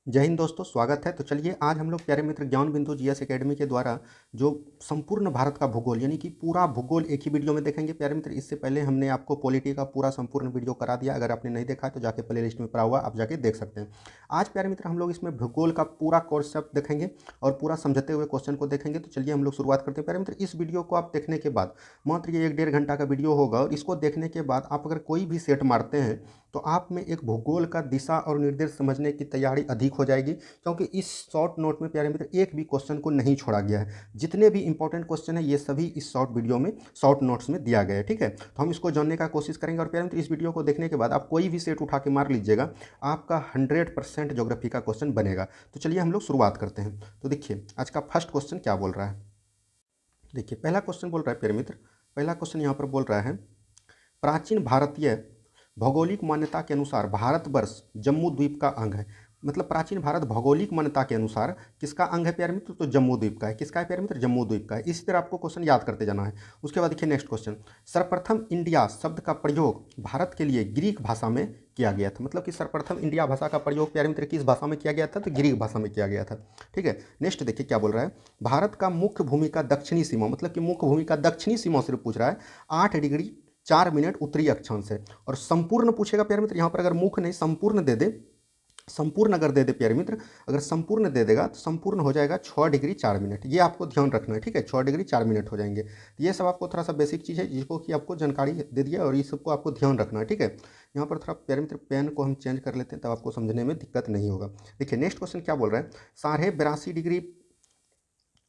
जय हिंद दोस्तों, स्वागत है। तो चलिए आज हम लोग प्यारे मित्र ज्ञान बिंदु जीएस एकेडमी के द्वारा जो संपूर्ण भारत का भूगोल यानी कि पूरा भूगोल एक ही वीडियो में देखेंगे। प्यारे मित्र, इससे पहले हमने आपको पॉलिटी का पूरा संपूर्ण वीडियो करा दिया। अगर आपने नहीं देखा है तो जाके प्ले लिस्ट में पड़ा हुआ आप जाके देख सकते हैं। आज प्यारे मित्र हम लोग इसमें भूगोल का पूरा कॉन्सेप्ट देखेंगे और पूरा समझते हुए क्वेश्चन को देखेंगे। तो चलिए हम लोग शुरुआत करते हैं। प्यारे मित्र, इस वीडियो को आप देखने के बाद मात्र ये 1-1.5 घंटा का वीडियो होगा और इसको देखने के बाद आप अगर कोई भी सेट मारते हैं तो आप में एक भूगोल का दिशा और निर्देश समझने की तैयारी अधिक हो जाएगी, क्योंकि इस शॉर्ट नोट में प्यारे मित्र एक भी क्वेश्चन को नहीं छोड़ा गया है। जितने भी इंपॉर्टेंट क्वेश्चन है ये सभी इस शॉर्ट वीडियो में शॉर्ट नोट्स में दिया गया है। ठीक है, तो हम इसको जानने का कोशिश करेंगे। और प्यारे मित्र इस वीडियो को देखने के बाद आप कोई भी सेट उठा के मार लीजिएगा, आपका 100% ज्योग्राफी का क्वेश्चन बनेगा। तो चलिए हम लोग शुरुआत करते हैं। तो देखिए आज का फर्स्ट क्वेश्चन क्या बोल रहा है। देखिए पहला क्वेश्चन बोल रहा है प्यारे मित्र, पहला क्वेश्चन यहाँ पर बोल रहा है प्राचीन भारतीय भौगोलिक मान्यता के अनुसार भारतवर्ष जम्मू द्वीप का अंग है। मतलब प्राचीन भारत भौगोलिक मान्यता के अनुसार किसका अंग है प्यारे मित्र, तो जम्मू द्वीप का है। किसका है प्यारे मित्र, जम्मू द्वीप का है। इसी तरह आपको क्वेश्चन याद करते जाना है। उसके बाद देखिए नेक्स्ट क्वेश्चन, सर्वप्रथम इंडिया शब्द का प्रयोग भारत के लिए ग्रीक भाषा में किया गया था। मतलब कि सर्वप्रथम इंडिया भाषा का प्रयोग प्यारे मित्र किस भाषा में किया गया था, तो ग्रीक भाषा में किया गया था। ठीक है, नेक्स्ट देखिए क्या बोल रहा है, भारत का मुख्य भूमि का दक्षिणी सीमा, मतलब कि मुख्य भूमि का दक्षिणी सीमा सिर्फ पूछ रहा है, 8 डिग्री 4 मिनट उत्तरी अक्षांश है। और संपूर्ण पूछेगा प्यारे मित्र, यहाँ पर अगर मुख्य नहीं संपूर्ण दे दे, संपूर्ण अगर दे दे प्यारे मित्र, अगर संपूर्ण दे देगा तो संपूर्ण हो जाएगा 6 डिग्री 4 मिनट। ये आपको ध्यान रखना है। ठीक है, 6 डिग्री 4 मिनट हो जाएंगे। तो ये सब आपको थोड़ा सा बेसिक चीज़ है जिसको कि आपको जानकारी दे दिया और ये सबको आपको ध्यान रखना है। ठीक है, यहाँ पर थोड़ा प्यारे मित्र पेन को हम चेंज कर लेते हैं तब आपको समझने में दिक्कत नहीं होगा। देखिए नेक्स्ट क्वेश्चन क्या बोल रहा है, 82.5 डिग्री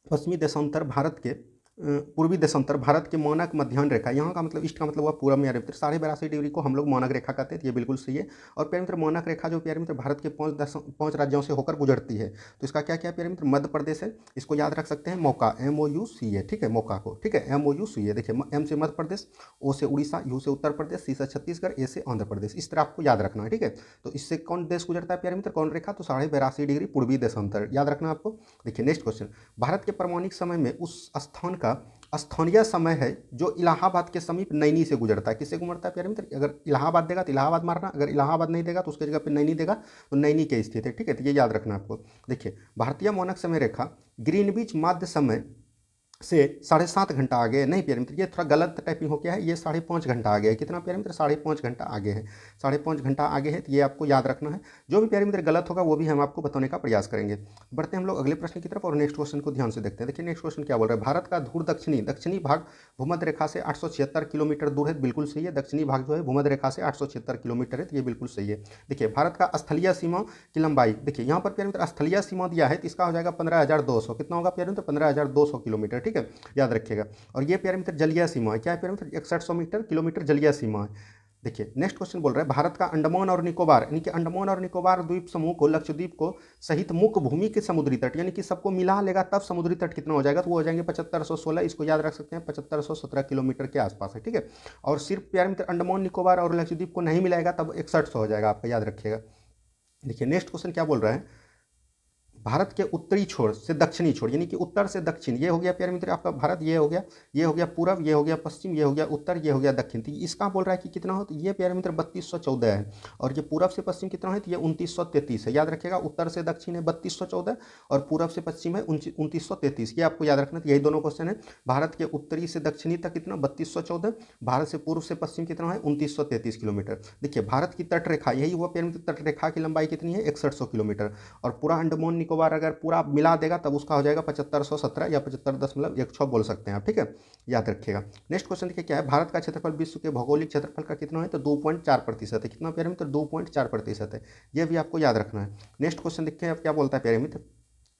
पश्चिमी देशांतर भारत के पूर्वी देशांतर भारत के मानक मध्याह्न रेखा, यहाँ का मतलब ईस्ट का मतलब हुआ पूरब में। प्यारे मित्र 82.5 डिग्री को हम लोग मानक रेखा कहते हैं, तो ये बिल्कुल सही है। और प्यारे मित्र मानक रेखा जो प्यारे मित्र भारत के 5 राज्यों से होकर गुजरती है, तो इसका क्या क्या है प्यारे मित्र, मध्य प्रदेश है। इसको याद रख सकते हैं, मौका MOUC है। ठीक है, मौका को, ठीक है MOUC है। देखिए M से मध्य प्रदेश, O से उड़ीसा, U से उत्तर प्रदेश, C से छत्तीसगढ़, A से आंध्र प्रदेश। इस तरह आपको याद रखना है। ठीक है, तो इससे कौन देश गुजरता है प्यारे मित्र, कौन रेखा, तो 82.5 डिग्री पूर्वी देशांतर याद रखना आपको। देखिए नेक्स्ट क्वेश्चन, भारत के प्रमाणिक समय में उस स्थान का स्थानीय समय है जो इलाहाबाद के समीप नैनी से गुजरता है। किससे गुजरता है प्यारे मित्र, अगर इलाहाबाद देगा तो इलाहाबाद मारना, अगर इलाहाबाद नहीं देगा तो उसके जगह पे नैनी देगा तो नैनी के स्थित है। ठीक है, तो ये याद रखना आपको। देखिए भारतीय मानक समय रेखा ग्रीनविच माध्य समय से 7.5 घंटा आगे है। नहीं प्यारे मित्र, ये थोड़ा गलत टाइपिंग हो गया है, ये 5.5 घंटा आगे है। कितना प्यारे मित्र, 5.5 घंटा आगे है। 5.5 घंटा आगे है, तो ये आपको याद रखना है। जो भी प्यारे मित्र गलत होगा वो भी हम आपको बताने का प्रयास करेंगे। बढ़ते हैं हम लोग अगले प्रश्न की तरफ और नेक्स्ट क्वेश्चन को ध्यान से देखते हैं। देखिए नेक्स्ट क्वेश्चन क्या बोल रहा है, भारत का धूर दक्षिणी दक्षिणी भाग भूमध्य रेखा से 876 किलोमीटर दूर है। बिल्कुल सही है, दक्षिणी भाग जो है भूमध्य रेखा से 876 किलोमीटर है, तो ये बिल्कुल सही है। देखिए भारत का स्थलीय सीमा की लंबाई, देखिए यहाँ पर प्यारे मित्र स्थलीय सीमा दिया है तो इसका हो जाएगा 15,200। कितना होगा प्यारे मित्र, 15,200 किलोमीटर। ठीक है, याद रखिएगा। और ये प्यारे मित्र जलीय सीमा है। क्या है प्यारे मित्र, 6100 मीटर किलोमीटर जलीय सीमा है। देखिए नेक्स्ट क्वेश्चन बोल रहा है, भारत का अंडमान और निकोबार यानी कि अंडमान और निकोबार द्वीप समूह को लक्षद्वीप को सहित मुख्य भूमि के समुद्री तट यानी कि सबको मिला लेगा तब समुद्री तट कितना हो जाएगा, तो वो हो जाएंगे 7516। इसको याद रख सकते हैं, 7517 किलोमीटर के आसपास है। ठीक है, और सिर्फ प्यारे मित्र अंडमान निकोबार और लक्षद्वीप को नहीं मिलाएगा तब 6100 हो जाएगा आपका, याद रखिएगा। देखिए नेक्स्ट क्वेश्चन क्या बोल रहा है, भारत के उत्तरी छोर से दक्षिणी छोर यानी कि उत्तर से दक्षिण, ये हो गया प्यारे मित्र आपका भारत, ये हो गया, ये हो गया पूरब, ये हो गया पश्चिम, ये हो गया उत्तर, ये हो गया दक्षिण। तो इसका बोल रहा है कि कितना हो, तो ये प्यारे मित्र 3214 है। और ये पूरब से पश्चिम कितना है, तो ये 2933 है। याद रखिएगा, उत्तर से दक्षिण है 3214 और पूरब से पश्चिम है 2933। ये आपको याद रखना, तो यही दोनों क्वेश्चन है। भारत के उत्तरी से दक्षिणी तक कितना 3214, भारत से पूर्व से पश्चिम कितना है 2933 किलोमीटर। देखिए भारत की तट रेखा यही हुआ प्यारे मित्र, तट रेखा की लंबाई कितनी है 6100 किलोमीटर। और पूरा अंडमान निकोबार अगर पूरा मिला देगा तब उसका हो जाएगा 7517 या 75.16 बोल सकते हैं आप। ठीक है, याद रखिएगा। नेक्स्ट क्वेश्चन देखिए क्या है, भारत का क्षेत्रफल विश्व के भौगोलिक क्षेत्रफल का कितना है, तो 2.4% है। कितना प्यारे मित्र, 2.4% है। यह भी आपको याद रखना है। नेक्स्ट क्वेश्चन देखिए अब क्या बोलता है प्यारे मित्र,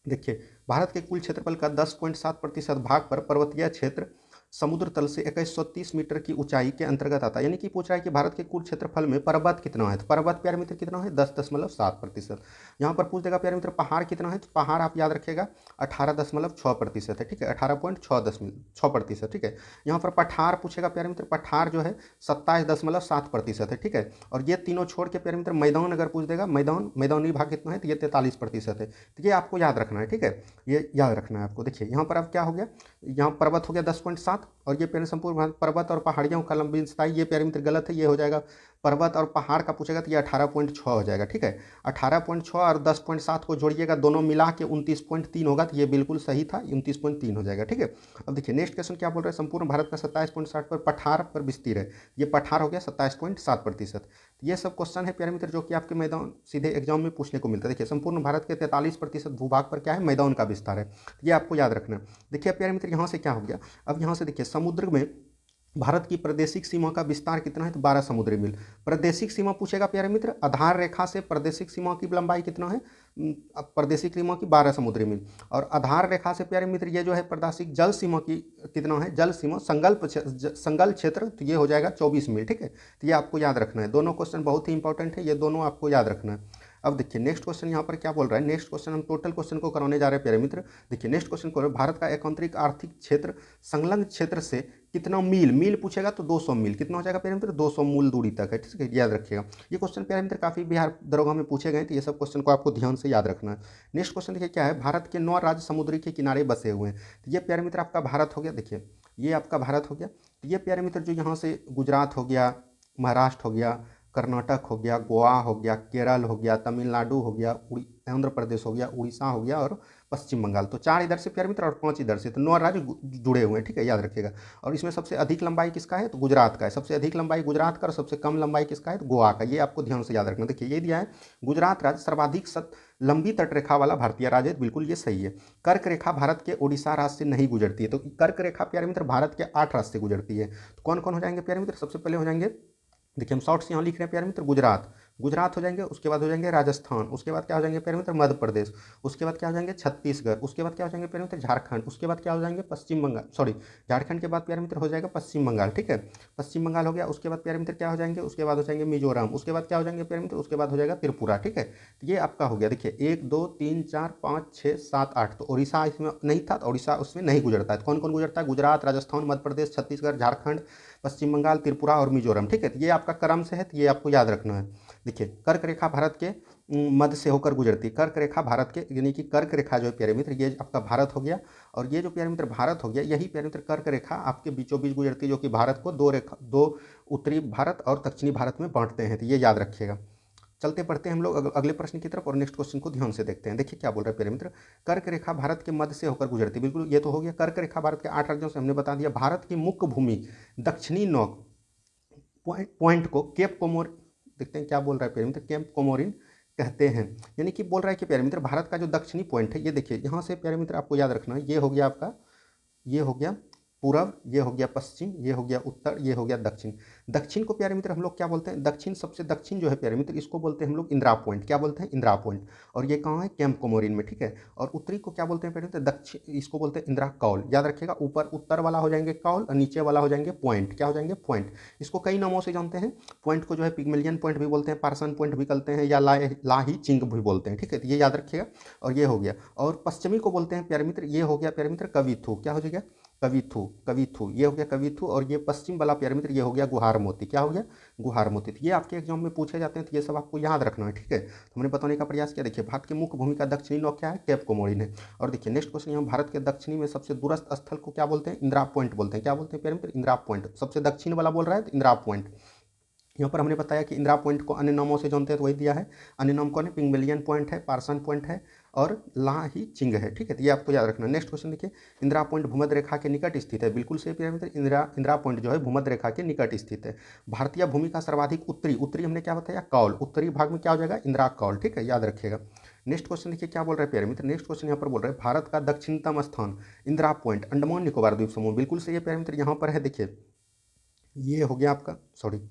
देखिए भारत के कुल क्षेत्रफल का 10.7% भाग पर पर्वतीय क्षेत्र समुद्र तल से 2130 मीटर की ऊंचाई के अंतर्गत आता है। यानी कि पूछ रहा है कि भारत के कुल क्षेत्रफल में पर्वत कितना है, तो पर्वत प्यारे मित्र कितना है 10.7%। यहाँ पर पूछ देगा प्यारे मित्र पहाड़ कितना है, तो पहाड़ आप याद रखिएगा 18.6% है। ठीक है, 18.6%। ठीक है, यहाँ पर पठार पूछेगा प्यारे मित्र, पठार जो है 27.7% है। ठीक है, और ये तीनों छोड़ के प्यारे मित्र मैदान अगर पूछ देगा, मैदानी भाग कितना है, तो ये 43% है। तो ये आपको याद रखना है। ठीक है, ये याद रखना है आपको। देखिए यहाँ पर अब क्या हो गया, यहाँ पर्वत हो गया 10.7 7 और ये प्यारे संपूर्ण भारत पर्वत और पहाड़ियों का लंबी विस्तार, ये प्यारे मित्र गलत है, ये हो जाएगा पर्वत और पहाड़ का पूछेगा तो ये 18.6 हो जाएगा। ठीक है, 18.6 और 10.7 को जोड़िएगा, दोनों मिला के 29.3 होगा, तो ये बिल्कुल सही था, 29.3 हो जाएगा। ठीक है, अब देखिए नेक्स्ट क्वेश्चन क्या बोल रहे हैं, संपूर्ण भारत का 27.60 पर पठार पर विस्तीर्ण है, ये पठार हो गया 27.7%। ये सब क्वेश्चन है प्यारे मित्र जो कि आपके मैदान सीधे एग्जाम में पूछने को मिलता है। देखिए संपूर्ण भारत के 43% भूभाग पर क्या है, मैदान का विस्तार है, ये आपको याद रखना है। देखिए प्यारे मित्र यहाँ से क्या हो गया, अब यहाँ से देखिए समुद्र में भारत की प्रादेशिक सीमा का विस्तार कितना है, तो 12 समुद्री मील। प्रादेशिक सीमा पूछेगा प्यारे मित्र, आधार रेखा से प्रादेशिक सीमा की लंबाई कितना है, प्रादेशिक सीमा की 12 समुद्री मील, और आधार रेखा से प्यारे मित्र ये जो है प्रादेशिक जल सीमा की कितना है, जल सीमा संगल क्षेत्र, तो ये हो जाएगा 24 मील। ठीक है, तो ये आपको याद रखना है, दोनों क्वेश्चन बहुत ही इंपॉर्टेंट है, ये दोनों आपको याद रखना है। अब देखिए नेक्स्ट क्वेश्चन यहाँ पर क्या बोल रहा है, नेक्स्ट क्वेश्चन हम टोटल क्वेश्चन को कराने जा रहे हैं प्यारे मित्र। देखिए नेक्स्ट क्वेश्चन को, भारत का एकांतरिक आर्थिक क्षेत्र संलग्न क्षेत्र से कितना मील, मील पूछेगा तो 200 मील, कितना हो जाएगा प्यारे मित्र, 200 मूल दूरी तक है। ठीक है, याद रखिएगा, ये क्वेश्चन प्यारे मित्र काफी बिहार दरोगा में पूछे गए, तो ये सब क्वेश्चन को आपको ध्यान से याद रखना है। नेक्स्ट क्वेश्चन देखिए क्या है, भारत के 9 राज्य समुद्री के किनारे बसे हुए हैं, तो ये प्यारे मित्र आपका भारत हो गया। देखिए ये आपका भारत हो गया, तो ये प्यारे मित्र जो यहाँ से गुजरात हो गया, महाराष्ट्र हो गया, कर्नाटक हो गया, गोवा हो गया, केरल हो गया, तमिलनाडु हो गया, आंध्र प्रदेश हो गया, उड़ीसा हो गया और पश्चिम बंगाल, तो 4 इधर से प्यारे मित्र और 5 इधर से, तो 9 राज्य जुड़े हुए हैं। ठीक है, याद रखिएगा, और इसमें सबसे अधिक लंबाई किसका है, तो गुजरात का है, सबसे अधिक लंबाई गुजरात का, और सबसे कम लंबाई किसका है, तो गोवा का, ये आपको ध्यान से याद रखना। देखिए ये दिया है गुजरात राज्य सर्वाधिक लंबी तटरेखा वाला भारतीय राज्य है, बिल्कुल ये सही है। कर्क रेखा भारत के उड़ीसा राज्य से नहीं गुजरती है, तो कर्क रेखा प्यारे मित्र भारत के 8 राज्य से गुजरती है। तो कौन कौन हो जाएंगे प्यारे मित्र, सबसे पहले हो जाएंगे, देखिए हम शॉर्ट्स यहाँ लिख रहे हैं प्यारे मित्र, गुजरात हो जाएंगे, उसके बाद हो जाएंगे राजस्थान, उसके बाद क्या हो जाएंगे प्यारे मित्र, मध्य प्रदेश, उसके बाद क्या हो जाएंगे छत्तीसगढ़, उसके बाद क्या हो जाएंगे प्यारे मित्र झारखंड, उसके बाद क्या हो जाएंगे पश्चिम बंगाल, सॉरी झारखंड के बाद प्यारे मित्र हो जाएगा पश्चिम बंगाल। ठीक है, पश्चिम बंगाल हो गया, उसके बाद प्यारे मित्र क्या हो जाएंगे, उसके बाद हो जाएंगे मिजोरम, उसके बाद क्या हो जाएंगे प्यारे मित्र, उसके बाद हो जाएगा त्रिपुरा। ठीक है, तो ये आपका हो गया। देखिए 1 2 3 4 5 6 7 8, तो उड़ीसा इसमें नहीं था, तो उड़ीसा उसमें नहीं गुजरता है। तो कौन कौन गुजरता है, गुजरात, राजस्थान, मध्य प्रदेश, छत्तीसगढ़, झारखंड, पश्चिम बंगाल, त्रिपुरा और मिजोरम। ठीक है, तो ये आपका क्रम से है, तो ये आपको याद रखना है। देखिए कर्क रेखा भारत के मध्य से होकर गुजरती है, कर्क रेखा भारत के, यानी कि कर्क रेखा जो है प्यारे मित्र ये आपका भारत हो गया, और ये जो प्यारे मित्र भारत हो गया, यही प्यारे मित्र कर्क रेखा आपके बीचों बीच गुजरती है, जो कि भारत को दो उत्तरी भारत और दक्षिणी भारत में बांटते हैं, तो ये याद रखिएगा। चलते पढ़ते हैं हम लोग अगले प्रश्न की तरफ, और नेक्स्ट क्वेश्चन को ध्यान से देखते हैं। देखिए क्या बोल रहा है प्यारे मित्र, कर्क रेखा भारत के मध्य से होकर गुजरती, बिल्कुल ये तो हो गया। कर्क रेखा भारत के 8 राज्यों से हमने बता दिया। भारत की मुख्य भूमि दक्षिणी नौक पॉइंट को केप कोमोर, देखते हैं क्या बोल रहा है प्यारे मित्र, केप कोमोरिन कहते हैं, यानी कि बोल रहा है कि प्यारे मित्र भारत का जो दक्षिणी पॉइंट है, ये देखिए यहाँ से प्यारे मित्र आपको याद रखना है, ये हो गया आपका, ये हो गया पूरब, ये हो गया पश्चिम, ये हो गया उत्तर, ये हो गया दक्षिण। दक्षिण को प्यारे मित्र हम लोग क्या बोलते हैं, दक्षिण सबसे दक्षिण जो है प्यारे मित्र इसको बोलते हैं हम लोग इंदिरा पॉइंट, क्या बोलते हैं, इंदिरा पॉइंट, और ये कहाँ है, कैंप कोमोरिन में। ठीक है, और उत्तरी को क्या बोलते हैं प्यारे मित्र, दक्षिण इसको बोलते हैं इंदिरा कौल, याद रखिएगा, ऊपर उत्तर वाला हो जाएंगे कौल और नीचे वाला हो जाएंगे पॉइंट, क्या हो जाएंगे पॉइंट। इसको कई नामों से जानते हैं, पॉइंट को जो है पिग्मेलियन पॉइंट भी बोलते हैं, पार्सन पॉइंट भी कहते हैं, या लाही चिंग भी बोलते हैं। ठीक है, तो ये याद रखिएगा, और ये हो गया। और पश्चिमी को बोलते हैं प्यारे मित्र, ये हो गया प्यारे मित्र कविथु, क्या हो जाएगा, कविथु, ये हो गया कविथु, और ये पश्चिम वाला प्यारे मित्र ये हो गया गुहार मोती, क्या हो गया, गुहार मोती। तो ये आपके एग्जाम में पूछे जाते हैं, तो ये सब आपको याद रखना है। ठीक है, तो हमने बताने का प्रयास किया। देखिए भारत की मुख्य भूमि का दक्षिणी नौक क्या है, केप कोमोरिन है। और देखिए नेक्स्ट क्वेश्चन, यहाँ भारत के दक्षिणी में सबसे दूरस्थ स्थल को क्या बोलते हैं, इंदिरा पॉइंट बोलते हैं, क्या बोलते हैं प्यारे मित्र, इंदिरा पॉइंट, सबसे दक्षिण वाला बोल रहा है तो इंदिरा पॉइंट। यहाँ पर हमने बताया कि इंदिरा पॉइंट को अन्य नामों से जानते हैं, तो वही दिया है, अन्य नाम कौन है, पिग्मेलियन पॉइंट है, पार्सन पॉइंट है और लाही चिंग है। ठीक है, तो ये आपको याद रखना। नेक्स्ट क्वेश्चन देखिए, इंदिरा पॉइंट भूमध्य रेखा के निकट स्थित है, बिल्कुल सही प्यारे मित्र, इंदिरा पॉइंट जो है भूमध्य रेखा के निकट स्थित है। भारतीय भूमि का सर्वाधिक उत्तरी हमने क्या बताया, कौल, उत्तरी भाग में क्या हो जाएगा, इंदिरा कौल। ठीक है, याद रखिएगा। नेक्स्ट क्वेश्चन देखिए क्या बोल रहे हैं प्यारे मित्र, नेक्स्ट क्वेश्चन यहाँ पर बोल रहे हैं भारत का दक्षिणतम स्थान इंदिरा पॉइंट, अंडमान निकोबार द्वीप समूह, बिल्कुल सही है प्यारे मित्र, यहाँ पर है। देखिए ये हो गया आपका, सॉरी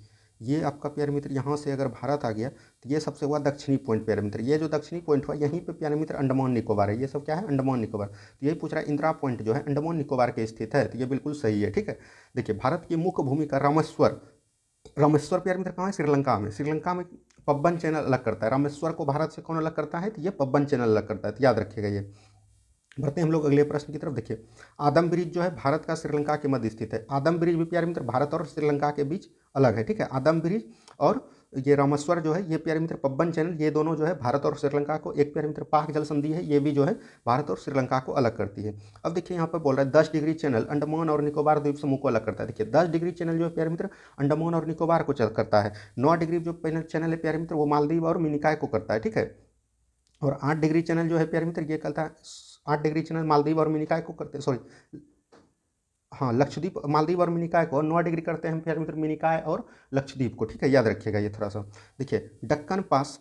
ये आपका प्यारे मित्र यहाँ से अगर भारत आ गया तो ये सबसे हुआ दक्षिणी पॉइंट प्यारे मित्र, ये जो दक्षिणी पॉइंट हुआ यहीं पे प्यारे मित्र अंडमान निकोबार है, ये सब क्या है, अंडमान निकोबार। तो यही पूछ रहा है इंदिरा पॉइंट जो है अंडमान निकोबार के स्थित है, तो ये बिल्कुल सही है। ठीक है, देखिए भारत की मुख्य भूमि का रामेश्वर प्यारे मित्र कहाँ है, श्रीलंका में। श्रीलंका में पब्बन चैनल अलग करता है, रामेश्वर को भारत से कौन अलग करता है, तो ये पब्बन चैनल अलग करता है, तो याद रखिएगा। ये बढ़ते हैं हम लोग अगले प्रश्न की तरफ। देखिए आदम ब्रिज जो है भारत का श्रीलंका के मध्य स्थित है, आदम ब्रिज भी प्यारे मित्र भारत और श्रीलंका के बीच अलग है। ठीक है, आदम ब्रिज और ये रामेश्वर जो है ये प्यारे मित्र पब्बन चैनल, ये दोनों जो है भारत और श्रीलंका को, एक प्यारे मित्र पाक जल संधि है, ये भी जो है भारत और श्रीलंका को अलग करती है। अब देखिए यहाँ पर बोल रहा है 10 डिग्री चैनल अंडमान और निकोबार द्वीप समूह को अलग करता है। देखिए 10 डिग्री चैनल जो है प्यारे मित्र अंडमान और निकोबार को करता है। 9 डिग्री जो चैनल है प्यारे मित्र वो मालदीव और मिनिकॉय को करता है, ठीक है। और 8 डिग्री चैनल जो है प्यारे मित्र ये करता है, 8 डिग्री चैनल मालदीव और मिनिकॉय को करते हैं, सॉरी हाँ लक्षद्वीप, मालदीव और मिनिकॉय को। और 9 डिग्री करते हैं प्यारे मित्र मिनिकॉय और लक्षद्वीप को, ठीक है, याद रखिएगा ये थोड़ा सा। देखिए दक्कन पास,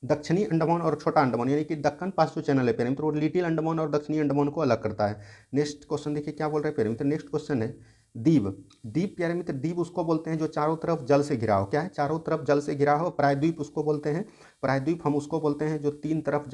दक्षिणी अंडमान और छोटा अंडमान, यानी कि दक्कन पास जो चैनल है प्यारे मित्र वो लिटिल अंडमान और दक्षिणी अंडमान को अलग करता है। नेक्स्ट क्वेश्चन देखिए क्या बोल रहे हैं प्यारे मित्र, नेक्स्ट क्वेश्चन है द्वीप। द्वीप प्यारे मित्र द्वीप उसको बोलते हैं जो चारों तरफ जल से घिरा हो, क्या है, चारों तरफ जल से घिरा हो। प्रायद्वीप उसको बोलते हैं, प्रायद्वीप हम उसको बोलते हैं जो तीन तरफ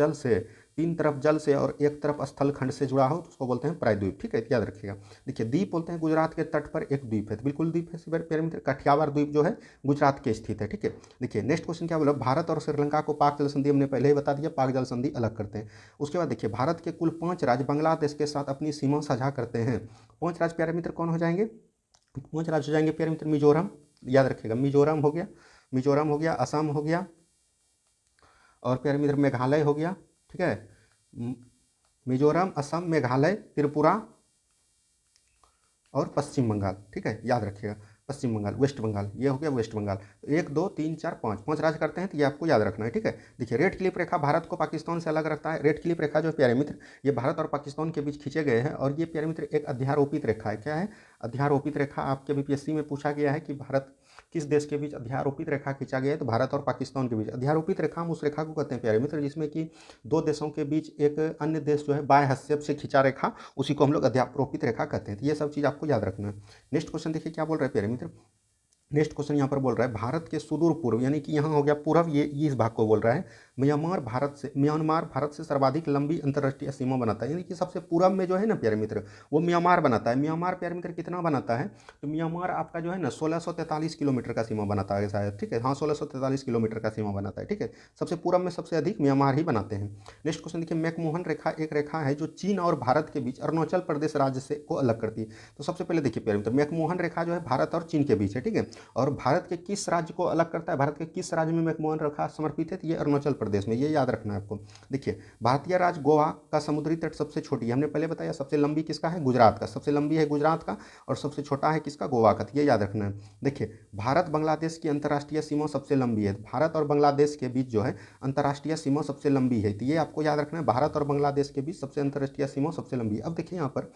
जल से और एक तरफ स्थल खंड से जुड़ा हो तो उसको बोलते हैं प्रायद्वीप, ठीक है, याद रखिएगा। देखिए द्वीप बोलते हैं गुजरात के तट पर एक द्वीप है, बिल्कुल द्वीप है प्यारे मित्र, काठियावाड़ द्वीप जो है गुजरात के स्थित है, ठीक है। देखिए नेक्स्ट क्वेश्चन क्या बोला, भारत और श्रीलंका को पाक जल संधि, हमने पहले ही बता दिया, पाक जल संधि अलग करते हैं। उसके बाद देखिए भारत के कुल 5 राज्य बांग्लादेश के साथ अपनी सीमा साझा करते हैं। 5 राज्य प्यारे मित्र कौन हो जाएंगे, 5 राज्य हो जाएंगे प्यारे मित्र, मिजोरम, याद रखिएगा, मिजोरम हो गया, मिजोरम हो गया, असम हो गया, और प्यारे मित्र मेघालय हो गया, ठीक है, मिजोरम, असम, मेघालय, त्रिपुरा और पश्चिम बंगाल, ठीक है, याद रखिएगा, पश्चिम बंगाल, वेस्ट बंगाल, ये हो गया वेस्ट बंगाल। 1 2 3 4 5 5 राज्य करते हैं तो ये आपको याद रखना है, ठीक है। देखिए रेड क्लिप रेखा भारत को पाकिस्तान से अलग रखता है। रेड क्लिप रेखा जो प्यारे मित्र ये भारत और पाकिस्तान के बीच खींचे गए हैं, और ये प्यारे मित्र एक अध्यारोपित रेखा है। क्या है, अध्यारोपित रेखा। आपके बीपीएससी में पूछा गया है कि भारत किस देश के बीच अध्यारोपित रेखा खींचा गया है, तो भारत और पाकिस्तान के बीच। अध्यारोपित रेखा हम उस रेखा को कहते हैं प्यारे मित्र जिसमें कि 2 देशों के बीच एक अन्य देश जो है बाएं हस्तक्षेप से खींचा रेखा, उसी को हम लोग अध्यारोपित रेखा कहते हैं। तो ये सब चीज़ आपको याद रखना है। नेक्स्ट क्वेश्चन देखिए क्या बोल रहे हैं प्यारे मित्र, नेक्स्ट क्वेश्चन यहाँ पर बोल रहा है भारत के सुदूर पूर्व, यानी कि यहाँ हो गया पूर्व, ये इस भाग को बोल रहा है। म्यांमार भारत से सर्वाधिक लंबी अंतर्राष्ट्रीय सीमा बनाता है, यानी कि सबसे पूर्व में जो है ना प्यारे मित्र वो म्यांमार बनाता है। म्यांमार प्यारे मित्र कितना बनाता है, तो म्यांमार आपका जो है ना 1643 किलोमीटर का सीमा बनाता है शायद, ठीक है, हाँ 1643 किलोमीटर का सीमा बनाता है, ठीक है। सबसे पूर्व में सबसे अधिक म्यांमार ही बनाते हैं। नेक्स्ट क्वेश्चन देखिए, मैकमोहन रेखा एक रेखा है जो चीन और भारत के बीच अरुणाचल प्रदेश राज्य से को अलग करती है। तो सबसे पहले देखिए प्यारे मित्र मैकमोहन रेखा जो है भारत और चीन के बीच है, ठीक है। और भारत के किस राज्य को अलग करता है, भारत के किस राज्य में मैकमोहन रेखा समर्पित है, तो ये अरुणाचल प्रदेश में, ये याद रखना है आपको। देखिए भारतीय राज्य गोवा का समुद्री तट सबसे छोटी है, हमने पहले बताया, सबसे लंबी किसका है, गुजरात का, सबसे लंबी है गुजरात का, और सबसे छोटा है किसका, गोवा का, तो ये याद रखना है। देखिए भारत बांग्लादेश की अंतर्राष्ट्रीय सीमा सबसे लंबी है, भारत और बांग्लादेश के बीच जो है अंतर्राष्ट्रीय सीमा सबसे लंबी है, तो ये आपको याद रखना है, भारत और बांग्लादेश के बीच सबसे अंतर्राष्ट्रीय सीमा सबसे लंबी है। अब देखिए यहाँ पर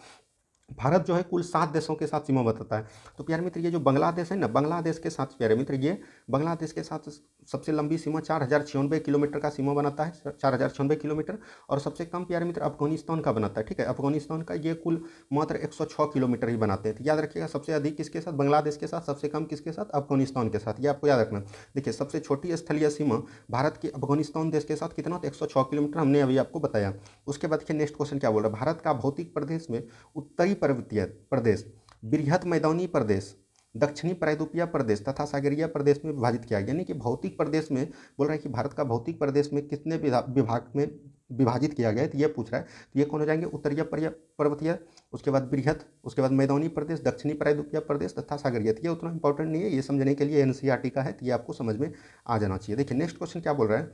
भारत जो है कुल 7 देशों के साथ सीमा बताता है। तो प्यारे मित्र ये जो बांग्लादेश है ना, बांग्लादेश के साथ प्यारे मित्र ये बांग्लादेश के साथ सबसे लंबी सीमा 4096 किलोमीटर का सीमा बनाता है, 4096 किलोमीटर। और सबसे कम प्यारे मित्र अफगानिस्तान का बनाता है, ठीक है, अफगानिस्तान का ये कुल मात्र 106 किलोमीटर ही बनाते हैं। तो याद रखिएगा सबसे अधिक किसके साथ, बांग्लादेश के साथ, सबसे कम किसके साथ, अफगानिस्तान के साथ, ये आपको याद रखना। देखिए सबसे छोटी स्थलीय सीमा भारत की अफगानिस्तान देश के साथ कितना, तो 106 किलोमीटर हमने अभी आपको बताया। उसके बाद देखिए नेक्स्ट क्वेश्चन क्या बोल रहा है, भारत का भौतिक प्रदेश में उत्तरी पर्वतीय प्रदेश, बृहत मैदानी प्रदेश, दक्षिणी प्रायद्वीपीय प्रदेश तथा सागरीय प्रदेश में विभाजित किया गया। यानी कि भौतिक प्रदेश में बोल रहा है कि भारत का भौतिक प्रदेश में कितने विभाग में विभाजित किया गया है, तो ये पूछ रहा है। तो ये कौन हो जाएंगे, उत्तरीय पर्वतीय, उसके बाद बृहत, उसके बाद मैदानी प्रदेश, दक्षिणी प्रायद्वीपीय प्रदेश तथा सागरीय। ये उतना इंपॉर्टेंट नहीं है, ये समझने के लिए एनसीईआरटी का है, तो ये आपको समझ में आ जाना चाहिए। देखिए नेक्स्ट क्वेश्चन क्या बोल रहा है,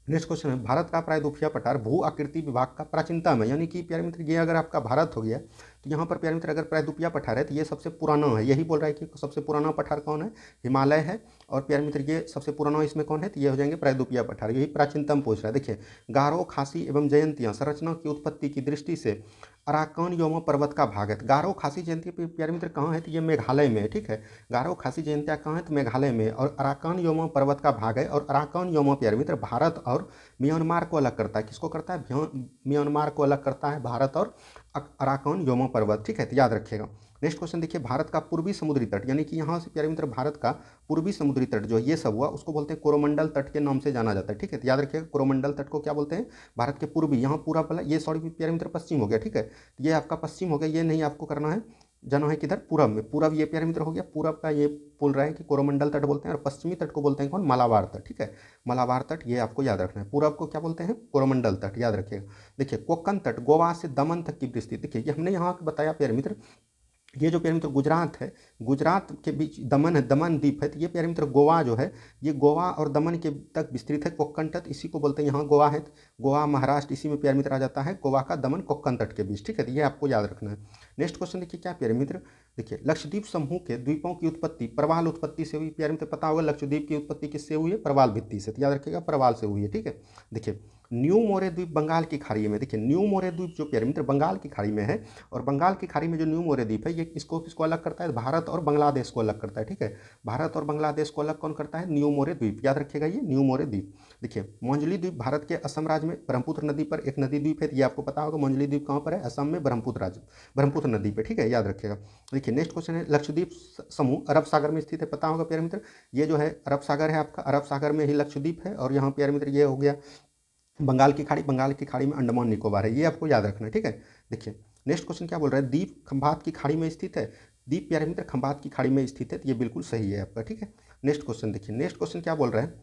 नेक्स्ट क्वेश्चन है भारत का प्रायद्वीपीय पठार भू आकृति विभाग का प्राचीनतम है। यानी कि प्यारे मित्र ये अगर आपका भारत हो गया तो यहाँ पर प्यारे मित्र अगर प्रायद्वीपीय पठार है तो ये सबसे पुराना है, यही बोल रहा है कि सबसे पुराना पठार कौन है, हिमालय है। और प्यारे मित्र ये सबसे पुराना इसमें कौन है, तो ये हो जाएंगे प्रायद्वीपीय पठार, यही प्राचीनतम पूछ रहा है। देखिए गारो, खासी एवं जयंतियाँ संरचना की उत्पत्ति की दृष्टि से अराकान योमा पर्वत का भाग है। गारो खासी जयंती प्यारे मित्र कहाँ है, तो ये मेघालय में है, ठीक है। गारो खासी जयंतियाँ कहाँ है, तो मेघालय में, और अराकान योमा पर्वत का भाग है। और अराकान योमा प्यारे मित्र भारत और म्यांमार को अलग करता है, किसको करता है, म्यांमार को अलग करता है भारत और अराकान योमा पर्वत, ठीक है, तो याद रखिएगा। नेक्स्ट क्वेश्चन देखिए, भारत का पूर्वी समुद्री तट, यानी कि यहाँ से प्यारे मित्र भारत का पूर्वी समुद्री तट जो ये सब हुआ उसको बोलते हैं कोरोमंडल तट के नाम से जाना जाता है, ठीक है, तो याद रखिएगा कोरोमंडल तट को क्या बोलते हैं, भारत के पूर्वी, यहाँ पूरा पहला ये सॉरी प्यारे मित्र पश्चिम हो गया, ठीक है, ये आपका पश्चिम हो गया, ये नहीं आपको करना है, जाना है किधर, पूरब में। पूरब ये प्यारे मित्र हो गया, पूरब का ये बोल रहा है कि कोरोमंडल तट बोलते हैं, और पश्चिमी तट को बोलते हैं कौन, मालाबार तट, ठीक है, मालाबार तट, ये आपको याद रखना है। पूरब को क्या बोलते हैं, कोरोमंडल तट, याद रखिएगा। देखिए कोक्कन तट गोवा से दमन तक की विस्तृति, देखिए ये हमने यहाँ बताया प्यारे मित्र ये जो प्यारे मित्र गुजरात है, गुजरात के बीच दमन है, दमन द्वीप है, तो ये प्यारे मित्र गोवा जो है, ये गोवा और दमन के तक विस्तृत है। कोक्कन तट इसी को बोलते हैं, यहाँ गोवा है, गोवा महाराष्ट्र इसी में प्यारे मित्र आ जाता है, गोवा का दमन कोक्कन तट के बीच, ठीक है। तो ये आपको याद रखना है। नेक्स्ट क्वेश्चन देखिए क्या प्यारे मित्र, देखिए लक्षद्वीप समूह के द्वीपों की उत्पत्ति प्रवाल उत्पत्ति से हुई। प्यारे मित्र पता होगा लक्षद्वीप की उत्पत्ति किससे हुई है, प्रवाल भित्ति से, तो याद रखिएगा प्रवाल से हुई है, ठीक है। देखिए न्यू मोरे द्वीप बंगाल की खाड़ी में, देखिए न्यू मोरे द्वीप जो प्यारे मित्र बंगाल की खाड़ी में है, और बंगाल की खाड़ी में जो न्यू मोरे द्वीप है, ये इसको किसको अलग करता है, भारत और बांग्लादेश को अलग करता है, ठीक है। भारत और बांग्लादेश को अलग कौन करता है, न्यू मोरे द्वीप, याद रखिएगा ये न्यू मोरे द्वीप। देखिए मोंजली द्वीप भारत के असम राज्य में ब्रह्मपुत्र नदी पर एक नदी द्वीप है, ये आपको पता होगा। मोंजली द्वीप कहाँ पर है, असम में ब्रह्मपुत्र राज्य, ब्रह्मपुत्र नदी पर, ठीक है, याद रखिएगा। देखिए नेक्स्ट क्वेश्चन है, लक्षद्वीप समूह अरब सागर में स्थित है, पता होगा प्यारे मित्र, ये जो है अरब सागर है आपका, अरब सागर में ही लक्षद्वीप है, और यहाँ प्यारे मित्र ये हो गया बंगाल की खाड़ी, बंगाल की खाड़ी में अंडमान निकोबार है, ये आपको याद रखना है, ठीक है। देखिए नेक्स्ट क्वेश्चन क्या बोल रहा है, द्वीप खंभात की खाड़ी में स्थित है। द्वीप प्यारे मित्र खंभात की खाड़ी में स्थित है, तो ये बिल्कुल सही है आपका, ठीक है। नेक्स्ट क्वेश्चन देखिए, नेक्स्ट क्वेश्चन क्या बोल रहा है,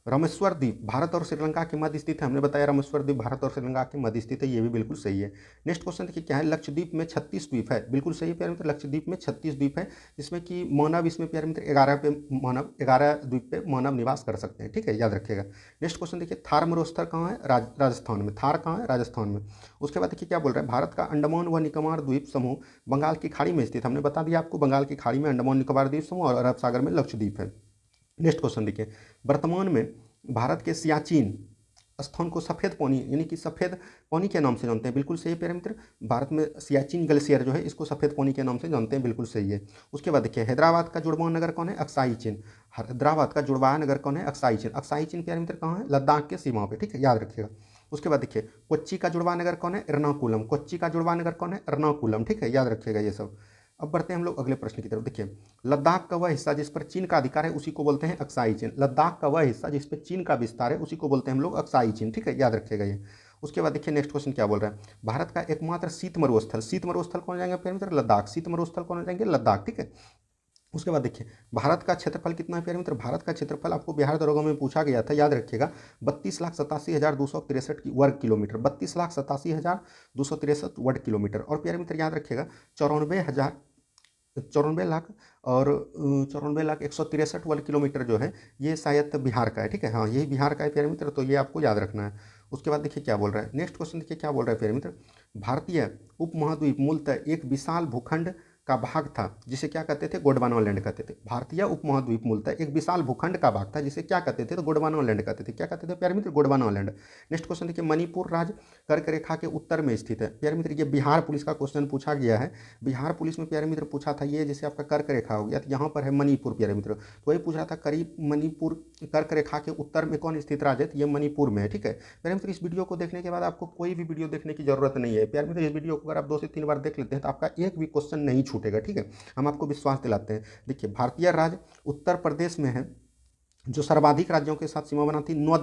रामेश्वर द्वीप भारत और श्रीलंका के मध्य स्थित है, हमने बताया रामेश्वर द्वीप भारत और श्रीलंका के मध्य स्थित है, ये भी बिल्कुल सही है। नेक्स्ट क्वेश्चन देखिए क्या है, लक्षद्वीप में 36 द्वीप है, बिल्कुल सही है प्यारे मित्र, लक्षद्वीप में 36 द्वीप है, जिसमें कि मानव इसमें प्यारे मित्र 11 पे मानव 11 द्वीप पे मानव निवास कर सकते हैं, ठीक है, याद रखिएगा। नेक्स्ट क्वेश्चन देखिए, थार मरुस्थल कहाँ है, राजस्थान में, थार कहाँ है, राजस्थान में। उसके बाद देखिए क्या बोल रहा है, भारत का अंडमान व निकोबार द्वीप समूह बंगाल की खाड़ी में स्थित, हमने बता दिया आपको, बंगाल की खाड़ी में अंडमान निकोबार द्वीप समूह और अरब सागर में लक्षद्वीप है। नेक्स्ट क्वेश्चन देखिए, वर्तमान में भारत के सियाचिन स्थान को सफ़ेद पौनी यानी कि सफ़ेद पौनी के नाम से जानते हैं, बिल्कुल सही है प्यारे मित्र। भारत में सियाचिन ग्लेशियर जो है इसको सफ़ेद पौनी के नाम से जानते हैं, बिल्कुल सही है। उसके बाद देखिए हैदराबाद का जुड़वा नगर कौन है, अक्साई चिन। हैदराबाद का जुड़वा नगर कौन है, अक्साई चिन। अक्साई चिन प्यारे मित्र कहाँ है, लद्दाख के सीमा पे, ठीक है, याद रखिएगा। उसके बाद देखिए कोच्चि का जुड़वा नगर कौन है, एर्नाकुलम। कोच्चि का जुड़वा नगर कौन है, एर्नाकुलम, ठीक है, याद रखिएगा ये सब। अब बढ़ते हैं हम लोग अगले प्रश्न की तरफ। देखिए लद्दाख का वह हिस्सा जिस पर चीन का अधिकार है उसी को बोलते हैं अक्साई चीन। लद्दाख का वह हिस्सा जिस पर चीन का विस्तार है उसी को बोलते हैं हम लोग अक्साई चीन, ठीक है, याद रखिएगा ये। उसके बाद देखिए नेक्स्ट क्वेश्चन क्या बोल रहा है, भारत का एकमात्र शीत मरुस्थल, शीत मरुस्थल कौन जाएंगे प्यारे मित्र, लद्दाख। शीत मरुस्थल कौन जाएंगे, लद्दाख, ठीक है। उसके बाद देखिए भारत का क्षेत्रफल कितना है प्यारे मित्र, भारत का क्षेत्रफल आपको बिहार दरोगा में पूछा गया था, याद रखिएगा 32,87,263 वर्ग किलोमीटर, 32,87,263 वर्ग किलोमीटर। और प्यारे मित्र याद रखिएगा 94,163 और 94,163 वर्ग किलोमीटर जो है ये शायद बिहार का है, ठीक है, हाँ यही बिहार का है प्यारे मित्र, तो ये आपको याद रखना है। उसके बाद देखिए क्या बोल रहा है, नेक्स्ट क्वेश्चन देखिए क्या बोल रहा है प्यारे मित्र, भारतीय उपमहाद्वीप मूलतः एक विशाल भूखंड का भाग था जिसे क्या कहते थे, गोंडवाना लैंड कहते थे। भारतीय उपमहाद्वीप मूलतः एक विशाल भूखंड का भाग था जिसे क्या कहते थे, तो गोंडवाना लैंड कहते थे। क्या कहते थे प्यारे मित्र, गोंडवाना लैंड। नेक्स्ट क्वेश्चन देखिए, मणिपुर राज्य कर्क रेखा के उत्तर में स्थित है। प्यारे मित्र ये बिहार पुलिस का क्वेश्चन पूछा गया है, बिहार पुलिस में प्यारे मित्र पूछा था, ये जैसे आपका कर्क रेखा हो गया तो यहाँ पर है मणिपुर प्यारे मित्र, तो वही पूछा था करीब मणिपुर कर्क रेखा के उत्तर में कौन स्थित राज्य है, तो ये मणिपुर में है, ठीक है। प्यारे मित्र इस वीडियो को देखने के बाद आपको कोई भी वीडियो देखने की जरूरत नहीं है प्यारे मित्र, इस वीडियो को अगर आप 2 से 3 बार देख लेते हैं तो आपका एक भी क्वेश्चन नहीं छूटेगा, ठीक है, हम आपको विश्वास दिलाते हैं। देखिए भारतीय राज्य उत्तर प्रदेश में है जो सर्वाधिक राज्यों के साथ सीमा बनाती, 9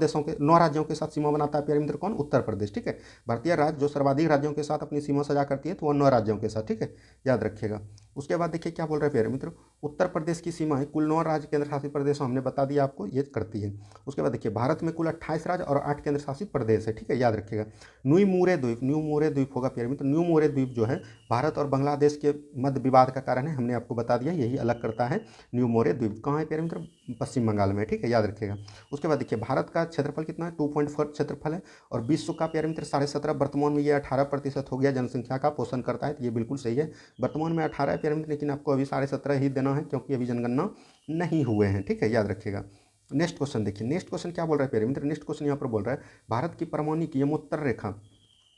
राज्यों के साथ सीमा बनाता है प्यारे मित्र, कौन, उत्तर प्रदेश, ठीक है। भारतीय राज्य जो सर्वाधिक राज्यों के साथ अपनी सीमा सजा करती है तो वह 9 राज्यों के साथ, ठीक है, याद रखिएगा। उसके बाद देखिए क्या बोल रहे हैं प्यारे मित्र, उत्तर प्रदेश की सीमाएं कुल 9 राज्य केंद्र शासित प्रदेशों, हमने बता दिया आपको, ये करती है। उसके बाद देखिए भारत में कुल 28 राज्य और 8 केंद्र शासित प्रदेश है, ठीक है, याद रखिएगा। न्यू मोरे द्वीप, न्यू मोरे द्वीप होगा प्यारे मित्र, न्यू मोरे द्वीप जो है भारत और बांग्लादेश के मध्य विवाद का कारण है, हमने आपको बता दिया, यही अलग करता है। न्यू मोरे द्वीप कहाँ है प्यारे मित्र, पश्चिम बंगाल में, ठीक है, याद रखिएगा। उसके बाद देखिए भारत का क्षेत्रफल कितना है, 2.4 क्षेत्रफल है, और विश्व का प्यारे मित्र 17.5, वर्तमान में ये 18% हो गया जनसंख्या का पोषण करता है, तो ये बिल्कुल सही है। वर्तमान में 18 है प्यारे मित्र, लेकिन आपको अभी 17.5 ही देना है क्योंकि अभी जनगणना नहीं हुए हैं, ठीक है, याद रखिएगा। नेक्स्ट क्वेश्चन देखिए, नेक्स्ट क्वेश्चन क्या बोल रहा है प्यारे मित्र, नेक्स्ट क्वेश्चन यहाँ पर बोल रहा है भारत की परमाणु यमोत्तर रेखा,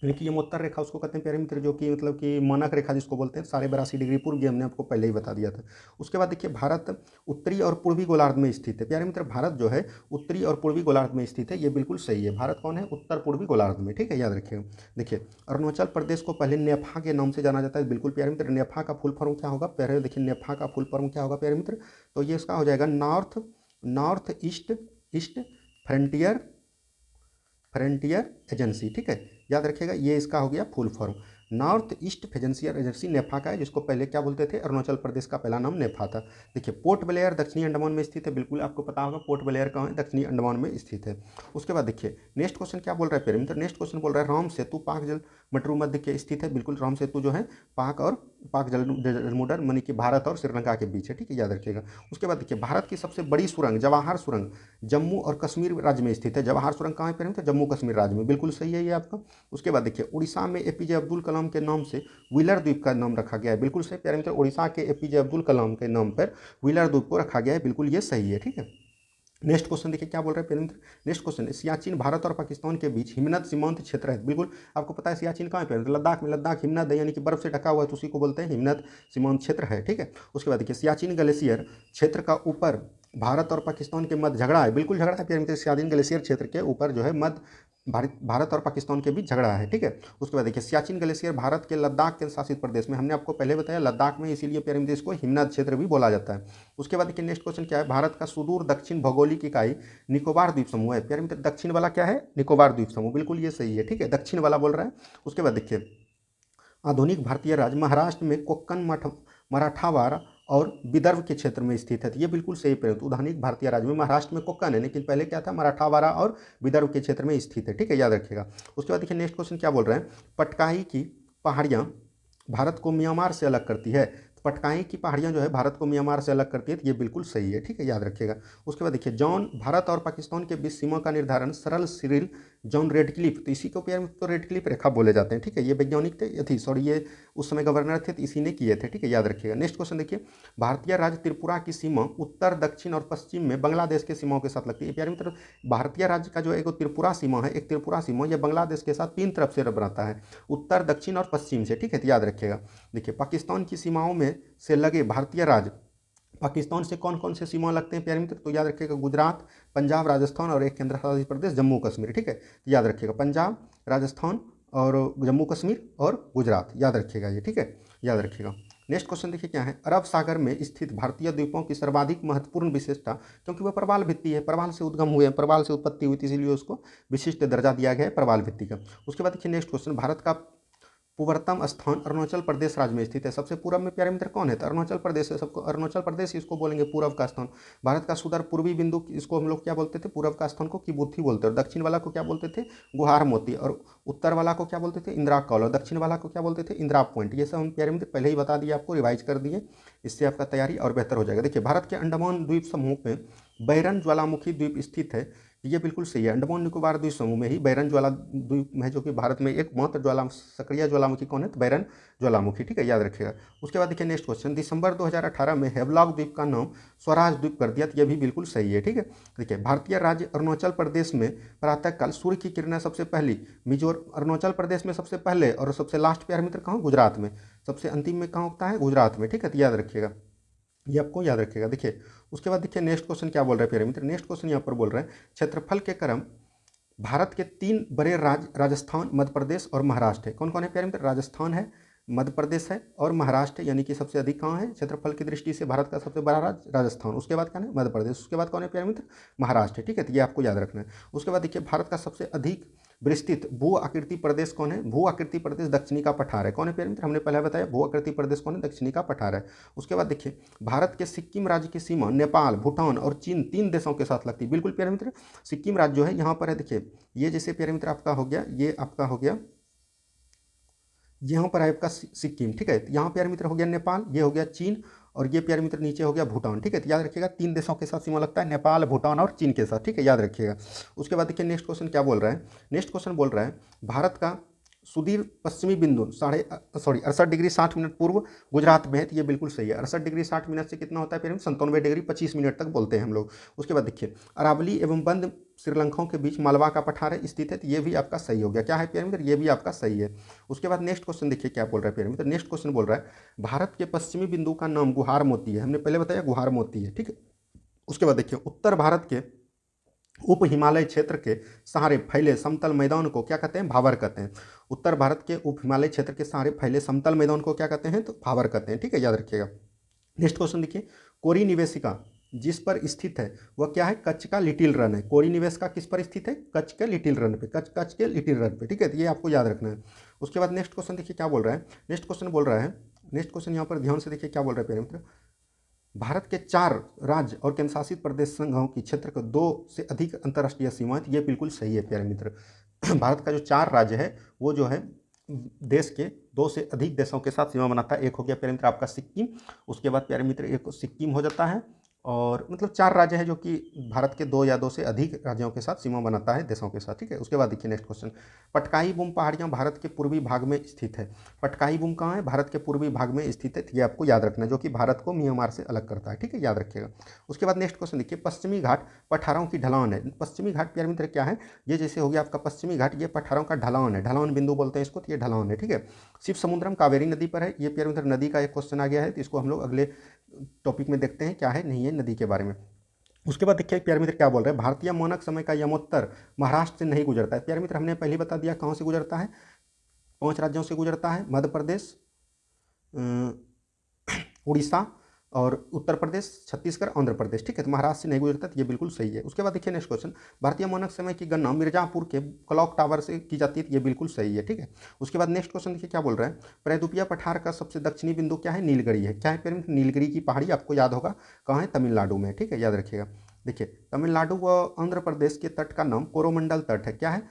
यानी कि यमोत्तर रेखा उसको कहते हैं प्यारे मित्र, जो कि मतलब कि मानक रेखा जिसको बोलते हैं 82.5 डिग्री पूर्व, ये हमने आपको पहले ही बता दिया था। उसके बाद देखिए भारत उत्तरी और पूर्वी गोलार्ध में स्थित है प्यारे मित्र, भारत जो है उत्तरी और पूर्वी गोलार्ध में स्थित है, ये बिल्कुल सही है। भारत कौन है, उत्तर पूर्वी गोलार्ध में, ठीक है, याद रखिएगा। देखिए अरुणाचल प्रदेश को पहले नेफा के नाम से जाना जाता है, बिल्कुल प्यारे मित्र। नेफा का फुल फॉर्म क्या होगा, पहले देखिए नेफा का फुल फॉर्म क्या होगा प्यारे मित्र, तो ये इसका हो जाएगा नॉर्थ ईस्ट फ्रंटियर एजेंसी, ठीक है, याद रखिएगा, ये इसका हो गया full form. North east frontier agency NEFA का है, जिसको पहले क्या बोलते थे, अरुणाचल प्रदेश का पहला नाम नेफा था। देखिए पोर्ट ब्लेयर दक्षिणी अंडमान में स्थित है, बिल्कुल आपको पता होगा पोर्ट ब्लेयर कहाँ है, दक्षिणी अंडमान में स्थित है। उसके बाद देखिए नेक्स्ट क्वेश्चन क्या बोल रहा है प्यारे मित्र, नेक्स्ट क्वेश्चन बोल रहा है राम सेतु पाक जल मटरू मध्य के स्थित है, बिल्कुल राम सेतु जो है पाक और पाक जलमुडर मानी कि भारत और श्रीलंका के बीच है, ठीक है, याद रखिएगा। उसके बाद देखिए भारत की सबसे बड़ी सुरंग जवाहर सुरंग जम्मू और कश्मीर राज्य में स्थित है। जवाहर सुरंग कहाँ पे है? जम्मू कश्मीर राज्य में, बिल्कुल सही है ये आपका। उसके बाद देखिए उड़ीसा में एपीजे अब्दुल कलाम के नाम से व्हीलर द्वीप का नाम रखा गया है, बिल्कुल सही प्यारे मित्र। उड़ीसा के एपीजे अब्दुल कलाम के नाम पर व्हीलर द्वीप को रखा गया है, बिल्कुल ये सही है, ठीक है। नेक्स्ट क्वेश्चन देखिए क्या बोल रहे हैं प्यारे मित्र। नेक्स्ट क्वेश्चन, सियाचिन भारत और पाकिस्तान के बीच हिमनद सीमांत क्षेत्र है, बिल्कुल आपको पता है सियाचिन कहाँ पे है? लद्दाख में। लद्दाख हिमनद है यानी कि बर्फ से ढका हुआ है, तो उसी को बोलते हैं हिमनद सीमांत क्षेत्र है, ठीक है। उसके बाद देखिए सियाचिन ग्लेशियर क्षेत्र का ऊपर भारत और पाकिस्तान के मध्य झगड़ा है, बिल्कुल झगड़ा है प्यारे मित्र। सियाचिन ग्लेशियर क्षेत्र के ऊपर जो है मध्य भारत और पाकिस्तान के बीच झगड़ा है, ठीक है। उसके बाद देखिए सियाचिन ग्लेशियर भारत के लद्दाख के शासित प्रदेश में, हमने आपको पहले बताया लद्दाख में, इसीलिए प्यारे मित्र इसको हिमनद क्षेत्र भी बोला जाता है। उसके बाद देखिए नेक्स्ट क्वेश्चन क्या है, भारत का सुदूर दक्षिण भौगोलिक इकाई निकोबार द्वीप समूह है। प्यारे मित्र दक्षिण वाला क्या है? निकोबार द्वीप समूह, बिल्कुल ये सही है, ठीक है, दक्षिण वाला बोल रहा है। उसके बाद देखिए आधुनिक भारतीय राज्य महाराष्ट्र में कोक्कन मराठावाड़ा और विदर्भ के क्षेत्र में स्थित है, तो ये बिल्कुल सही प्रयोग। आधुनिक भारतीय राज्य में महाराष्ट्र में कोक्कन है, लेकिन पहले क्या था? मराठावाड़ा और विदर्भ के क्षेत्र में स्थित है, ठीक है, याद रखिएगा। उसके बाद देखिए नेक्स्ट क्वेश्चन क्या बोल रहे हैं, पटकाई की पहाड़ियाँ भारत को म्यांमार से अलग करती है। तो पटकाई की पहाड़ियाँ जो है भारत को म्यांमार से अलग करती है, तो ये बिल्कुल सही है, ठीक है, याद रखिएगा। उसके बाद देखिए जॉन भारत और पाकिस्तान के बीच सीमा का निर्धारण सरल सिरिल जॉन रेडक्लिफ, तो इसी को प्यार में तो रेडक्लिफ रेखा बोले जाते हैं, ठीक है। ये वैज्ञानिक थे, सॉरी ये उस समय गवर्नर थे, तो इसी ने किए थे, ठीक है, याद रखिएगा। नेक्स्ट क्वेश्चन देखिए भारतीय राज्य त्रिपुरा की सीमा उत्तर दक्षिण और पश्चिम में बांग्लादेश के सीमाओं के साथ लगती है। प्यारे मित्र भारतीय राज्य का जो एक त्रिपुरा सीमा है, एक त्रिपुरा सीमा यह बांग्लादेश के साथ 3 तरफ से बनाता है, उत्तर दक्षिण और पश्चिम से, ठीक है, तो याद रखिएगा। देखिए पाकिस्तान की सीमाओं में से लगे भारतीय राज्य पाकिस्तान से कौन कौन से सीमा लगते हैं प्यारे मित्र? तो याद रखिएगा गुजरात, पंजाब, राजस्थान और एक केंद्र शासित प्रदेश जम्मू कश्मीर, ठीक है, तो याद रखिएगा पंजाब, राजस्थान और जम्मू कश्मीर और गुजरात, याद रखिएगा ये, ठीक है, याद रखिएगा। नेक्स्ट क्वेश्चन देखिए क्या है, अरब सागर में स्थित भारतीय द्वीपों की सर्वाधिक महत्वपूर्ण विशेषता, क्योंकि वह प्रवाल भित्ति है, प्रवाल से उद्गम हुए हैं, प्रवाल से उत्पत्ति हुई थी, इसलिए उसको विशिष्ट दर्जा दिया गया है प्रवाल भित्ति का। उसके बाद देखिए नेक्स्ट क्वेश्चन, भारत का पूर्वतम स्थान अरुणाचल प्रदेश राज्य में स्थित है। सबसे पूर्व में प्यारे मित्र कौन है? तो अरुणाचल प्रदेश है, सबको अरुणाचल प्रदेश इसको बोलेंगे पूर्व का स्थान। भारत का सुदूर पूर्वी बिंदु इसको हम लोग क्या बोलते थे? पूर्व का स्थान को किबुथी बोलते हैं, और दक्षिण वाला को क्या बोलते थे? गुहार मोती, और उत्तर वाला को क्या बोलते थे? इंदिरा कॉल, और दक्षिण वाला को क्या बोलते थे? इंदिरा पॉइंट। ये सब हम प्यारे मित्र पहले ही बता दिए आपको, रिवाइज कर दिए, इससे आपका तैयारी और बेहतर हो जाएगा। देखिए भारत के अंडमान द्वीप समूह में बैरन ज्वालामुखी द्वीप स्थित है, ये बिल्कुल सही है। अंडमान निकोबार द्वीप समूह में ही बैरन ज्वाला द्वीप है, जो कि भारत में एकमात्र सक्रिय ज्वालामुखी कौन है? तो बैरन ज्वालामुखी, ठीक है, याद रखिएगा। उसके बाद देखिए नेक्स्ट क्वेश्चन, दिसंबर 2018 में हेवलॉक द्वीप का नाम स्वराज द्वीप कर दिया, तो यह भी बिल्कुल सही है, ठीक है। देखिए भारतीय राज्य अरुणाचल प्रदेश में प्रातःकाल सूर्य की किरणें सबसे पहली अरुणाचल प्रदेश में सबसे पहले और सबसे लास्ट प्यारे मित्र कहाँ? गुजरात में। सबसे अंतिम में कहाँ होता है? गुजरात में, ठीक है, तो याद रखिएगा, ये आपको याद रखिएगा। देखिए उसके बाद देखिए नेक्स्ट क्वेश्चन क्या बोल रहे हैं प्यारे मित्र। नेक्स्ट क्वेश्चन यहाँ पर बोल रहे हैं, क्षेत्रफल के क्रम भारत के 3 बड़े राज्य राजस्थान, मध्य प्रदेश और महाराष्ट्र है। कौन कौन है प्यारे मित्र? राजस्थान है, मध्य प्रदेश है और महाराष्ट्र है, यानी कि सबसे अधिक कहाँ है क्षेत्रफल की दृष्टि से? भारत का सबसे बड़ा राज्य राजस्थान, उसके बाद क्या है? मध्य प्रदेश, उसके बाद कौन है प्यारे मित्र? महाराष्ट्र है, ठीक है, तो ये आपको याद रखना है। उसके बाद देखिए भारत का सबसे अधिक विस्तृत भू आकृति प्रदेश कौन है? भू आकृति प्रदेश दक्षिणी का पठार है। कौन है प्यारे मित्र? हमने पहले बताया भू आकृति प्रदेश कौन है? दक्षिणी का पठार है। उसके बाद देखिए भारत के सिक्किम राज्य की सीमा नेपाल, भूटान और चीन 3 देशों के साथ लगती है। बिल्कुल प्यारे मित्र सिक्किम राज्य जो है यहाँ पर है, देखिए ये जैसे प्यारे मित्र आपका हो गया, ये आपका हो गया, यहाँ पर है आपका सिक्किम, ठीक है, यहाँ प्यारे मित्र हो गया नेपाल, ये हो गया चीन, और ये प्यारे मित्र नीचे हो गया भूटान, ठीक है, तो याद रखिएगा 3 देशों के साथ सीमा लगता है, नेपाल, भूटान और चीन के साथ, ठीक है, याद रखिएगा। उसके बाद देखिए नेक्स्ट क्वेश्चन क्या बोल रहा है। नेक्स्ट क्वेश्चन बोल रहा है भारत का सुदूर पश्चिमी बिंदु 68 डिग्री 60 मिनट पूर्व गुजरात में है, तो ये बिल्कुल सही है। 68 डिग्री 60 मिनट से कितना होता है फिर? 97 डिग्री 25 मिनट तक बोलते हैं हम लोग। उसके बाद देखिए अरावली एवं बंद श्रीलंकाओं के बीच मालवा का पठार स्थित है, तो ये भी आपका सही हो गया। क्या है प्यारे मित्र? ये भी आपका सही है। उसके बाद नेक्स्ट क्वेश्चन देखिए क्या बोल रहा है प्यारे मित्र। नेक्स्ट क्वेश्चन बोल रहा है भारत के पश्चिमी बिंदु का नाम गुहार मोती है, हमने पहले बताया गुहार मोती है, ठीक है। उसके बाद देखिए उत्तर भारत के उप हिमालय क्षेत्र के सहारे फैले समतल मैदान को क्या कहते हैं? भावर कहते हैं। उत्तर भारत के उप हिमालय क्षेत्र के सहारे फैले समतल मैदान को क्या कहते हैं? तो भावर कहते हैं, ठीक है, याद रखिएगा। नेक्स्ट क्वेश्चन देखिए कोरी निवेशिका जिस पर स्थित है वह क्या है? कच्छ का लिटिल रन है। कोरी निवेशिका किस पर स्थित है? कच्छ के लिटिल रन पे, कच्छ के लिटिल रन पे, ठीक है, तो ये आपको याद रखना है। उसके बाद नेक्स्ट क्वेश्चन देखिए क्या बोल रहा है। नेक्स्ट क्वेश्चन बोल रहा है, नेक्स्ट क्वेश्चन यहाँ पर ध्यान से देखिए क्या बोल रहा है प्यारे मित्र। भारत के 4 राज्य और केंद्र शासित प्रदेश संघों की क्षेत्र को 2 से अधिक अंतर्राष्ट्रीय सीमाएं, ये बिल्कुल सही है प्यारे मित्र। भारत का जो 4 राज्य है वो जो है देश के 2 से अधिक देशों के साथ सीमा बनाता है। एक हो गया प्यारे मित्र आपका सिक्किम, उसके बाद प्यारे मित्र एक सिक्किम हो जाता है, और मतलब 4 राज्य हैं जो कि भारत के 2 या 2 से अधिक राज्यों के साथ सीमा बनाता है, देशों के साथ, ठीक है। उसके बाद देखिए नेक्स्ट क्वेश्चन, पटकाई बूम पहाड़ियाँ भारत के पूर्वी भाग में स्थित है। पटकाई बूम कहाँ है? भारत के पूर्वी भाग में स्थित है, ये आपको याद रखना है, जो कि भारत को म्यांमार से अलग करता है, ठीक है, याद रखिएगा। उसके बाद नेक्स्ट क्वेश्चन देखिए, पश्चिमी घाट पठारों की ढलान है। पश्चिमी घाट प्यारे मित्र क्या है? ये जैसे हो गया आपका पश्चिमी घाट, ये पठारों का ढलान है, ढलान बिंदु बोलते हैं इसको, तो ये ढलान है, ठीक है। शिव समुद्रम कावेरी नदी पर है, ये प्यारे मित्र नदी का एक क्वेश्चन आ गया है, तो इसको हम लोग अगले टॉपिक में देखते हैं क्या है नहीं है नदी के बारे में। उसके बाद देखिए प्यारे मित्र क्या बोल रहे हैं, भारतीय मानक समय का यमोत्तर महाराष्ट्र से नहीं गुजरता है। प्यारे मित्र हमने पहले बता दिया कहाँ से गुजरता है, 5 राज्यों से गुजरता है, मध्य प्रदेश, उड़ीसा और उत्तर प्रदेश, छत्तीसगढ़, आंध्र प्रदेश, ठीक है। तो महाराष्ट्र से नहीं गुजरता, तो ये बिल्कुल सही है। उसके बाद देखिए नेक्स्ट क्वेश्चन, भारतीय मानक समय की गणना मिर्जापुर के क्लॉक टावर से की जाती है, तो ये बिल्कुल सही है, ठीक है। उसके बाद नेक्स्ट क्वेश्चन देखिए क्या बोल रहे हैं, प्रायद्वीपीय पठार का सबसे दक्षिणी बिंदु क्या है? नीलगिरी है। क्या है प्यारे मित्र? नीलगिरी की पहाड़ी, आपको याद होगा कहाँ है? तमिलनाडु में, ठीक है, याद रखिएगा। देखिए तमिलनाडु व आंध्र प्रदेश के तट का नाम कोरोमंडल तट है। क्या है?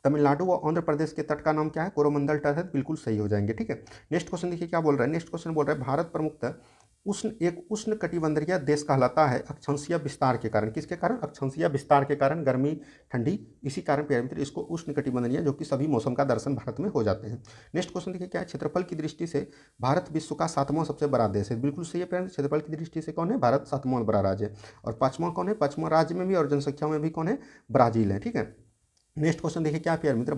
तमिलनाडु व आंध्र प्रदेश के तट का नाम क्या है? कोरोमंडल तट है, बिल्कुल सही हो जाएंगे, ठीक है। नेक्स्ट क्वेश्चन देखिए क्या बोल रहा है, नेक्स्ट क्वेश्चन बोल रहा है, भारत प्रमुखतः एक उष्ण कटिबंधीय देश कहलाता है अक्षांशीय विस्तार के कारण। किसके कारण? अक्षांशीय विस्तार के कारण, गर्मी ठंडी, इसी कारण प्यारे मित्र इसको उष्ण कटिबंधीय, जो कि सभी मौसम का दर्शन भारत में हो जाते हैं। नेक्स्ट क्वेश्चन देखिए क्या है, क्षेत्रफल की दृष्टि से भारत विश्व का 7वां सबसे बड़ा देश है। बिल्कुल सही है प्यारे, क्षेत्रफल की दृष्टि से कौन है? भारत 7वां बड़ा राज्य है। और 5वां कौन है? 5वां राज्य में भी और जनसंख्या में भी कौन है? ब्राजील है, ठीक है। नेक्स्ट क्वेश्चन देखिए क्या प्यारे मित्र,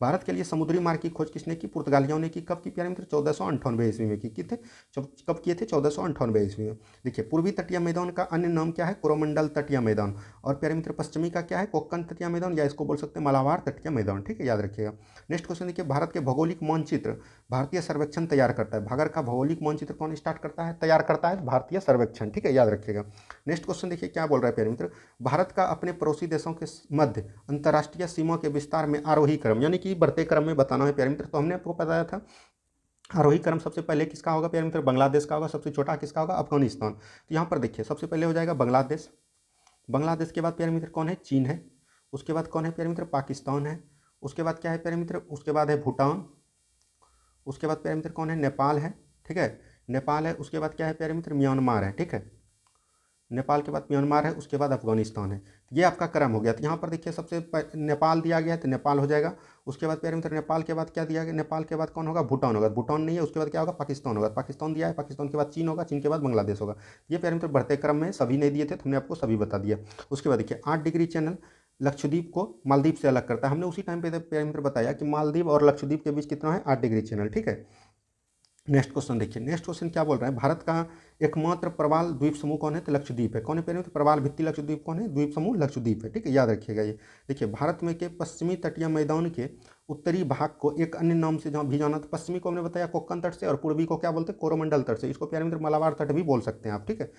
भारत के लिए समुद्री मार्ग की खोज किसने की? पुर्तगालियों ने की। कब की प्यारे मित्र? 1498 ईस्वी में की थे। कब किए थे? 1498 ईस्वी में। देखिए पूर्वी तटीय मैदान का अन्य नाम क्या है? कोरोमंडल तटीय मैदान। और प्यारे मित्र पश्चिमी का क्या है? कोक्कन तटीय मैदान, या इसको बोल सकते हैं मलाबार तटीय मैदान, ठीक है, याद रखिएगा। नेक्स्ट क्वेश्चन देखिए, भारत के भौगोलिक मानचित्र भारतीय सर्वेक्षण तैयार करता है। भारत का भौगोलिक मानचित्र कौन स्टार्ट करता है, तैयार करता है? भारतीय सर्वेक्षण, ठीक है, याद रखिएगा। नेक्स्ट क्वेश्चन देखिए क्या बोल रहा है प्यारे मित्र, भारत का अपने पड़ोसी देशों के मध्य अंतर्राष्ट्रीय सीमा के विस्तार में आरोही क्रम, यानी कि बढ़ते क्रम में बताना है प्यारे मित्र। तो हमने आपको बताया था आरोही क्रम सबसे पहले किसका होगा प्यारे मित्र? बांग्लादेश का होगा। सबसे छोटा किसका होगा? अफगानिस्तान। तो यहाँ पर देखिए सबसे पहले हो जाएगा बांग्लादेश। बांग्लादेश के बाद प्यारे मित्र कौन है? चीन है। उसके बाद कौन है प्यारे मित्र? पाकिस्तान है। उसके बाद क्या है प्यारे मित्र? उसके बाद है भूटान। उसके बाद प्यारे मित्र कौन है? नेपाल है, ठीक है, नेपाल है। उसके बाद क्या है प्यारे मित्र? म्यांमार है, ठीक है, नेपाल के बाद म्यांमार है। उसके बाद अफगानिस्तान है। ये आपका क्रम हो गया। तो यहाँ पर देखिए सबसे नेपाल दिया गया है, तो नेपाल हो जाएगा। उसके बाद प्यारे मित्र नेपाल के बाद क्या दिया गया? नेपाल के बाद कौन होगा? भूटान होगा। भूटान नहीं है, उसके बाद क्या होगा? पाकिस्तान होगा। पाकिस्तान दिया है, पाकिस्तान के बाद चीन होगा, चीन के बाद बांग्लादेश होगा। ये प्यारे मित्र बढ़ते क्रम में सभी नहीं दिए थे, तो हमने आपको सभी बता दिया। उसके बाद देखिए 8 डिग्री चैनल लक्षद्वीप को मालदीव से अलग करता है। हमने उसी टाइम पे प्यारे मित्र बताया कि मालदीव और लक्षद्वीप के बीच कितना है? 8 डिग्री चैनल, ठीक है। नेक्स्ट क्वेश्चन देखिए, नेक्स्ट क्वेश्चन क्या बोल रहा है, भारत का एकमात्र प्रवाल द्वीप समूह कौन है? तो लक्षद्वीप है। कौन है प्यारे? तो प्रवाल भित्ति लक्षद्वीप कौन है? द्वीप समूह लक्षद्वीप है, ठीक है, याद रखिएगा ये। देखिए भारत में के पश्चिमी तटीय मैदान के उत्तरी भाग को एक अन्य नाम से जहाँ भी जाना, तो पश्चिमी को हमने बताया कोक्कन तट से, और पूर्वी को क्या बोलते हैं? कोरोमंडल तट से। इसको प्यारे मित्र मलाबार तट भी बोल सकते हैं आप, ठीक है।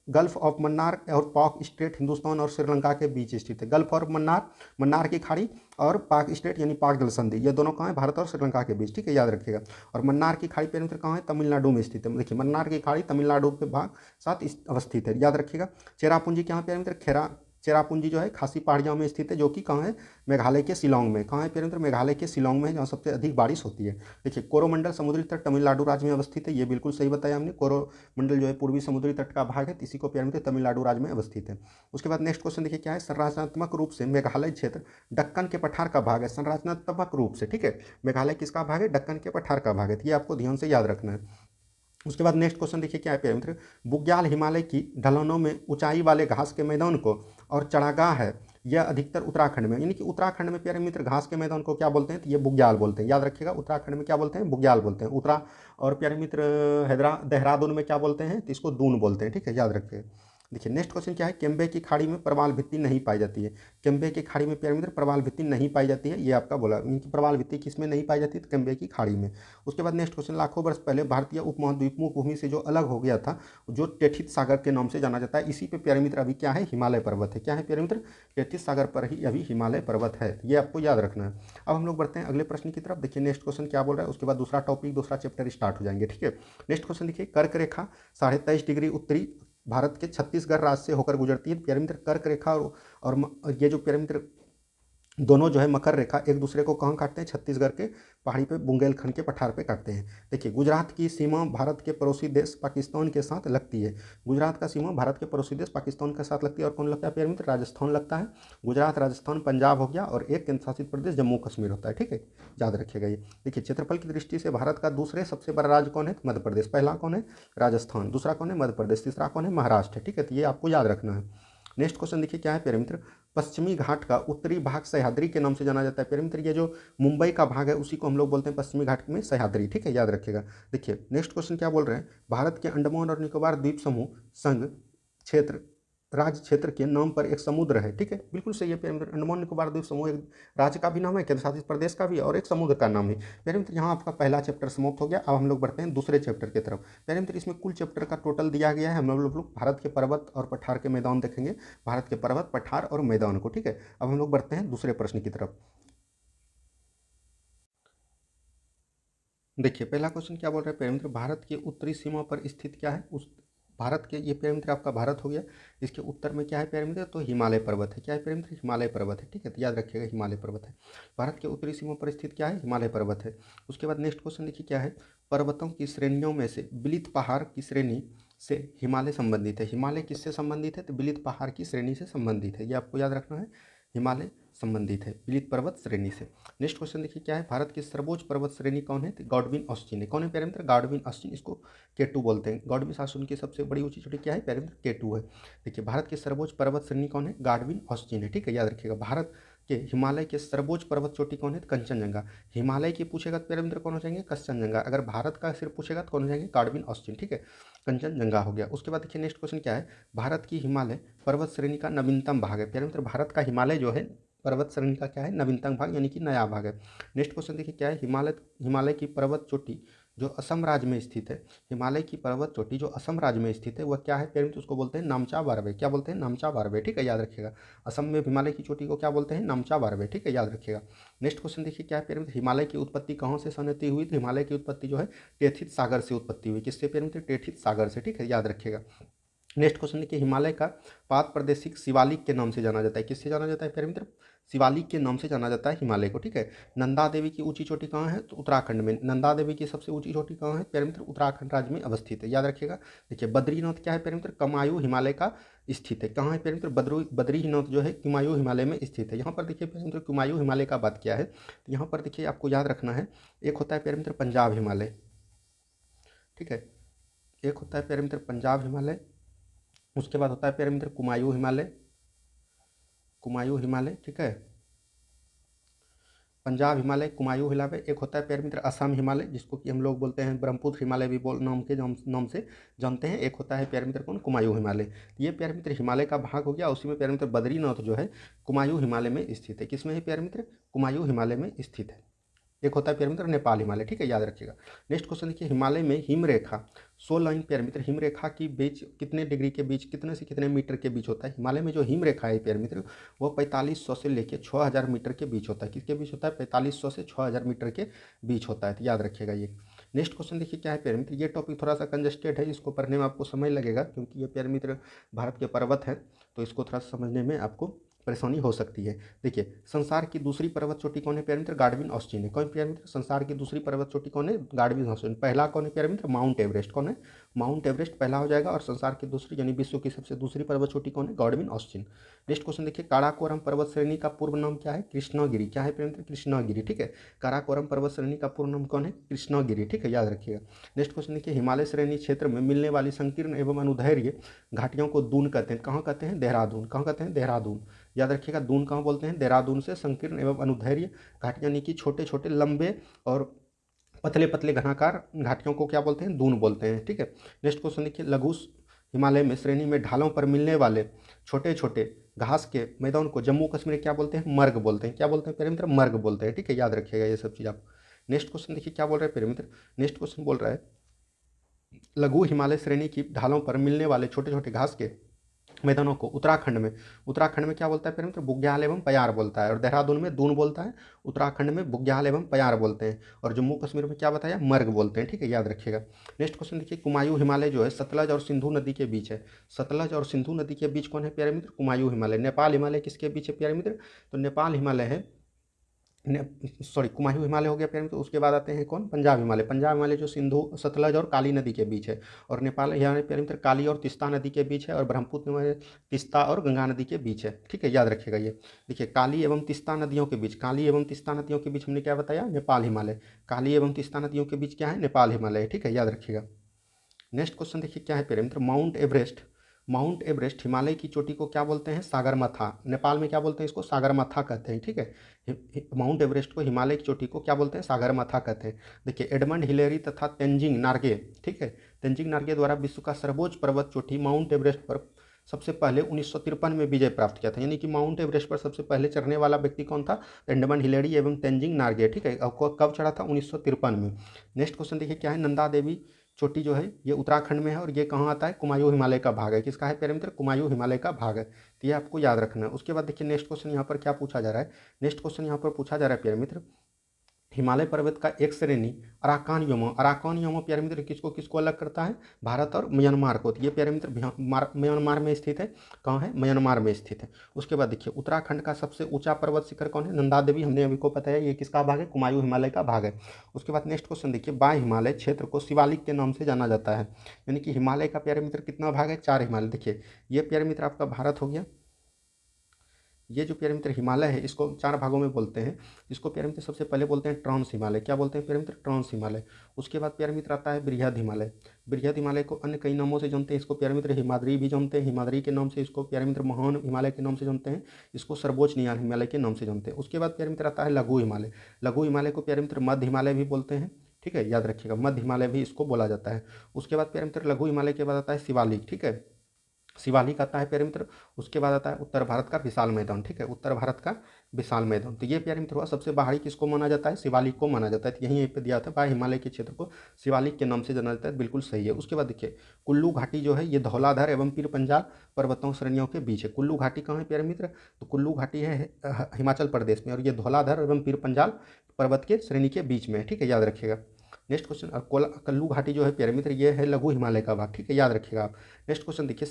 गल्फ ऑफ मन्नार और पाक स्टेट हिंदुस्तान और श्रीलंका के बीच स्थित है। गल्फ और मन्नार, मन्नार की खाड़ी, और पाक स्टेट यानी पाक जल संधि, ये दोनों कहाँ है? भारत और श्रीलंका के बीच, ठीक है, याद रखिएगा। और मन्नार की खाड़ी प्यारे मित्र कहाँ है? तमिलनाडु में स्थित है। देखिए मन्नार की खाड़ी तमिलनाडु के भाग साथ अवस्थित है, याद रखिएगा। चेरापूंजी कहाँ प्यारे मित्र? चेरापूंजी जो है खासी पहाड़ियों में स्थित है, जो कि कहाँ है? मेघालय के शिलांग में। कहाँ है प्यारे मित्र? मेघालय के शिलांग में है, जहाँ सबसे अधिक बारिश होती है। देखिए कोरोमंडल समुद्री तट तमिलनाडु राज्य में अवस्थित है, ये बिल्कुल सही बताया हमने। कोरोमंडल जो है पूर्वी समुद्री तट का भाग है, इसी को प्यारे मित्र तमिलनाडु राज्य में अवस्थित है। उसके बाद नेक्स्ट क्वेश्चन देखिए क्या है, संरचनात्मक रूप से मेघालय क्षेत्र दक्कन के पठार का भाग है। संरचनात्मक रूप से, ठीक है, मेघालय किसका भाग है? दक्कन के पठार का भाग है। ये आपको ध्यान से याद रखना है। उसके बाद नेक्स्ट क्वेश्चन देखिए क्या है प्यारे मित्र, बुग्याल हिमालय की ढलानों में ऊंचाई वाले घास के मैदान को और चढ़ागाह है, यह अधिकतर उत्तराखंड में, यानी कि उत्तराखंड में प्यारे मित्र घास के मैदान को क्या बोलते हैं? तो ये बुग्याल बोलते हैं, याद रखिएगा। उत्तराखंड में क्या बोलते हैं? बुग्याल बोलते हैं। और प्यारे मित्र देहरादून में क्या बोलते हैं? तो इसको दून बोलते हैं, ठीक है, याद रखिएगा। देखिए नेक्स्ट क्वेश्चन क्या है, केम्बे की खाड़ी में प्रवाल भित्ति नहीं पाई जाती है। केम्बे की खाड़ी में प्यारे मित्र प्रवाल भित्ति नहीं पाई जाती है, ये आपका बोला। इनकी प्रवाल भित्ति किस में नहीं पाई जाती? तो केम्बे की खाड़ी में। उसके बाद नेक्स्ट क्वेश्चन, लाखों वर्ष पहले भारतीय उपमहाद्वीपीय भूमि से जो अलग हो गया था, जो टेथिस सागर के नाम से जाना जाता है, इसी पे प्यारे मित्र अभी क्या है? हिमालय पर्वत है। क्या है प्यारे मित्र? टेथिस सागर पर ही अभी हिमालय पर्वत है, ये आपको याद रखना है। अब हम लोग बढ़ते हैं अगले प्रश्न की तरफ। देखिए नेक्स्ट क्वेश्चन क्या बोल रहा है, उसके बाद दूसरा टॉपिक, दूसरा चैप्टर स्टार्ट हो जाएंगे, ठीक है। नेक्स्ट क्वेश्चन देखिए, कर्क रेखा 23.5 डिग्री उत्तरी भारत के छत्तीसगढ़ राज्य से होकर गुजरती है। प्यारे मित्र कर्क रेखा और ये जो प्यारे मित्र दोनों जो है मकर रेखा एक दूसरे को कहाँ काटते हैं, छत्तीसगढ़ के पहाड़ी पे बुंदेलखंड के पठार पे काटते हैं। देखिए गुजरात की सीमा भारत के पड़ोसी देश पाकिस्तान के साथ लगती है। गुजरात का सीमा भारत के पड़ोसी देश पाकिस्तान के साथ लगती है। और कौन लगता है प्यारे मित्र, राजस्थान लगता है। गुजरात, राजस्थान, पंजाब हो गया, और एक केंद्र शासित प्रदेश जम्मू कश्मीर होता है। ठीक है, याद रखिएगा ये। देखिए क्षेत्रफल की दृष्टि से भारत का दूसरे सबसे बड़ा राज्य कौन है, मध्य प्रदेश। पहला कौन है, राजस्थान। दूसरा कौन है, मध्य प्रदेश। तीसरा कौन है, महाराष्ट्र। ठीक है, तो ये आपको याद रखना है। नेक्स्ट क्वेश्चन देखिए क्या है प्यारे मित्र, पश्चिमी घाट का उत्तरी भाग सह्याद्री के नाम से जाना जाता है। प्यारे मित्र ये जो मुंबई का भाग है उसी को हम लोग बोलते हैं पश्चिमी घाट में सह्याद्री। ठीक है, याद रखिएगा। देखिए नेक्स्ट क्वेश्चन क्या बोल रहे हैं, भारत के अंडमान और निकोबार द्वीप समूह संघ क्षेत्र राज्य क्षेत्र के नाम पर एक समुद्र है। ठीक है, बिल्कुल सही है प्यारे मित्र। अंडमान निकोबार द्वीप समूह एक राज्य का भी नाम है, केंद्र शासित प्रदेश का भी, और एक समुद्र का नाम है। प्यारे मित्र यहाँ आपका पहला चैप्टर समाप्त हो गया। अब हम लोग बढ़ते हैं दूसरे चैप्टर की तरफ। प्यारे मित्र इसमें कुल चैप्टर का टोटल दिया गया है। हम लोग भारत के पर्वत और पठार के मैदान देखेंगे, भारत के पर्वत, पठार और मैदान को। ठीक है, अब हम लोग बढ़ते हैं दूसरे प्रश्न की तरफ। देखिए पहला क्वेश्चन क्या बोल रहा है प्यारे मित्र, भारत की उत्तरी सीमा पर स्थित क्या है, उस भारत के, ये प्यारे मित्र आपका भारत हो गया, इसके उत्तर में क्या है प्यारे मित्र, तो हिमालय पर्वत है। क्या है प्यारे मित्र, हिमालय पर्वत है। ठीक है, तो याद रखिएगा हिमालय पर्वत है। भारत के उत्तरी सीमा पर स्थित क्या है, हिमालय पर्वत है। उसके बाद नेक्स्ट क्वेश्चन देखिए क्या है, पर्वतों की श्रेणियों में से बिलित पहाड़ की श्रेणी से हिमालय संबंधित है। हिमालय किससे संबंधित है, तो बिलित पहाड़ की श्रेणी से संबंधित है। ये आपको याद रखना है, हिमालय संबंधित है बिलित पर्वत श्रेणी से। नेक्स्ट क्वेश्चन देखिए क्या है, भारत की सर्वोच्च पर्वत श्रेणी कौन है, तो गॉडविन ऑस्टिन है। कौन है प्यारे मित्र, गॉडविन ऑस्टिन, इसको केटू बोलते हैं। गॉडविन ऑस्टिन की सबसे बड़ी ऊंची चोटी क्या है प्यारे मित्र, केटू है। देखिए भारत की सर्वोच्च पर्वत श्रेणी कौन है, गॉडविन ऑस्टिन है। ठीक है, याद रखिएगा। भारत के हिमालय के सर्वोच्च पर्वत चोटी कौन है, तो कंचनजंगा। हिमालय की पूछेगा तो प्यारे मित्र कौन हो जाएंगे, कंचनजंगा। अगर भारत का सिर्फ पूछेगा तो कौन हो जाएंगे, गॉडविन ऑस्टिन। ठीक है, कंचनजंगा हो गया। उसके बाद देखिए नेक्स्ट क्वेश्चन क्या है, भारत की हिमालय पर्वत श्रेणी का नवीनतम भाग है। प्यारे मित्र भारत का हिमालय जो है पर्वत श्रेणी का क्या है, नवीनतम भाग, यानी कि नया भाग है। नेक्स्ट क्वेश्चन देखिए क्या है, हिमालय हिमालय की पर्वत चोटी जो असम राज्य में स्थित है, हिमालय की पर्वत चोटी जो असम राज्य में स्थित है वह क्या है प्यारे मित्र, उसको बोलते हैं नामचा बारवे। क्या बोलते हैं, नामचा बारवे। ठीक है, याद रखिएगा। असम में हिमालय की चोटी को क्या बोलते हैं, नामचा बारवे। ठीक है, याद रखिएगा। नेक्स्ट क्वेश्चन देखिए क्या है प्यारे मित्र, हिमालय की उत्पत्ति कहाँ से सनती हुई, तो हिमालय की उत्पत्ति जो है टेथित सागर से उत्पत्ति हुई। किससे प्यारे मित्र, टेथित सागर से। ठीक है, याद रखिएगा। नेक्स्ट क्वेश्चन देखिए, हिमालय का पाद प्रादेशिक शिवालिक के नाम से जाना जाता है। किससे जाना जाता है प्यारे मित्र, शिवालिक के नाम से जाना जाता है हिमालय को। ठीक है, नंदा देवी की ऊंची चोटी कहाँ है, तो उत्तराखंड में। नंदा देवी की सबसे ऊंची चोटी कहाँ है प्यारे मित्र, उत्तराखंड राज्य में अवस्थित है। याद रखिएगा। देखिए बद्रीनाथ क्या है प्यारे मित्र, कुमायूं हिमालय का स्थित है। कहाँ है प्यारे मित्र, बद्रीनाथ जो है कुमायूं हिमालय में स्थित है। यहाँ पर देखिए प्यारे मित्र कुमायूं हिमालय का बात किया है, तो यहाँ पर देखिए आपको याद रखना है, एक होता है प्यारे मित्र पंजाब हिमालय। ठीक है, एक होता है प्यारे मित्र पंजाब हिमालय, उसके बाद होता है प्यारे मित्र कुमायूं हिमालय, कुमायूं हिमालय। ठीक है, पंजाब हिमालय, कुमायूं हिमालय। एक होता है प्यारे मित्र असम हिमालय, जिसको कि हम लोग बोलते हैं ब्रह्मपुत्र हिमालय भी बोल नाम से जानते हैं। एक होता है प्यारे मित्र कौन, कुमायूं हिमालय। ये प्यारे मित्र हिमालय का भाग हो गया। उसी में प्यारे मित्र बद्रीनाथ जो है कुमायूं हिमालय में स्थित है। किसमें है प्यारे मित्र, कुमायूं हिमालय में स्थित है। एक होता है प्यारे मित्र नेपाल हिमालय। ठीक है, याद रखिएगा। नेक्स्ट क्वेश्चन देखिए, हिमालय में हिमरेखा 100 लाइन प्यारे मित्र, हिमरेखा की बीच कितने डिग्री के बीच, कितने से कितने मीटर के बीच होता है। हिमालय में जो हिमरेखा है प्यारे मित्र वो 4500 से लेकर 6000 मीटर के बीच होता है। किसके बीच होता है, 4500 से 6000 मीटर के बीच होता है। तो याद रखिएगा ये। नेक्स्ट क्वेश्चन देखिए क्या है प्यारे मित्र, ये टॉपिक थोड़ा सा कंजस्टेड है, इसको पढ़ने में आपको समय लगेगा, क्योंकि ये प्यारे मित्र भारत के पर्वत है, तो इसको थोड़ा सा समझने में आपको परेशानी हो सकती है। देखिए संसार की दूसरी पर्वत चोटी कौन है प्यारे मित्र, गॉडविन ऑस्टिन है। कौन प्यारे मित्र, संसार की दूसरी पर्वत चोटी कौन है, गॉडविन ऑस्टिन। पहला कौन है प्यारे मित्र, माउंट एवरेस्ट। कौन है, माउंट एवरेस्ट पहला हो जाएगा। और संसार की दूसरी यानी विश्व की सबसे दूसरी पर्वत चोटी कौन है, गॉडविन ऑस्टिन। नेक्स्ट क्वेश्चन देखिए, काराकोरम पर्वत श्रेणी का पूर्व नाम क्या है, कृष्णागिरी। क्या है प्यारे मित्र, कृष्णागिरी। ठीक है, काराकोरम पर्वत श्रेणी का पूर्व नाम कौन है, कृष्णागिरी। ठीक है, याद रखिएगा। नेक्स्ट क्वेश्चन देखिए, हिमालय श्रेणी क्षेत्र में मिलने वाली संकीर्ण एवं अनुदैर्घ्य घाटियों को दून कहते हैं। कहाँ कहते हैं, देहरादून। कहाँ कहते हैं, देहरादून। याद रखिएगा, दून कहाँ बोलते हैं, देहरादून से संकीर्ण एवं अनुदैर्घ्य घाटियाँ, यानी कि छोटे छोटे लंबे और पतले पतले घनाकार घाटियों को क्या बोलते हैं, दून बोलते हैं। ठीक है, नेक्स्ट क्वेश्चन देखिए, लघु हिमालय में श्रेणी में ढालों पर मिलने वाले छोटे छोटे घास के मैदान को जम्मू कश्मीर में क्या बोलते हैं, मर्ग बोलते हैं। क्या बोलते हैं प्यारे मित्र, मर्ग बोलते हैं। ठीक है, याद रखिएगा ये सब चीज़ आप। नेक्स्ट क्वेश्चन देखिए क्या बोल रहे हैं प्यारे मित्र, नेक्स्ट क्वेश्चन बोल रहा है, लघु हिमालय श्रेणी की ढालों पर मिलने वाले छोटे छोटे घास के मैदानों को उत्तराखंड में क्या बोलता है प्यारे मित्र, बुग्याल एवं पयार बोलता है। और देहरादून में दून बोलता है, उत्तराखंड में बुग्याल एवं पयार बोलते हैं। और जम्मू कश्मीर में क्या बताया, मर्ग बोलते हैं। ठीक है, याद रखिएगा। नेक्स्ट क्वेश्चन देखिए, कुमायूं हिमालय जो है सतलज और सिंधु नदी के बीच है। सतलज और सिंधु नदी के बीच कौन है प्यारे मित्र, कुमायूं हिमालय। नेपाल हिमालय किसके बीच है प्यारे मित्र, तो नेपाल हिमालय है कुमायूं हिमालय हो गया प्यारे मित्र। उसके बाद आते हैं कौन, पंजाब हिमालय। पंजाब हिमालय जो सिंधु सतलज और काली नदी के बीच है। और नेपाल यहाँ प्यारे मित्र काली और तीस्ता नदी के बीच है। और ब्रह्मपुत्र में तीस्ता और गंगा नदी के बीच है, ठीक है, याद रखिएगा। ये देखिए काली एवं तीस्ता नदियों के बीच, काली एवं तीस्ता नदियों के बीच हमने क्या बताया, नेपाल हिमालय। काली एवं तीस्ता नदियों के बीच क्या है, नेपाल हिमालय, ठीक है, याद रखिएगा। नेक्स्ट क्वेश्चन देखिए क्या है प्यारे मित्र, mount Everest. Mount Everest Himalaya की चोटी को क्या बोलते हैं, सागरमाथा। नेपाल में क्या बोलते हैं इसको, सागरमाथा कहते हैं, ठीक है। माउंट एवरेस्ट को, हिमालय की चोटी को क्या बोलते हैं, सागरमाथा कहते हैं। देखिए एडमंड हिलेरी तथा तेंजिंग नार्गे, ठीक है, तेंजिंग नार्गे द्वारा विश्व का सर्वोच्च पर्वत चोटी माउंट एवरेस्ट पर सबसे पहले 1953 में विजय प्राप्त किया था। यानी कि माउंट एवरेस्ट पर सबसे पहले चढ़ने वाला व्यक्ति कौन था, एडमंड हिलेरी एवं तेंजिंग नार्गे, ठीक है। कब चढ़ा था, 1953 में। नेक्स्ट क्वेश्चन देखिए क्या है, नंदा देवी चोटी जो है ये उत्तराखंड में है और ये कहाँ आता है, कुमायूं हिमालय का भाग है। किसका है प्यारे मित्र, कुमायूं हिमालय का भाग है। तो ये आपको याद रखना है। उसके बाद देखिए नेक्स्ट क्वेश्चन यहाँ पर क्या पूछा जा रहा है, नेक्स्ट क्वेश्चन यहाँ पर पूछा जा रहा है प्यारे मित्र, हिमालय पर्वत का एक श्रेणी अराकान योमा। अराकान योमा प्यारे मित्र किसको किसको अलग करता है, भारत और म्यांमार को। तो ये प्यारे मित्र म्यांमार में स्थित है। कहाँ है, म्यांमार में स्थित है। उसके बाद देखिए उत्तराखंड का सबसे ऊंचा पर्वत शिखर कौन है, नंदा देवी, हमने अभी को बताया ये किसका भाग है, कुमायूं हिमालय का भाग है। उसके बाद नेक्स्ट क्वेश्चन देखिए, बाह्य हिमालय क्षेत्र को शिवालिक के नाम से जाना जाता है। यानी कि हिमालय का प्यारे मित्र कितना भाग है, 4 हिमालय। देखिए ये प्यारे मित्र आपका भारत हो गया। ये जो प्यारे मित्र हिमालय है इसको 4 भागों में बोलते हैं। इसको प्यारे मित्र सबसे पहले बोलते हैं ट्रांस हिमालय। क्या बोलते हैं प्यारे मित्र, ट्रांस हिमालय। उसके बाद प्यारे मित्र आता है बृहद हिमालय। बृहद हिमालय को अन्य कई नामों से जानते हैं। इसको प्यारे मित्र हिमाद्री भी जानते हैं, हिमाद्री के नाम से। इसको प्यारे मित्र महान हिमालय के नाम से जानते हैं। इसको सर्वोच्च नियार हिमालय के नाम से जानते हैं। उसके बाद प्यारे मित्र आता है लघु हिमालय। लघु हिमालय को प्यारे मित्र मध्य हिमालय भी बोलते हैं, ठीक है, याद रखिएगा, मध्य हिमालय भी इसको बोला जाता है। उसके बाद प्यारे मित्र लघु हिमालय के बाद आता है शिवालिक, ठीक है, शिवालिक आता है प्यारे मित्र। उसके बाद आता है उत्तर भारत का विशाल मैदान, ठीक है, उत्तर भारत का विशाल मैदान। तो ये प्यारे मित्र हुआ सबसे बाहरी किसको माना जाता है, शिवालिक को माना जाता है। तो यहीं पे दिया था, बाह्य हिमालय के क्षेत्र को शिवालिक के नाम से जाना जाता है, बिल्कुल सही है। उसके बाद देखिए कुल्लू घाटी जो है ये धौलाधर एवं पीर पंजाल पर्वतों श्रेणियों के बीच है। कुल्लू घाटी कहाँ है प्यारे मित्र, तो कुल्लू घाटी है हिमाचल प्रदेश में। और ये धौलाधर एवं पीर पंजाल पर्वत के श्रेणी के बीच में है, ठीक है, याद रखिएगा। नेक्स्ट क्वेश्चन, और कुल्लू घाटी जो है प्यारे मित्र ये है लघु हिमालय का भाग, ठीक है, याद रखिएगा आप। नेक्स्ट क्वेश्चन देखिए,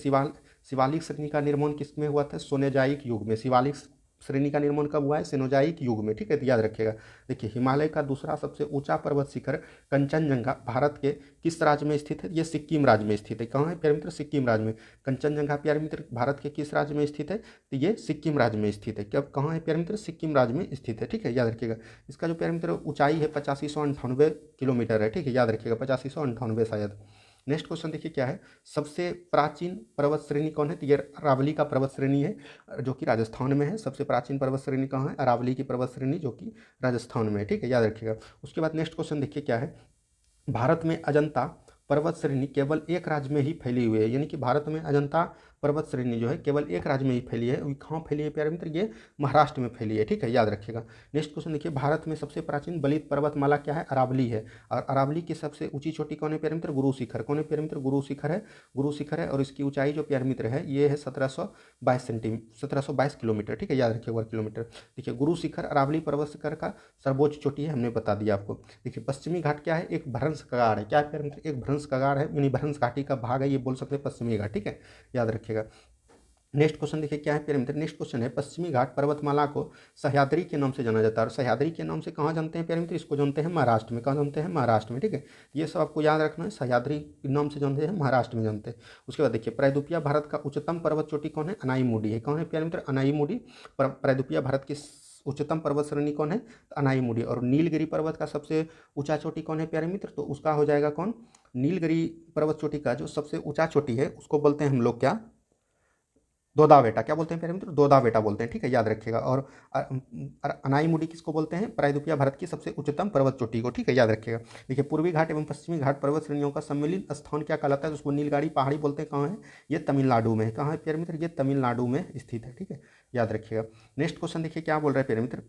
शिवालिक श्रेणी का निर्माण किसमें हुआ था, सोनेजाइक युग में। शिवालिक श्रेणी का निर्माण कब हुआ है, सेनोजाइक युग में, ठीक है, तो याद रखिएगा। देखिए हिमालय का दूसरा सबसे ऊंचा पर्वत शिखर कंचनजंगा भारत के किस राज्य में स्थित है, ये सिक्किम राज्य में स्थित है। कहाँ है प्यारे मित्र, सिक्किम राज्य में। कंचनजंगा प्यारे मित्र भारत के किस राज्य में स्थित है, तो ये सिक्किम राज्य में स्थित है। कब कहाँ है प्यारे मित्र, सिक्किम राज्य में स्थित है, ठीक है, याद रखिएगा। इसका जो प्यारे मित्र ऊंचाई है 8598 किलोमीटर है, ठीक है, याद रखिएगा, 8598 शायद। नेक्स्ट क्वेश्चन देखिए क्या है, सबसे प्राचीन पर्वत श्रेणी कौन है, तो ये अरावली का पर्वत श्रेणी है जो कि राजस्थान में है। सबसे प्राचीन पर्वत श्रेणी कहाँ है, अरावली की पर्वत श्रेणी जो कि राजस्थान में है, ठीक है, याद रखिएगा। उसके बाद नेक्स्ट क्वेश्चन देखिए क्या है, भारत में अजंता पर्वत श्रेणी केवल एक राज्य में ही फैली हुई है। यानी कि भारत में अजंता पर्वत श्रेणी जो है केवल एक राज्य में ही फैली है। कहाँ फैली है प्यारे मित्र, ये महाराष्ट्र में फैली है, ठीक है, याद रखिएगा। नेक्स्ट क्वेश्चन देखिए, भारत में सबसे प्राचीन बलित पर्वतमाला क्या है, अरावली है। और अरावली की सबसे ऊंची चोटी कौन है प्यारे मित्र, गुरु शिखर। कौन है प्यारे मित्र, गुरु शिखर है, गुरु शिखर है। और इसकी ऊंचाई जो प्यारे मित्र है ये है 1722 किलोमीटर, ठीक है, याद रखिए, वर्ग किलोमीटर। देखिए गुरु शिखर अरावली पर्वत शिखर का सर्वोच्च चोटी है, हमने बता दिया आपको। देखिए पश्चिमी घाट क्या है, एक भ्रंश कगार है। क्या है प्यारे मित्र, एक भ्रंश कगार है, यानी भ्रंश घाटी का भाग है, ये बोल सकते हैं पश्चिमी घाट, ठीक है, याद रखिएगा। नेक्स्ट क्वेश्चन देखिए क्या है प्यारे मित्र, नेक्स्ट क्वेश्चन है, पश्चिमी घाट पर्वतमाला को सह्याद्री के नाम से जाना जाता है। और सह्याद्री के नाम से कहाँ जानते हैं प्यारे मित्र, इसको जानते हैं महाराष्ट्र में। कहाँ जानते हैं, महाराष्ट्र में, ठीक है, ये सब आपको याद रखना है। सह्याद्री के नाम से जानते हैं, महाराष्ट्र में जानते हैं। उसके बाद देखिए प्रायद्वीपीय भारत का उच्चतम पर्वत चोटी कौन है, अनाईमुडी है। कौन है प्यारे मित्र, अनाईमुडी। प्रायद्वीपीय भारत की उच्चतम पर्वत श्रेणी कौन है, अनाईमुडी। और नीलगिरी पर्वत का सबसे ऊंचा चोटी कौन है प्यारे मित्र, तो उसका हो जाएगा कौन, नीलगिरी पर्वत चोटी का जो सबसे ऊंचा चोटी है उसको बोलते हैं हम लोग क्या, दोदाबेटा। क्या बोलते हैं प्यारे मित्र, दोदाबेटा बोलते हैं, ठीक है, याद रखिएगा। और अनाईमुडी किसको बोलते हैं, प्रायद्वीपीय भारत की सबसे उच्चतम पर्वत चोटी को, ठीक है, याद रखिएगा। देखिए पूर्वी घाट एवं पश्चिमी घाट पर्वत श्रेणियों का सम्मिलित स्थान क्या कहलाता है, तो उसको नीलगिरी पहाड़ी बोलते हैं। कहाँ है, ये तमिलनाडु में है। कहाँ है प्यारे मित्र, ये तमिलनाडु में स्थित है, ठीक है, याद रखिएगा। नेक्स्ट क्वेश्चन देखिए क्या बोल रहे हैं प्यारे मित्र,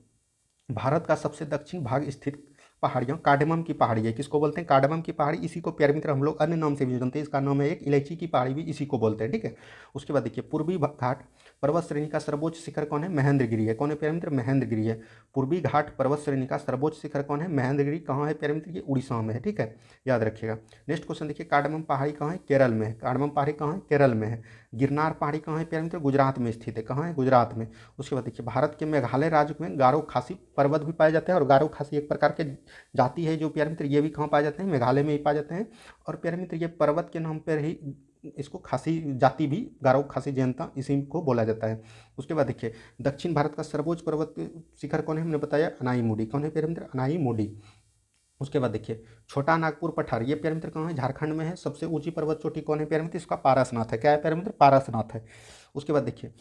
भारत का सबसे दक्षिण भाग स्थित पहाड़ियाँ कार्डेमम की पहाड़ी है। किसको बोलते हैं, कार्डेमम की पहाड़ी। इसी को प्यारे मित्र हम लोग अन्य नाम से भी जानते हैं, इसका नाम है एक इलायची की पहाड़ी भी इसी को बोलते हैं, ठीक है। उसके बाद देखिए पूर्वी घाट पर्वत श्रेणी का सर्वोच्च शिखर कौन है? महेंद्रगिरी है। कौन है प्यारे मित्र? महेंद्रगिरी है। पूर्वी घाट पर्वत श्रेणी का सर्वोच्च शिखर कौन है? महेंद्रगिरी। कहाँ है प्यारे मित्र? ये उड़ीसा में है, ठीक है, याद रखिएगा। नेक्स्ट क्वेश्चन देखिए, कार्डमम पहाड़ी कहाँ है? केरल में है। कार्डमम पहाड़ी कहाँ है? केरल में है। गिरनार पहाड़ी कहाँ है प्यारे मित्र? गुजरात में स्थित है। कहाँ है? गुजरात में। उसके बाद देखिए, भारत के मेघालय राज्य में गारो खासी पर्वत भी पाए जाते हैं, और गारो खासी एक प्रकार के जाति है जो प्यारे मित्र ये भी कहाँ पाए जाते हैं? मेघालय में ही पाए जाते हैं। और प्यारे मित्र ये पर्वत के नाम पर ही इसको खासी जाति भी, गारो खासी जनता, इसी को बोला जाता है। उसके बाद देखिए, दक्षिण भारत का सर्वोच्च पर्वत शिखर कौन है? हमने बताया अनाई कौन है प्यारे मित्र? अनाई। उसके बाद देखिए, छोटा नागपुर पठार, ये प्यारे मित्र कहाँ है? झारखंड में है। सबसे ऊंची पर्वत चोटी कौन है प्यारे मित्र? इसका पारसनाथ है। क्या है प्यारे मित्र? पारसनाथ है। उसके बाद देखिए,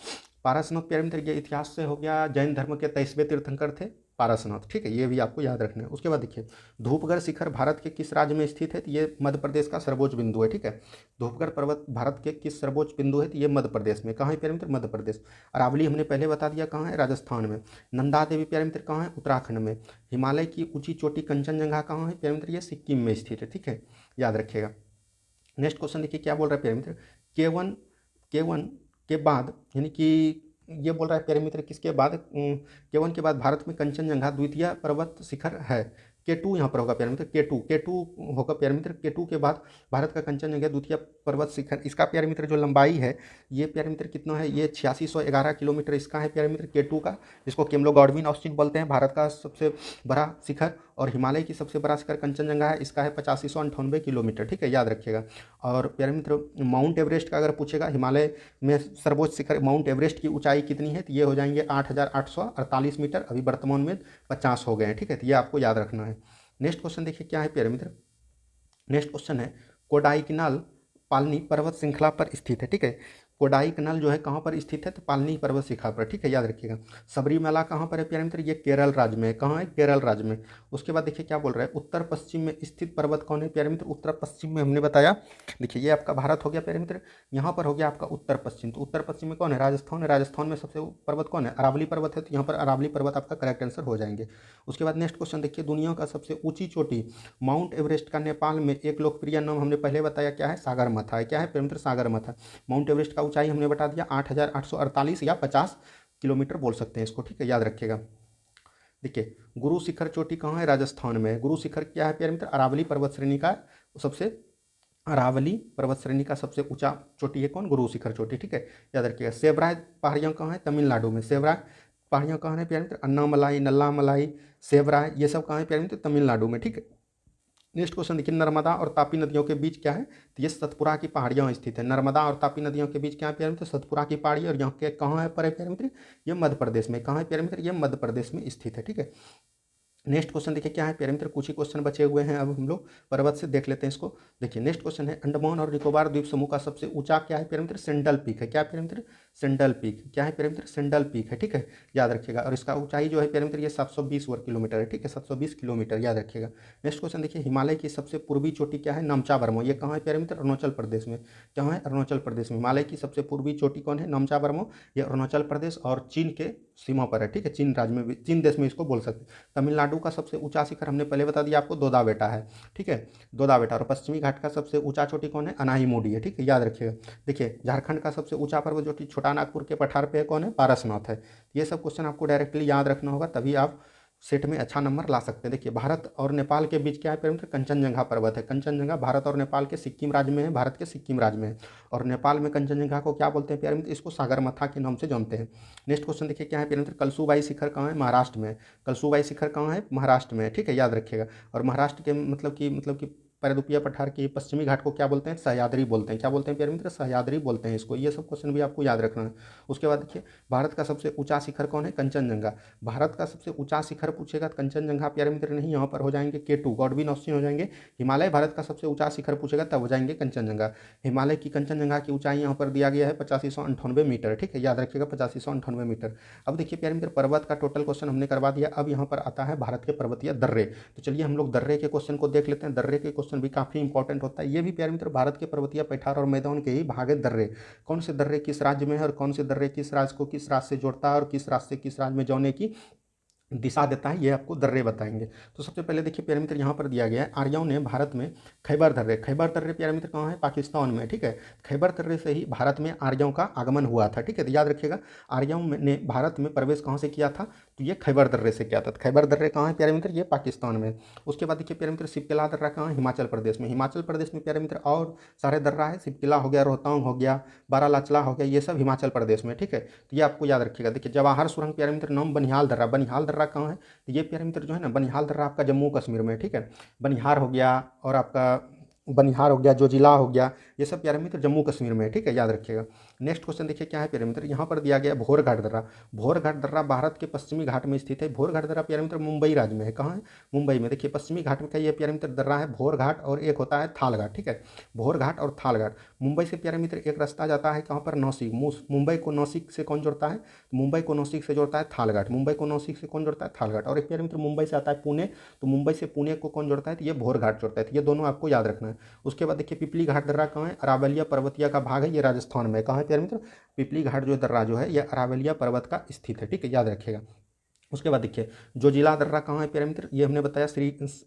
पारसनाथ प्यारे मित्र ये इतिहास से हो गया, जैन धर्म के 23वें तीर्थंकर थे पारसनाथ, ठीक है, ये भी आपको याद रखना है। उसके बाद देखिए, धूपगढ़ शिखर भारत के किस राज्य में स्थित है? तो ये मध्य प्रदेश का सर्वोच्च बिंदु है, ठीक है। धूपगढ़ पर्वत भारत के किस सर्वोच्च बिंदु है? तो ये मध्य प्रदेश में। कहाँ है प्यारे मित्र? मध्य प्रदेश। अरावली हमने पहले बता दिया कहाँ है? राजस्थान में। नंदा देवी प्यारे मित्र कहाँ है? उत्तराखंड में। हिमालय की ऊंची चोटी कंचनजंगा कहाँ है प्यारे मित्र? ये सिक्किम में स्थित है, ठीक है, याद रखिएगा। नेक्स्ट क्वेश्चन देखिए, क्या बोल रहा है प्यारे मित्र? के वन के बाद, यानी कि ये बोल रहा है प्यारे मित्र किसके बाद? के वन के बाद भारत में कंचनजंगा द्वितीय पर्वत शिखर है। के टू यहाँ पर होगा प्यारे मित्र। के टू होगा प्यारे मित्र। के टू के बाद भारत का कंचनजंगा द्वितीय पर्वत शिखर। इसका प्यारे मित्र जो लंबाई है ये प्यारे मित्र कितना है? ये 8611 किलोमीटर इसका है प्यारे मित्र, के टू का, जिसको केम्लोगॉर्डविन ऑस्टिन बोलते हैं। भारत का सबसे बड़ा शिखर और हिमालय की सबसे बड़ा शिखर कंचनजंगा है, इसका है 8598 किलोमीटर, ठीक है, याद रखिएगा। और प्यारे मित्र, माउंट एवरेस्ट का अगर पूछेगा, हिमालय में सर्वोच्च शिखर माउंट एवरेस्ट की ऊंचाई कितनी है? तो ये हो जाएंगे 8848 मीटर, अभी वर्तमान में 50 हो गए हैं, ठीक है, तो ये आपको याद रखना है। नेक्स्ट क्वेश्चन देखिए, क्या है प्यारे मित्र? नेक्स्ट क्वेश्चन है, कोडाईकनाल पालनी पर्वत श्रृंखला पर स्थित है, ठीक है। कोडाईकनाल जो है कहाँ पर स्थित है? तो पालनी पर्वत श्रृंखला पर, ठीक है, याद रखिएगा। सबरीमला कहाँ पर है प्यारे मित्र? ये केरल राज्य में। कहाँ है? केरल राज्य में। उसके बाद देखिए क्या बोल रहा है, उत्तर पश्चिम में स्थित पर्वत कौन है प्यारे मित्र? उत्तर पश्चिम में हमने बताया, देखिए ये आपका भारत हो गया प्यारे मित्र, यहाँ पर हो गया आपका उत्तर पश्चिम। तो उत्तर पश्चिम में कौन है? राजस्थान है। राजस्थान में सबसे पर्वत कौन है? अरावली पर्वत है, तो यहाँ पर अरावली पर्वत आपका करेक्ट आंसर हो जाएंगे। उसके बाद नेक्स्ट क्वेश्चन देखिए, दुनिया का सबसे ऊंची चोटी माउंट एवरेस्ट का नेपाल में एक लोकप्रिय नाम हमने पहले बताया, क्या है? सागरमाथा है। क्या है प्यारे मित्र? सागरमाथा। माउंट एवरेस्ट का ऊंचाई हमने बता दिया 8848 या 50 किलोमीटर बोल सकते हैं इसको, ठीक है, याद रखिएगा। देखिए, गुरु शिखर चोटी कहाँ है? राजस्थान में। गुरु शिखर क्या है प्यारे मित्र? अरावली पर्वत श्रेणी का सबसे, अरावली पर्वत श्रेणी का सबसे ऊंचा चोटी है कौन? गुरु शिखर चोटी, ठीक है, याद रखिएगा। सेवराय पहाड़ियाँ कहाँ है? तमिलनाडु में। सेवराय पहाड़ियाँ कहाँ है प्यारे मित्र? अन्नामलाई, नल्लामलाई, सेवराय, ये सब कहाँ है प्यारे मित्र? तमिलनाडु में, ठीक है। नेक्स्ट क्वेश्चन देखिए, नर्मदा और तापी नदियों के बीच क्या है? तो ये सतपुरा की पहाड़ियाँ स्थित है। नर्मदा और तापी नदियों के बीच क्या है प्यारे मित्र? सतपुरा की पहाड़ी। और यहाँ के कहाँ है पर है प्यारे मित्र? ये मध्य प्रदेश में। कहाँ है प्यारे मित्र? ये मध्य प्रदेश में स्थित है, ठीक है। नेक्स्ट क्वेश्चन देखिए, क्या है प्यारे मित्र? कुछ ही क्वेश्चन बचे हुए हैं, अब हम लोग पर्वत से देख लेते हैं इसको। देखिए नेक्स्ट क्वेश्चन है, अंडमान और निकोबार द्वीप समूह का सबसे ऊंचा क्या है प्यारे मित्र? सेंडल पीक है। क्या है प्यारे मित्र? Sandal peak. क्या है प्यारे मित्र? सेंडल पीक है, ठीक है, याद रखिएगा। और इसका ऊंचाई जो है प्यारे मित्र ये 720 वर्ग किलोमीटर है, ठीक है, 720 किलोमीटर, याद रखिएगा। नेक्स्ट क्वेश्चन देखिए, हिमालय की सबसे पूर्वी चोटी क्या है? नामचा बर्मा। ये कहाँ है प्यारे मित्र? अरुणाचल प्रदेश में। कहाँ है? अरुणाचल प्रदेश में। हिमालय की सबसे पूर्वी चोटी कौन है? नामचा बर्मा। ये अरुणाचल प्रदेश और चीन के सीमा पर है, ठीक है, चीन राज्य में, चीन देश में इसको बोल सकते हैं। तमिलनाडु का सबसे ऊंचा शिखर हमने पहले बता दिया आपको, दोदा बेटा है, ठीक है, दोदा बेटा। और पश्चिमी घाट का सबसे ऊंचा चोटी कौन है? अनाई है, ठीक है, याद रखिएगा। देखिए, झारखंड का सबसे ऊंचा पर्वत जो छोटा नागपुर के पठार पे है कौन है? पारसनाथ है। ये सब क्वेश्चन आपको डायरेक्टली याद रखना होगा, तभी आप सेट में अच्छा नंबर ला सकते हैं। देखिए, भारत और नेपाल के बीच क्या है प्यारे मित्र? कंचनजंगा पर्वत है। कंचनजंगा भारत और नेपाल के सिक्किम राज्य में है, भारत के सिक्किम राज्य में है। और नेपाल में कंचनजंगा को क्या बोलते हैं प्यारे मित्र? इसको सागरमाथा के नाम से जानते हैं। नेक्स्ट क्वेश्चन देखिए, क्या है प्यारे मित्र? कलसूबाई शिखर कहाँ है? महाराष्ट्र में। कलसूबाई शिखर कहाँ है? महाराष्ट्र में, ठीक है, याद रखिएगा। और महाराष्ट्र के मतलब कि परदुपिया पठार के पश्चिमी घाट को क्या बोलते हैं? सह्याद्री बोलते हैं। क्या बोलते हैं प्यारे मित्र? सह्याद्री बोलते हैं इसको। ये सब क्वेश्चन भी आपको याद रखना है। उसके बाद देखिए, भारत का सबसे ऊंचा शिखर कौन है? कंचनजंगा। भारत का सबसे ऊंचा शिखर पूछेगा तो कंचनजंगा प्यारे मित्र नहीं, यहाँ पर हो जाएंगे के टू, गॉडविन ऑस्टिन हो जाएंगे। हिमालय भारत का सबसे ऊंचा शिखर पूछेगा तब हो जाएंगे कंचनजंगा। हिमालय की कंचनजंगा की ऊंचाई यहाँ पर दिया गया है 8598 मीटर, ठीक है, याद रखिएगा, 8598 मीटर। अब देखिए प्यारे मित्र, पर्वत का टोटल क्वेश्चन हमने करवा दिया। अब यहाँ पर आता है भारत के पर्वतीय दर्रे। तो चलिए हम लोग दर्रे के क्वेश्चन को देख लेते हैं। दर्रे के क्वेश्चन भी काफ़ी इंपॉर्टेंट होता है। ये भी प्यारे मित्र भारत के पर्वतीय पठार और मैदान के ही भाग है दर्रे। कौन से दर्रे किस राज्य में है और कौन से दर्रे किस राज्य को किस राज्य से जोड़ता है और किस राज्य से किस राज्य में जाने की दिशा देता है, ये आपको दर्रे बताएंगे। तो सबसे पहले देखिए प्यारे मित्र यहाँ पर दिया गया है, आर्यों ने भारत में खैबर दर्रे, खैबर दर्रे प्यारे मित्र कहाँ है, पाकिस्तान में, ठीक है। खैबर दर्रे से ही भारत में आर्यों का आगमन हुआ था, ठीक है। तो याद रखिएगा, आर्यों ने भारत में प्रवेश कहाँ से किया था, तो ये खैबर दर्रे से किया था। खैबर दर्रे कहाँ है प्यारे मित्र, ये पाकिस्तान में। उसके बाद देखिए प्यारे मित्र सिपकिला दर्रा कहाँ है, हिमाचल प्रदेश में। हिमाचल प्रदेश में प्यारे मित्र और सारे दर्रा है, सिपकिला हो गया, रोहतांग हो गया, बारालाचला हो गया, ये सब हिमाचल प्रदेश में, ठीक है। तो ये आपको याद रखिएगा। देखिए जवाहर सुरंग प्यारे मित्र नाम बनिहाल दर्रा, बनिहाल दर्रा कहाँ है, तो ये प्यारे मित्र जो है ना, बनिहाल दर्रा आपका जम्मू कश्मीर में, ठीक है। बनिहार हो गया और आपका बनिहार हो गया, जोजिला हो गया, ये सब प्यारे मित्र जम्मू कश्मीर में है, ठीक है, याद रखिएगा। नेक्स्ट क्वेश्चन देखिए क्या है प्यारे मित्र, यहाँ पर दिया गया भोरघाट दर्रा। भोरघाट दर्रा भारत के पश्चिमी घाट में स्थित है। भोरघाट दर्रा प्यारे मित्र मुंबई राज्य में है। कहाँ है, मुंबई में। देखिए पश्चिमी घाट में का ये प्यारे मित्र दर्रा है भोरघाट, और एक होता है थालघाट, ठीक है। भोरघाट और थालघाट, मुंबई से प्यारे मित्र एक रास्ता जाता है कहाँ पर, नासिक। मुंबई को नासिक से कौन जोड़ता है, मुंबई को नासिक से जोड़ता है थालघाट। मुंबई को नासिक से कौन जोड़ता है, थालघाट। और एक प्यारे मित्र मुंबई से आता है पुणे, तो मुंबई से पुणे को कौन जोड़ता है, तो ये भोरघाट जोड़ता है। तो ये दोनों आपको याद रखना है। उसके बाद देखिए पिपली घाट दर्रा कहाँ है, अरावलिया पर्वतिया का भाग है, ये राजस्थान में। कहाँ है प्यारे मित्र, पिपली घाट जो दर्रा जो है ये अरावलिया पर्वत का स्थित है, ठीक है, याद रखिएगा। उसके बाद देखिए जोजिला दर्रा कहाँ है प्यारे मित्र, ये हमने बताया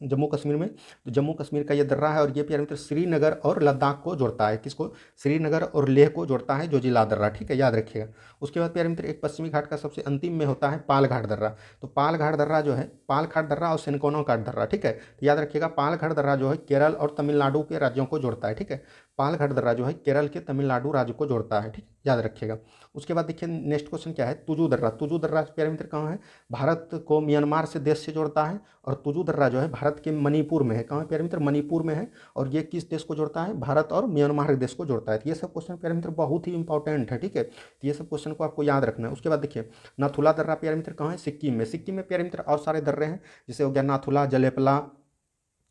जम्मू कश्मीर में। तो जम्मू कश्मीर का ये दर्रा है, और ये प्यारे मित्र श्रीनगर और लद्दाख को जोड़ता है। किसको, श्रीनगर और लेह को जोड़ता है जोजिला दर्रा, ठीक है, याद रखिएगा। उसके बाद प्यारे मित्र एक पश्चिमी घाट का सबसे अंतिम में होता है पालघाट दर्रा। तो पालघाट दर्रा जो है, पालघाट दर्रा और सेनकोनो घाट दर्रा, ठीक है। तो याद रखिएगा पालघाट दर्रा जो है केरल और तमिलनाडु के राज्यों को जोड़ता है, ठीक है। पालघाट दर्रा जो है केरल के तमिलनाडु राज्य को जोड़ता है, ठीक, याद रखिएगा। उसके बाद देखिए नेक्स्ट क्वेश्चन क्या है, तुजू दर्रा। तुजू दर्रा प्यारे मित्र कहाँ है, भारत को म्यांमार से देश से जोड़ता है। और तुजू दर्रा जो है भारत के मणिपुर में है। कहाँ प्यारे मित्र, मणिपुर में है। और ये किस देश को जोड़ता है, भारत और म्यांमार देश को जोड़ता है। तो ये सब क्वेश्चन प्यारे मित्र बहुत ही इंपॉर्टेंट है, ठीक है। तो ये सब क्वेश्चन को आपको याद रखना है। उसके बाद देखिए नाथुला दर्रा प्यारे मित्र कहाँ है, सिक्किम में। सिक्किम में प्यारे मित्र और सारे दर्रे हैं, जैसे हो गया नाथुला, जलेपला,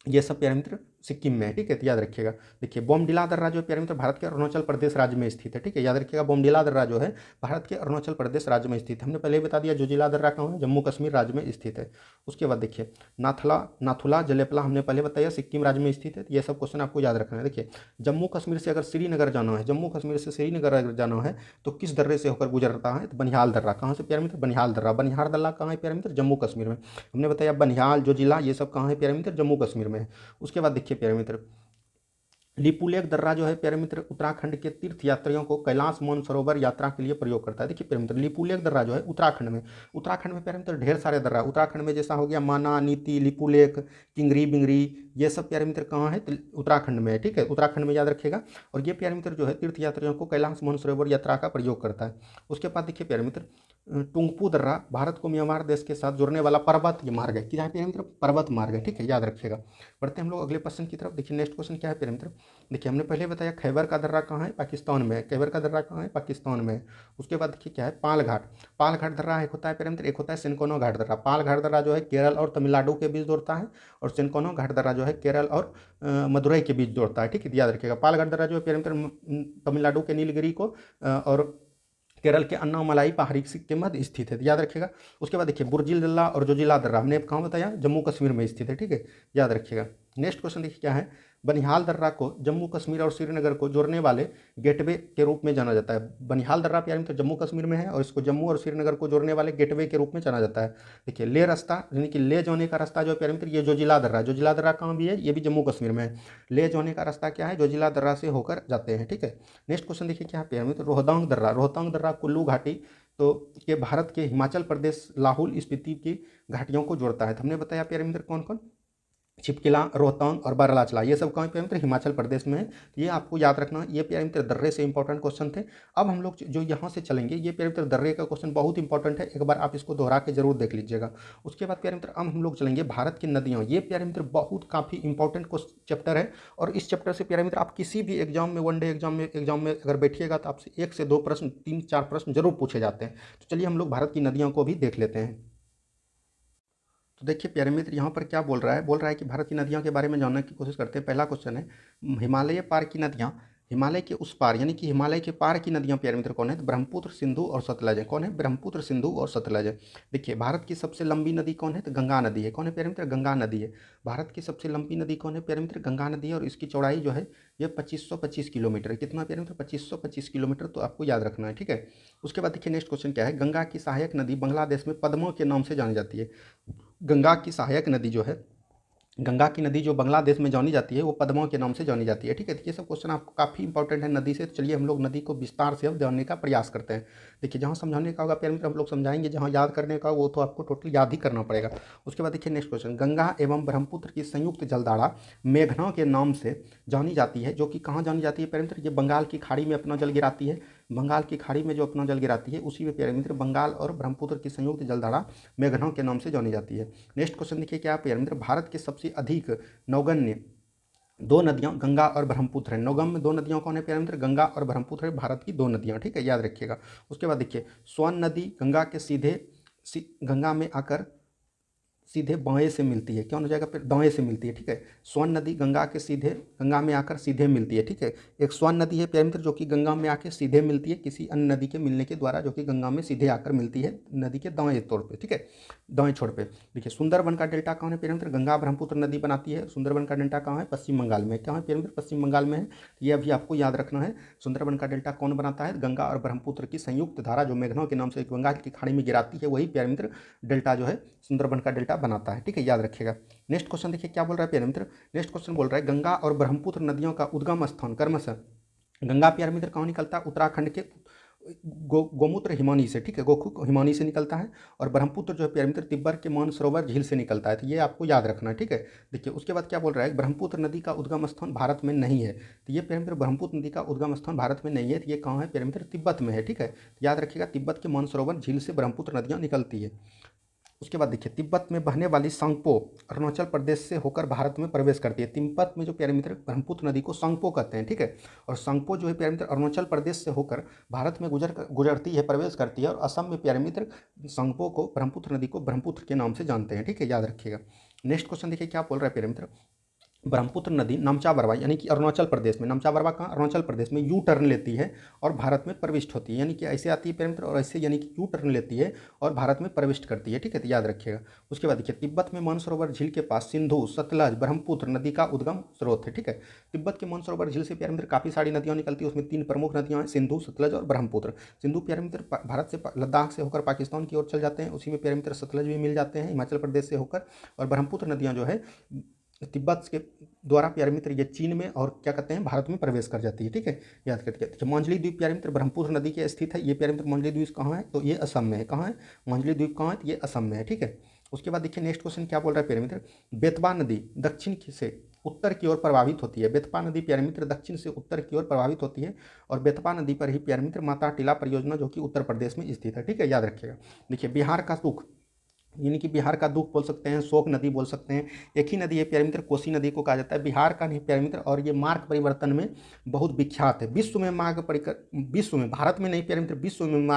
ये सब प्यारे मित्र सिक्किम में है, ठीक है, तो याद रखिएगा। देखिए बोमडिला दर्रा जो प्यारे मित्र भारत के अरुणाचल प्रदेश राज्य में स्थित है, ठीक है, याद रखिएगा। बोमडिला दर्रा जो है भारत के अरुणाचल प्रदेश राज्य में स्थित है। हमने पहले ही बता दिया जोजिला दर्रा कहाँ है, जम्मू कश्मीर राज्य में स्थित है। उसके बाद देखिए नाथुला जलेपला हमने पहले बताया सिक्किम राज्य में स्थित है। ये सब क्वेश्चन आपको याद रखना है। देखिए जम्मू कश्मीर से अगर श्रीनगर जाना है, जम्मू कश्मीर से श्रीनगर अगर जाना है तो किस दर्रे से होकर गुजरता है, तो बनिहाल दर्रा। कहाँ से प्यारे मित्र, बनिहाल दर्रा। बनिहाल दर्रा कहाँ है प्यारे मित्र, जम्मू कश्मीर में। हमने बताया बनिहाल जोजिला ये सब कहाँ है प्यारे मित्र, जम्मू कश्मीर में है। उसके बाद देखिए प्यारे मित्र लिपुलेख दर्रा जो है प्यारे मित्र उत्तराखंड के तीर्थ यात्रियों को कैलाश मानसरोवर यात्रा के लिए प्रयोग करता है। देखिए प्यारे मित्र लिपुलेख दर्रा जो है उत्तराखंड में प्यारे मित्र ढेर सारे दर्रा उत्तराखंड में, जैसा हो गया माना, नीति, लिपुलेख, किंगरी बिंगरी, ये सब प्यारे मित्र कहाँ है, तो उत्तराखंड में है, ठीक है, उत्तराखंड में, याद रखिएगा। और ये प्यारे मित्र जो है तीर्थ यात्रियों को कैलाश मानसरोवर यात्रा का प्रयोग करता है। उसके बाद देखिए प्यारे मित्र टुंगपू दर्रा भारत को म्यांमार देश के साथ जोड़ने वाला पर्वत ये मार्ग है। क्या है प्यारे मित्र, पर्वत मार्ग है, ठीक है, याद रखिएगा। बढ़ते हैं हम लोग अगले क्वेश्चन की तरफ। देखिए नेक्स्ट क्वेश्चन क्या है प्यारे मित्र, देखिए हमने पहले बताया खैबर का दर्रा कहाँ है, पाकिस्तान में है। खैबर का दर्रा कहाँ है, पाकिस्तान में है। उसके बाद देखिए क्या है, पालघाट। पालघाट दर्रा एक होता है प्यारे मित्र, एक होता है सिनकोनो घाट दर्रा। पालघाट दर्रा जो है केरल और तमिलनाडु के बीच जोड़ता है, और सिनकोनो घाट दर्रा जो है केरल और मदुरई के बीच जोड़ता है, ठीक है, याद रखिएगा। पालघाट दर्रा जो है प्यारे मित्र तमिलनाडु के नीलगिरी को और केरल के अन्नामलाई पहाड़ी के मध्य स्थित है, याद रखिएगा। उसके बाद देखिए बुर्जिल दर्रा और जोजिला दर्रा हमने कहाँ बताया, जम्मू कश्मीर में स्थित है, ठीक है, याद रखिएगा। नेक्स्ट क्वेश्चन देखिए क्या है, बनिहाल दर्रा को जम्मू कश्मीर और श्रीनगर को जोड़ने वाले गेटवे के रूप में जाना जाता है। बनिहाल दर्रा प्यारे मित्र जम्मू कश्मीर में है, और इसको जम्मू और श्रीनगर को जोड़ने वाले गेटवे के रूप में जाना जाता है। देखिए ले रास्ता, यानी कि ले जाने का रास्ता जो है प्यारे मित्र ये जोजिला दर्रा। जोजिला दर्रा कहाँ भी है, ये भी जम्मू कश्मीर में है। ले जाने का रास्ता क्या है, जोजिला दर्रा से होकर जाते हैं, ठीक है। नेक्स्ट क्वेश्चन देखिए क्या है प्यारे मित्र, रोहतांग दर्रा। रोहतांग दर्रा कुल्लू घाटी तो ये भारत के हिमाचल प्रदेश लाहौल स्पीति की घाटियों को जोड़ता है। तो हमने बताया प्यारे मित्र कौन कौन, छिपकिला, रोहतांग और बारालाचला, ये सब कहाँ पे मित्र, हिमाचल प्रदेश में है। तो ये आपको याद रखना, ये प्यारे मित्र दर्रे से इंपॉर्टेंट क्वेश्चन थे। अब हम लोग जो यहाँ से चलेंगे, ये प्यारे मित्र दर्रे का क्वेश्चन बहुत इंपॉर्टेंट है, एक बार आप इसको दोहरा के जरूर देख लीजिएगा। उसके बाद प्यारे मित्र अब हम लोग चलेंगे भारत की नदियाँ। ये प्यारे मित्र बहुत काफ़ी इंपॉर्टेंट चैप्टर है, और इस चैप्टर से प्यारे मित्र आप किसी भी एग्जाम में, वनडे एग्जाम में अगर बैठिएगा तो आपसे 1 से 2 प्रश्न, 3-4 प्रश्न जरूर पूछे जाते हैं। तो चलिए हम लोग भारत की नदियों को भी देख लेते हैं। तो देखिए प्यारे मित्र यहाँ पर क्या बोल रहा है कि भारत की नदियों के बारे में जानने की कोशिश करते हैं। पहला क्वेश्चन है, हिमालय पार की नदियाँ हिमालय के उस पार यानी कि हिमालय के पार की नदियां प्यारे मित्र कौन है? तो ब्रह्मपुत्र, सिंधु और सतलज है। कौन है? ब्रह्मपुत्र, सिंधु और सतलज है। देखिए भारत की सबसे लंबी नदी कौन है? तो गंगा नदी है। कौन है प्यारे मित्र? गंगा नदी है। भारत की सबसे लंबी नदी कौन है प्यारे मित्र? गंगा नदी है। और इसकी चौड़ाई जो है ये 2525 किलोमीटर है। कितना प्यारे मित्र? 2525 किलोमीटर, तो आपको याद रखना है, ठीक है। उसके बाद देखिए नेक्स्ट क्वेश्चन क्या है? गंगा की सहायक नदी बांग्लादेश में पद्मा के नाम से जानी जाती है। गंगा की सहायक नदी जो है, गंगा की नदी जो बांग्लादेश में जानी जाती है वो पद्मा के नाम से जानी जाती है, ठीक है। तो ये सब क्वेश्चन आपको काफ़ी इंपॉर्टेंट है नदी से। तो चलिए हम लोग नदी को विस्तार से अब जानने का प्रयास करते हैं। देखिए जहाँ समझाने का होगा प्यारे मित्र हम लोग समझाएंगे, जहाँ याद करने का वो तो आपको टोटल याद ही करना पड़ेगा। उसके बाद देखिए नेक्स्ट क्वेश्चन, गंगा एवं ब्रह्मपुत्र की संयुक्त जलधारा मेघना के नाम से जानी जाती है, जो कि कहाँ जानी जाती है प्यारे मित्र? ये बंगाल की खाड़ी में अपना जल गिराती है। बंगाल की खाड़ी में जो अपना जल गिराती है उसी में प्यारे मित्र बंगाल और ब्रह्मपुत्र की संयुक्त जलधारा मेघना के नाम से जानी जाती है। नेक्स्ट क्वेश्चन देखिए क्या प्यारे मित्र? भारत के सबसे अधिक नौगण्य दो नदियां गंगा और ब्रह्मपुत्र है। नौगम्य दो नदियां कौन है प्यारे मित्र? गंगा और ब्रह्मपुत्र है, भारत की दो नदियां, ठीक है, याद रखिएगा। उसके बाद देखिए स्वर्ण नदी गंगा के सीधे गंगा में आकर सीधे बाएं से मिलती है। क्या हो जाएगा? फिर दाएं से मिलती है, ठीक है। स्वर्ण नदी गंगा के सीधे गंगा में आकर सीधे मिलती है, ठीक है। एक स्वर्ण नदी है प्यारे मित्र जो कि गंगा में आकर सीधे मिलती है किसी अन्य नदी के मिलने के द्वारा, जो कि गंगा में सीधे आकर मिलती है नदी के दाएं तौर पे, ठीक है, दाएं छोर पे। देखिए सुंदरबन का डेल्टा कौन है प्यारे मित्र? गंगा ब्रह्मपुत्र नदी बनाती है। सुंदरबन का डेल्टा कहाँ है? पश्चिम बंगाल में। क्या है प्यारे मित्र? पश्चिम बंगाल में है। ये अभी आपको याद रखना है। सुंदरबन का डेल्टा कौन बनाता है? गंगा और ब्रह्मपुत्र की संयुक्त धारा जो मेघना के नाम से गंगा की खाड़ी में गिराती है, वही प्यारे मित्र डेल्टा जो है सुंदरबन का डेल्टा बनाता है, ठीक है, याद रखिएगा। नेक्स्ट क्वेश्चन देखिए क्या बोल रहा है प्यारे मित्र? नेक्स्ट क्वेश्चन बोल रहा है गंगा और ब्रह्मपुत्र नदियों का उद्गम स्थान क्रमशः, गंगा प्यारे मित्र कहाँ निकलता है? उत्तराखंड के गोमूत्र हिमानी से, ठीक है, गोमुख हिमानी से निकलता है। और ब्रह्मपुत्र जो है प्यारे मित्र तिब्बत के मानसरोवर झील से निकलता है। तो ये आपको याद रखना है, ठीक है। देखिए उसके बाद क्या बोल रहा है? ब्रह्मपुत्र नदी का उद्गम स्थान भारत में नहीं है। तो ये प्यारे मित्र ब्रह्मपुत्र नदी का उद्गम स्थान भारत में नहीं है। तो ये कहाँ है प्यारे मित्र? तिब्बत में है, ठीक है। याद रखिएगा तिब्बत के मानसरोवर झील से ब्रह्मपुत्र नदियाँ निकलती है। उसके बाद देखिए तिब्बत में बहने वाली सांगपो अरुणाचल प्रदेश से होकर भारत में प्रवेश करती है। तिब्बत में जो प्यारे मित्र ब्रह्मपुत्र नदी को सांगपो कहते हैं, ठीक है। और सांगपो जो है प्यारे मित्र अरुणाचल प्रदेश से होकर भारत में गुजरती है, प्रवेश करती है। और असम में प्यारे मित्र सांगपो को ब्रह्मपुत्र नदी को ब्रह्मपुत्र के नाम से जानते हैं, ठीक है, याद रखिएगा। नेक्स्ट क्वेश्चन देखिए क्या बोल रहा है प्यारे मित्र? ब्रह्मपुत्र नदी नामचा बरवा यानी कि अरुणाचल प्रदेश में, नामचा बरवा कहाँ? अरुणाचल प्रदेश में यू टर्न लेती है और भारत में प्रविष्ट होती है। यानी कि ऐसे आती है प्यारे मित्र और ऐसे यानी कि यू टर्न लेती है और भारत में प्रविष्ट करती है, ठीक है, तो याद रखिएगा। उसके बाद देखिए तिब्बत में मानसरोवर झील के पास सिंधु सतलज ब्रह्मपुत्र नदी का उद्गम स्रोत है, ठीक है। तिब्बत के मानसरोवर झील से प्यारे मित्र काफ़ी सारी नदियाँ निकलती है। उसमें तीन प्रमुख नदियाँ हैं, सिंधु सतलज और ब्रह्मपुत्र। सिंधु प्यारे मित्र भारत से लद्दाख से होकर पाकिस्तान की ओर चल जाते हैं, उसी में प्यारे मित्र सतलज भी मिल जाते हैं हिमाचल प्रदेश से होकर। और ब्रह्मपुत्र नदियाँ जो है तिब्बत के द्वारा प्यारे मित्र ये चीन में और क्या कहते हैं भारत में प्रवेश कर जाती है, ठीक है, याद करके। देखिए मांझली द्वीप प्यारे मित्र ब्रह्मपुत्र नदी के स्थित है। ये प्यारे मित्र मांझली द्वीप कहाँ है? तो ये असम में है। कहाँ है मांझली द्वीप? कहाँ है? तो ये असम में है, ठीक है। उसके बाद देखिए नेक्स्ट क्वेश्चन क्या बोल रहा है प्यारे मित्र? बेतवा नदी दक्षिण से उत्तर की ओर प्रभावित होती है। बेतवा नदी प्यारे मित्र दक्षिण से उत्तर की ओर प्रभावित होती है। और बेतवा नदी पर ही प्यारे मित्र माता टीला परियोजना जो कि उत्तर प्रदेश में स्थित है, ठीक है, याद रखिएगा। देखिए बिहार का सुख यानी कि बिहार का दुख बोल सकते हैं, शोक नदी बोल सकते हैं। एक ही नदी है प्यारे मित्र, कोसी नदी को कहा जाता है, बिहार का नहीं प्यारे मित्र। और ये मार्ग परिवर्तन में बहुत विख्यात है। विश्व में विश्व में, भारत में नहीं प्यारे मित्र, विश्व में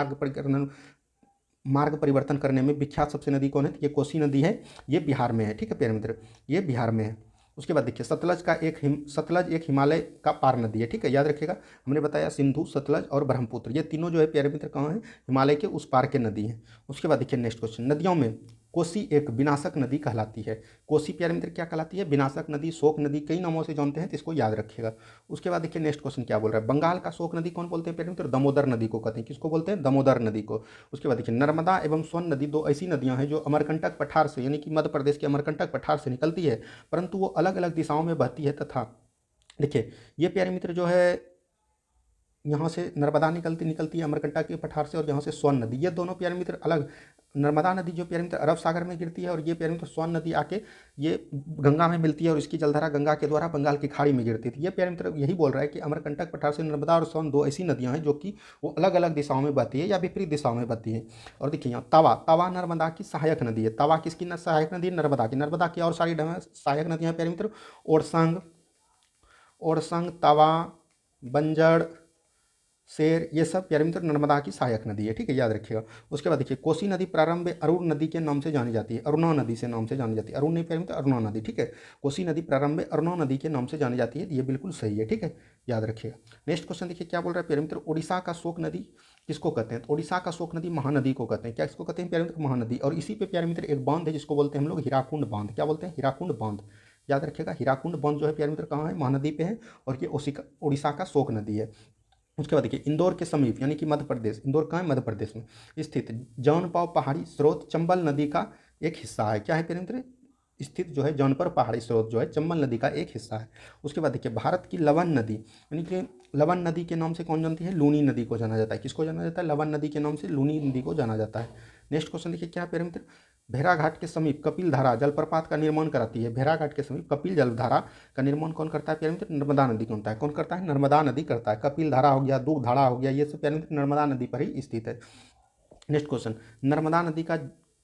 मार्ग परिवर्तन करने में विख्यात सबसे नदी कौन है? तो ये कोसी नदी है। ये बिहार में है, ठीक है प्यारे मित्र, ये बिहार में है। उसके बाद देखिए सतलज एक हिमालय का पार नदी है, ठीक है, याद रखिएगा। हमने बताया सिंधु सतलज और ब्रह्मपुत्र ये तीनों जो है प्यारे मित्र कहाँ है? हिमालय के उस पार के नदी हैं। उसके बाद देखिए नेक्स्ट क्वेश्चन, नदियों में कोसी एक विनाशक नदी कहलाती है। कोसी प्यारे मित्र क्या कहलाती है? विनाशक नदी, शोक नदी, कई नामों से जानते हैं, तो इसको याद रखिएगा। उसके बाद देखिए नेक्स्ट क्वेश्चन क्या बोल रहा है? बंगाल का शोक नदी कौन बोलते हैं प्यारे मित्र? दामोदर नदी को कहते हैं। किसको बोलते हैं? दामोदर नदी को। उसके बाद देखिए नर्मदा एवं सोन नदी दो ऐसी नदियां हैं जो अमरकंटक पठार से यानी कि मध्य प्रदेश के अमरकंटक पठार से निकलती है, परंतु वो अलग अलग दिशाओं में बहती है। तथा देखिए ये प्यारे मित्र जो है यहाँ से नर्मदा निकलती है अमरकंटक के पठार से, और यहाँ से सोन नदी, ये दोनों प्यारे मित्र अलग। नर्मदा नदी जो प्यारे मित्र अरब सागर में गिरती है, और ये प्यारे मित्र सोन नदी आके ये गंगा में मिलती है, और इसकी जलधारा गंगा के द्वारा बंगाल की खाड़ी में गिरती थी। ये प्यारे मित्र यही बोल रहा है कि अमरकंटक पठार से नर्मदा और सोन दो ऐसी नदियाँ हैं जो कि वो अलग अलग दिशाओं में बहती है या विपरीत दिशाओं में बहती है। और देखिए यहाँ तवा नर्मदा की सहायक नदी है। तवा किसकी सहायक नदी है? नर्मदा की। नर्मदा की और सारी सहायक नदियाँ प्यारे मित्र ओरसंग, तवा, बंजड़, शेर, ये सब प्यारे मित्र नर्मदा की सहायक नदी है, ठीक है, याद रखिएगा। उसके बाद देखिए कोसी नदी प्रारंभ में अरुण नदी के नाम से जानी जाती है, अरुणा नदी से नाम से जानी जाती है, अरुण नहीं प्यारे मित्र, अरुणा नदी, ठीक है। कोसी नदी प्रारंभ में अरुणा नदी के नाम से जानी जाती है, ये बिल्कुल सही है, ठीक है, याद रखिएगा। नेक्स्ट क्वेश्चन देखिए क्या बोल रहा है प्यारे मित्र, उड़ीसा का शोक नदी किसको कहते हैं? तो उड़ीसा का शोक नदी महानदी को कहते हैं। क्या इसको कहते हैं प्यारे मित्र? महानदी। और इसी पे प्यारे मित्र एक बांध है जिसको बोलते हैं हम लोग हीराकुंड बांध। क्या बोलते हैं? हीराकुंड बांध, याद रखिएगा। हीराकुंड बांध जो है प्यारे मित्र कहाँ है? महानदी पे है, और ये उड़ीसा का शोक नदी है। उसके बाद देखिए इंदौर के समीप यानी कि मध्य प्रदेश, इंदौर कहाँ है? मध्य प्रदेश में स्थित जौनपाव पहाड़ी स्रोत चंबल नदी का एक हिस्सा है। क्या है प्यारे मित्र? स्थित जो है जौनपुर पहाड़ी स्रोत जो है चंबल नदी का एक हिस्सा है। उसके बाद देखिए भारत की लवन नदी यानी कि लवन नदी के नाम से कौन जानती है? लूनी नदी को जाना जाता है। किसको जाना जाता है? लवन नदी के नाम से लूनी नदी को जाना जाता है। नेक्स्ट क्वेश्चन देखिए क्या है प्यारे मित्र, भेड़ाघाट के समीप कपिल धारा जलप्रपात का निर्माण कराती है। भेड़ाघाट के समीप कपिल जलधारा का निर्माण कौन करता है प्यारे मित्र? नर्मदा नदी करता है। कौन करता है? नर्मदा नदी करता है। कपिल धारा हो गया, दूध धारा हो गया, ये सब प्यारे मित्र नर्मदा नदी पर ही स्थित है। नेक्स्ट क्वेश्चन, नर्मदा नदी का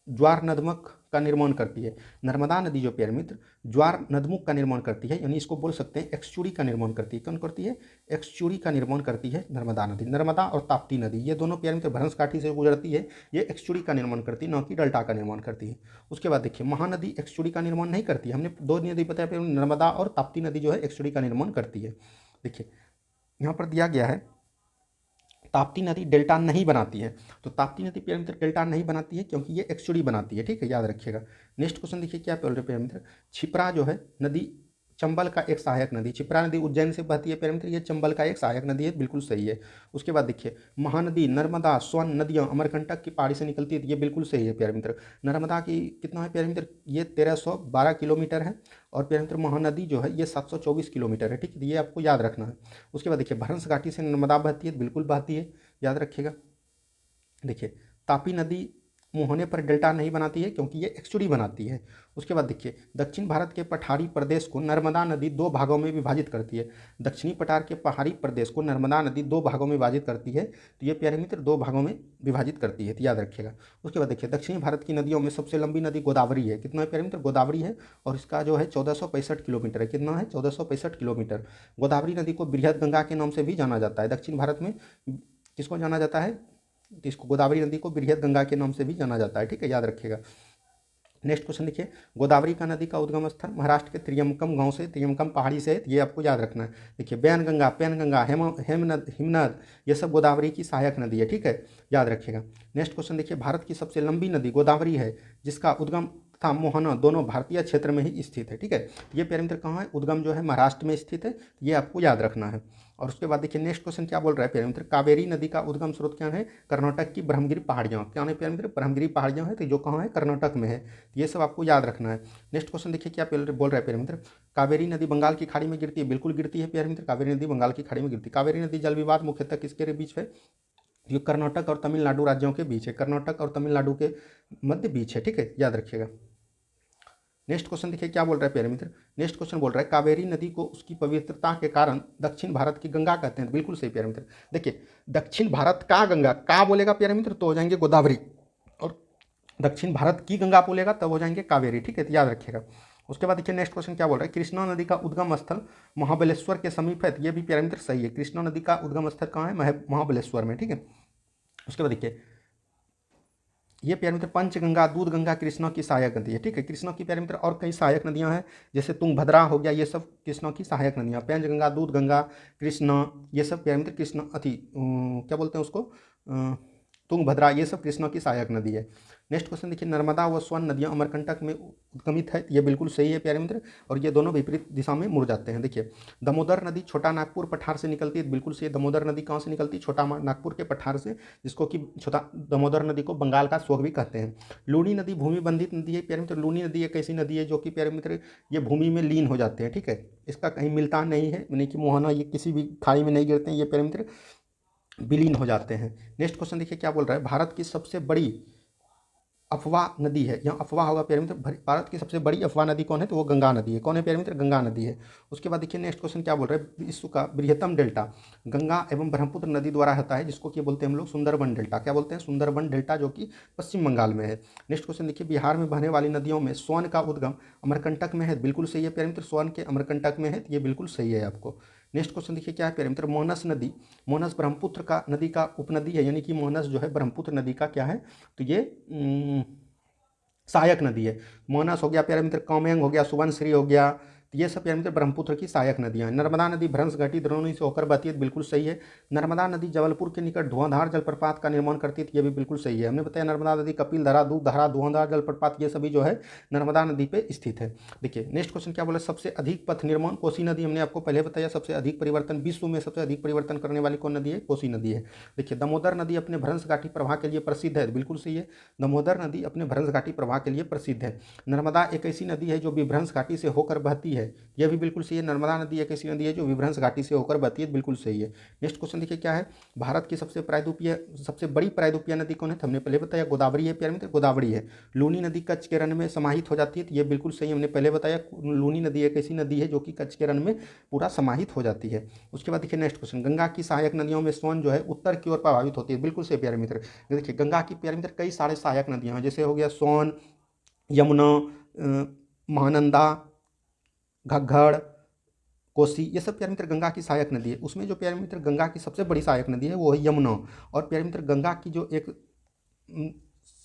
ज्वार नदमुख का निर्माण करती है। नर्मदा नदी जो प्यारे मित्र ज्वार नदमुख का निर्माण करती है, यानी इसको बोल सकते हैं एक्सचुरी का निर्माण करती है। कौन करती है? एक्सचुरी का निर्माण करती है नर्मदा नदी। नर्मदा और ताप्ती नदी ये दोनों प्यारे मित्र भ्रंश घाटी से गुजरती है, ये एक्सचुरी का निर्माण करती है, न कि डेल्टा का निर्माण करती है। उसके बाद देखिए महानदी एक्सचुरी का निर्माण नहीं करती। हमने दो नदी बताया प्यारे मित्र, नर्मदा और ताप्ती नदी जो है एक्सचुरी का निर्माण करती है। देखिए यहाँ पर दिया गया है ताप्ती नदी डेल्टा नहीं बनाती है। तो ताप्ती नदी प्यारे मित्र डेल्टा नहीं बनाती है क्योंकि ये एक्सचुरी बनाती है, ठीक है, याद रखिएगा। नेक्स्ट क्वेश्चन देखिए क्या बोल रहे प्यारे मित्र, छिप्रा जो है नदी चंबल का एक सहायक नदी। छिप्रा नदी उज्जैन से बहती है प्यारे मित्र, ये चंबल का एक सहायक नदी है, बिल्कुल सही है। उसके बाद देखिए महानदी नर्मदा स्वर्ण नदियाँ अमरकंटक की पहाड़ी से निकलती है, ये बिल्कुल सही है प्यारे मित्र। नर्मदा की कितना है प्यारे मित्र? ये 1312 किलोमीटर है, और प्यारे मित्र महानदी जो है ये 724 किलोमीटर है, ठीक है, ये आपको याद रखना है। उसके बाद देखिए भ्रंश घाटी से नर्मदा बहती है, बिल्कुल बहती है, याद रखिएगा। देखिए तापी नदी मुँह होने पर डेल्टा नहीं बनाती है क्योंकि ये एक्सचुरी बनाती है। उसके बाद देखिए दक्षिण भारत के पठारी प्रदेश को नर्मदा नदी दो भागों में विभाजित करती है। दक्षिणी पठार के पहाड़ी प्रदेश को नर्मदा नदी दो भागों में विभाजित करती है, तो ये प्यारे मित्र दो भागों में विभाजित करती है, तो याद रखिएगा। उसके बाद देखिए दक्षिणी भारत की नदियों में सबसे लंबी नदी गोदावरी है। कितना है प्यारे मित्र? गोदावरी है, और इसका जो है 1465 किलोमीटर है। कितना है? 1465 किलोमीटर। गोदावरी नदी को बृहद गंगा के नाम से भी जाना जाता है। दक्षिण भारत में किसको जाना जाता है? इसको गोदावरी नदी को बृहद गंगा के नाम से भी जाना जाता है, ठीक है, याद रखिएगा। नेक्स्ट क्वेश्चन देखिए गोदावरी का नदी का उद्गम स्थल महाराष्ट्र के त्रियमकम गांव से, त्रियमकम पहाड़ी से, ये आपको याद रखना है। देखिए बैनगंगा, पैनगंगा, हेमनद, हिमनद, ये सब गोदावरी की सहायक नदी है, ठीक है, याद रखिएगा। नेक्स्ट क्वेश्चन देखिए भारत की सबसे लंबी नदी गोदावरी है, जिसका उद्गम तथा मोहना दोनों भारतीय क्षेत्र में ही स्थित है, ठीक है। ये प्यारे मित्र कहाँ है? उद्गम जो है महाराष्ट्र में स्थित है, ये आपको याद रखना है। और उसके बाद देखिए नेक्स्ट क्वेश्चन क्या बोल रहा है प्यारे मित्र, कावेरी नदी का उद्गम स्रोत क्या है? कर्नाटक की ब्रह्मगिरी पहाड़ियाँ। क्या है प्यारे मित्र? ब्रह्मगिरी पहाड़ियाँ है, तो जो कहाँ है? कर्नाटक में है, तो ये सब आपको याद रखना है। नेक्स्ट क्वेश्चन देखिए क्या बोल रहा है प्यारे मित्र, कावेरी नदी बंगाल की खाड़ी में गिरती है। बिल्कुल गिरती है प्यारे मित्र, कावेरी नदी बंगाल की खाड़ी में गिरती है। कावेरी नदी जल विवाद मुख्यतः किसके बीच है? जो कर्नाटक और तमिलनाडु राज्यों के बीच है, कर्नाटक और तमिलनाडु के मध्य बीच है, ठीक है, याद रखिएगा। नेक्स्ट क्वेश्चन देखिए क्या बोल रहा है प्यारे मित्र, नेक्स्ट क्वेश्चन बोल रहा है कावेरी नदी को उसकी पवित्रता के कारण दक्षिण भारत की गंगा कहते हैं। बिल्कुल सही प्यारे मित्र। देखिए दक्षिण भारत का गंगा का बोलेगा प्यारे मित्र तो हो जाएंगे गोदावरी, और दक्षिण भारत की गंगा बोलेगा तब हो जाएंगे कावेरी, ठीक है, तो याद रखिएगा। उसके बाद देखिए नेक्स्ट क्वेश्चन क्या बोल रहा है, कृष्णा नदी का उद्गम स्थल महाबलेश्वर के समीप है, तो ये भी प्यारे मित्र सही है। कृष्णा नदी का उद्गम स्थल कहाँ है? महाबलेश्वर में, ठीक है। उसके बाद देखिए ये प्यारे मित्र पंचगंगा, दूध गंगा कृष्णा की सहायक नदी है, ठीक है। कृष्णा की प्यारे मित्र और कई सहायक नदियां हैं, जैसे तुंगभद्रा हो गया, ये सब कृष्णा की सहायक नदियां। पंचगंगा, दूध गंगा, कृष्णा, ये सब प्यारे मित्र कृष्णा क्या बोलते हैं उसको, तुंगभद्रा, ये सब कृष्णा की सहायक नदी है। नेक्स्ट क्वेश्चन देखिए नर्मदा व स्वर्ण नदियां अमरकंटक में उद्गमित है, ये बिल्कुल सही है प्यारे मित्र, और ये दोनों विपरीत दिशा में मुड़ जाते हैं। देखिए दामोदर नदी छोटा नागपुर पठार से निकलती है, बिल्कुल सही। दामोदर नदी कहाँ से निकलती है? छोटा नागपुर के पठार से, जिसको कि छोटा दामोदर नदी को बंगाल का शोक भी कहते हैं। लूनी नदी भूमि बंधित नदी है प्यारे मित्र। लूनी नदी एक ऐसी नदी है जो कि प्यारे मित्र ये भूमि में लीन हो जाते हैं, ठीक है, इसका कहीं मिलता नहीं है, यानी कि मोहना ये किसी भी खाई में नहीं गिरते हैं, ये प्यारे मित्र विलीन हो जाते हैं। नेक्स्ट क्वेश्चन देखिए क्या बोल रहा है, भारत की सबसे बड़ी अफवाह नदी है, यहाँ अफवाह होगा प्यारे मित्र, भारत की सबसे बड़ी अफवाह नदी कौन है? तो वो गंगा नदी है। कौन है प्यारे मित्र? गंगा नदी है। उसके बाद देखिए नेक्स्ट क्वेश्चन क्या बोल रहे हैं, विश्व का बृहत्तम डेल्टा गंगा एवं ब्रह्मपुत्र नदी द्वारा होता है, जिसको कि बोलते हैं हम लोग सुंदरबन डेल्टा। क्या बोलते हैं? सुंदरबन डेल्टा, जो कि पश्चिम बंगाल में है। नेक्स्ट क्वेश्चन देखिए बिहार में बहने वाली नदियों में सोन का उद्गम अमरकंटक में है, बिल्कुल सही है प्यारे मित्र, सोन के अमरकंटक में है, ये बिल्कुल सही है आपको। नेक्स्ट क्वेश्चन देखिए क्या है प्यारे मित्र, मोहनस नदी, मोहनस ब्रह्मपुत्र का नदी का उपनदी है, यानी कि मोहनस जो है ब्रह्मपुत्र नदी का क्या है, तो ये सहायक नदी है। मोहनस हो गया प्यारे मित्र, कामेंग हो गया, सुबनश्री हो गया, तो ये सब प्यारे मित्र ब्रह्मपुत्र की सहायक नदियां हैं। नर्मदा नदी भ्रंश घाटी द्रोणी से होकर बहती है, बिल्कुल सही है। नर्मदा नदी जबलपुर के निकट धुआंधार जलप्रपात का निर्माण करती है, ये भी बिल्कुल सही है। हमने बताया नर्मदा नदी कपिल धारा, दूध धारा, धुआंधार जलप्रपात ये सभी जो है नर्मदा नदी पे स्थित है। देखिए नेक्स्ट क्वेश्चन क्या बोला, सबसे अधिक पथ निर्माण, कोसी नदी, हमने आपको पहले बताया। सबसे अधिक परिवर्तन, विश्व में सबसे अधिक परिवर्तन करने वाली कौन नदी है, कोसी नदी है। देखिए दामोदर नदी अपने भ्रंश घाटी प्रवाह के लिए प्रसिद्ध है, बिल्कुल सही है। दामोदर नदी अपने भ्रंश घाटी प्रवाह के लिए प्रसिद्ध है। नर्मदा एक ऐसी नदी है जो विभ्रंश घाटी से होकर बहती है, यह भी बिल्कुल सही है। नर्मदा नदी एक ऐसी नदी है जो विभ्रंश घाटी से होकर बहती है, बिल्कुल सही है। नेक्स्ट क्वेश्चन देखिए क्या है, भारत की सबसे बड़ी प्रायद्वीपीय नदी कौन है, तो हमने पहले बताया गोदावरी है प्यारे मित्र, गोदावरी है। लूनी नदी कच्छ के रण में समाहित हो जाती है, तो ये बिल्कुल सही, हमने पहले बताया लूनी नदी एक ऐसी नदी है जो कि कच्छ के रण में पूरा समाहित हो जाती है। उसके बाद देखिए नेक्स्ट क्वेश्चन, गंगा की सहायक नदियों में सोन जो है उत्तर की ओर प्रभावित होती है, बिल्कुल सही प्यारे मित्र। देखिए गंगा की प्यारे मित्र कई सारे सहायक नदियां हैं, जैसे हो गया सोन, यमुना, महानंदा, घग्गड़, कोसी, ये सब प्यारे मित्र गंगा की सहायक नदी है। उसमें जो प्यारे मित्र गंगा की सबसे बड़ी सहायक नदी है वो है यमुना। और प्यारे मित्र गंगा की जो एक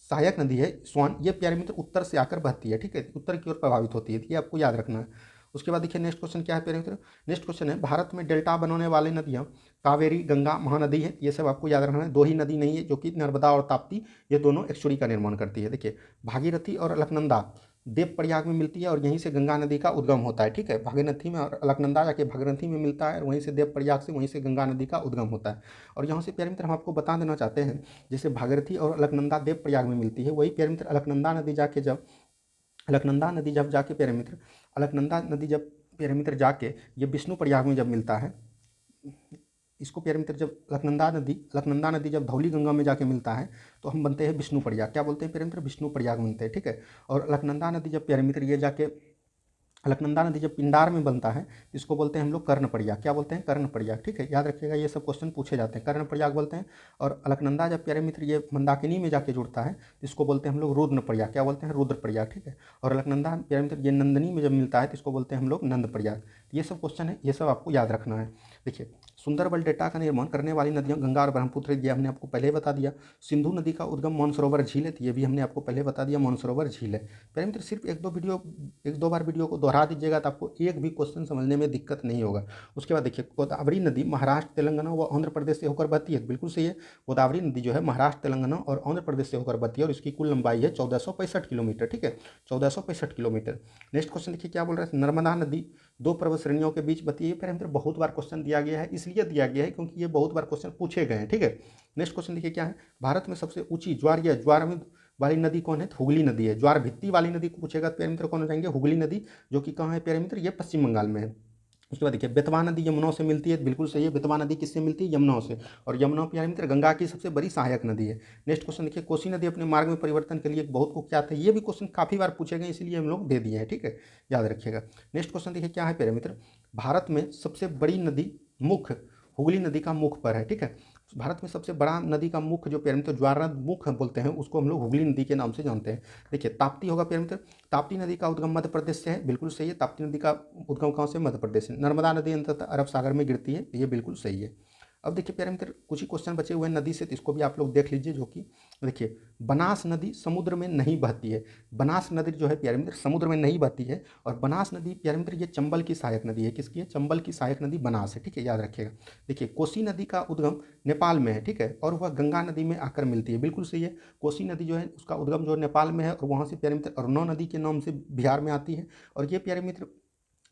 सहायक नदी है स्वान, ये प्यारे मित्र उत्तर से आकर बहती है, ठीक है, उत्तर की ओर प्रभावित होती है, ये आपको याद रखना है। उसके बाद देखिए नेक्स्ट क्वेश्चन क्या है प्यारे मित्र, नेक्स्ट क्वेश्चन है भारत में डेल्टा बनाने वाली नदियाँ कावेरी, गंगा, महानदी है, ये सब आपको याद रखना है। दो ही नदी नहीं है जो कि नर्मदा और ताप्ती, ये दोनों एस्चुरी का निर्माण करती है। देखिए भागीरथी और अलकनंदा देवप्रयाग में मिलती है और यहीं से गंगा नदी का उद्गम होता है, ठीक है। भागीरथी में और अलकनंदा जाके भागीरथी में मिलता है और वहीं से देवप्रयाग से, वहीं से गंगा नदी का उद्गम होता है। और यहाँ से प्यारे मित्र हम आपको बता देना चाहते हैं, जैसे भागीरथी और अलकनंदा देवप्रयाग में मिलती है, वही प्यारे मित्र अलकनंदा नदी जाके प्यारे मित्र अलकनंदा नदी जब प्यारे मित्र जाके ये विष्णु प्रयाग में जब मिलता है, इसको प्यारे मित्र जब अलकनंदा नदी जब धौली गंगा में जाके मिलता है तो हम बनते हैं विष्णु प्रयाग, क्या बोलते हैं प्यारे मित्र, विष्णु प्रयाग बनते हैं, ठीक है। और अलकनंदा नदी जब प्यारे मित्र ये जाके अलकनंदा नदी जब पिंडार में बनता है इसको बोलते हैं हम लोग कर्ण प्रयाग, क्या बोलते हैं, कर्ण प्रयाग, ठीक है, याद रखिएगा, ये सब क्वेश्चन पूछे जाते हैं, कर्ण प्रयाग बोलते हैं। और अलकनंदा जब प्यारे मित्र ये मंदाकिनी में जाके जुड़ता है तो इसको बोलते हैं हम लोग रुद्र प्रयाग, क्या बोलते हैं, रुद्र प्रयाग, ठीक है। और अलकनंदा प्यारे मित्र ये नंदनी में जब मिलता है तो इसको बोलते हैं हम लोग नंद प्रयाग। ये सब क्वेश्चन है, ये सब आपको याद रखना है। देखिए सुंदरबन डेल्टा का निर्माण करने वाली नदियाँ गंगा और ब्रह्मपुत्र, ये हमने आपको पहले बता दिया। सिंधु नदी का उद्गम मानसरोवर झील है, तो ये भी हमने आपको पहले बता दिया, मानसरोवर झील है। प्यारे मित्र सिर्फ एक दो बार वीडियो को दोहरा दीजिएगा तो आपको एक भी क्वेश्चन समझने में दिक्कत नहीं होगा। उसके बाद देखिए गोदावरी नदी महाराष्ट्र, तेलंगाना व आंध्र प्रदेश से होकर बहती है, बिल्कुल सही है। गोदावरी नदी जो है महाराष्ट्र, तेलंगाना और आंध्र प्रदेश से होकर बहती है और इसकी कुल लंबाई है 1465 किलोमीटर, ठीक है, 1465 किलोमीटर। नेक्स्ट क्वेश्चन देखिए क्या बोल रहा है, नर्मदा नदी दो पर्वत श्रेणियों के बीच बहती है, प्यारे मित्र बहुत बार क्वेश्चन दिया गया है, इसलिए दिया गया है क्योंकि ये बहुत बार क्वेश्चन पूछे गए हैं, ठीक है। नेक्स्ट क्वेश्चन देखिए क्या है, भारत में सबसे ऊंची ज्वार वाली नदी कौन है, तो हुगली नदी है। ज्वार भित्ति वाली नदी को पूछेगा तो प्यारे मित्र कौन हो जाएंगे, हुगली नदी, जो कि कहाँ है प्यारे मित्र, ये पश्चिम बंगाल में है। उसके बाद देखिए बेतवा नदी यमुना से मिलती है, बिल्कुल सही है, बेतवा नदी किससे मिलती है, यमुना से। और यमुना प्यारे मित्र गंगा की सबसे बड़ी सहायक नदी है। नेक्स्ट क्वेश्चन देखिए, कोसी नदी अपने मार्ग में परिवर्तन के लिए बहुत कुख्यात है, ये भी क्वेश्चन काफ़ी बार पूछे गए इसीलिए हम लोग दे दिए हैं, ठीक है, याद रखिएगा। नेक्स्ट क्वेश्चन देखिए क्या है प्यारे मित्र, भारत में सबसे बड़ी नदी मुख हुगली नदी का मुख पर है, ठीक है। भारत में सबसे बड़ा नदी का मुख जो प्यारे मित्र ज्वार मुख बोलते हैं उसको हम लोग हुगली नदी के नाम से जानते हैं। देखिए ताप्ती होगा प्यारे मित्र, ताप्ती नदी का उद्गम मध्य प्रदेश से है, बिल्कुल सही है, ताप्ती नदी का उद्गम कहाँ से, मध्य प्रदेश से। नर्मदा नदी अंततः अरब सागर में गिरती है, ये बिल्कुल सही है। अब देखिए प्यारे मित्र कुछ ही क्वेश्चन बचे हुए हैं नदी से, तो इसको भी आप लोग देख लीजिए, जो कि देखिए बनास नदी समुद्र में नहीं बहती है, बनास नदी जो है प्यारे मित्र समुद्र में नहीं बहती है। और बनास नदी प्यारे मित्र ये चंबल की सहायक नदी है, किसकी है, चंबल की सहायक नदी बनास है, ठीक है, याद रखिएगा। देखिए कोसी नदी का उद्गम नेपाल में है, ठीक है, और वह गंगा नदी में आकर मिलती है, बिल्कुल सही है। कोसी नदी जो है उसका उद्गम जो नेपाल में है और वहाँ से प्यारे मित्र अरुणा नदी के नाम से बिहार में आती है। और ये प्यारे मित्र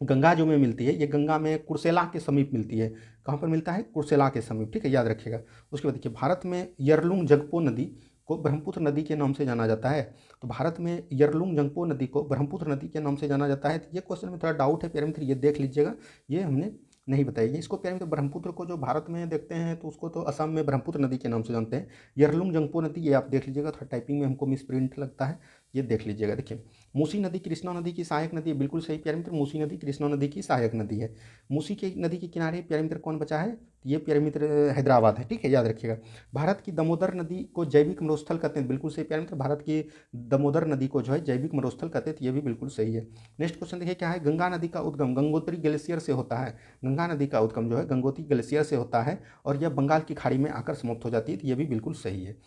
गंगा जो में मिलती है, ये गंगा में कुर्सेला के समीप मिलती है, कहाँ पर मिलता है, कुर्सेला के समीप, ठीक है, याद रखिएगा। उसके बाद देखिए भारत में यरलुंग जगपो नदी को ब्रह्मपुत्र नदी के नाम से जाना जाता है, तो भारत में यरलुंग जंगपो नदी को ब्रह्मपुत्र नदी के नाम से जाना जाता है। तो ये क्वेश्चन में थोड़ा डाउट है प्यारे मित्र, ये देख लीजिएगा, ये हमने नहीं बताइए इसको प्यारे मित्र। ब्रह्मपुत्र को जो भारत में देखते हैं तो उसको तो असम में ब्रह्मपुत्र नदी के नाम से जानते हैं। यरलुंग जंगपो नदी ये आप देख लीजिएगा, थोड़ा टाइपिंग में हमको मिसप्रिंट लगता है, ये देख लीजिएगा। देखिए मूसी नदी कृष्णा नदी की सहायक नदी है, बिल्कुल सही प्यारे मित्र, मूसी नदी कृष्णा नदी की सहायक नदी है। मूसी के नदी के किनारे प्यारे मित्र कौन बचा है? ये प्यारे मित्र हैदराबाद है, ठीक है, याद रखिएगा। भारत की दामोदर नदी को जैविक मरुस्थल कहते हैं, बिल्कुल सही प्यारे मित्र, भारत की दामोदर नदी को जो है जैविक मरुस्थल कहते हैं, तो ये भी बिल्कुल सही है। नेक्स्ट क्वेश्चन देखिए क्या है? गंगा नदी का उद्गम गंगोत्री ग्लेशियर से होता है। गंगा नदी का उद्गम जो है गंगोत्री ग्लेशियर से होता है और यह बंगाल की खाड़ी में आकर समाप्त हो जाती है, तो ये भी बिल्कुल सही है।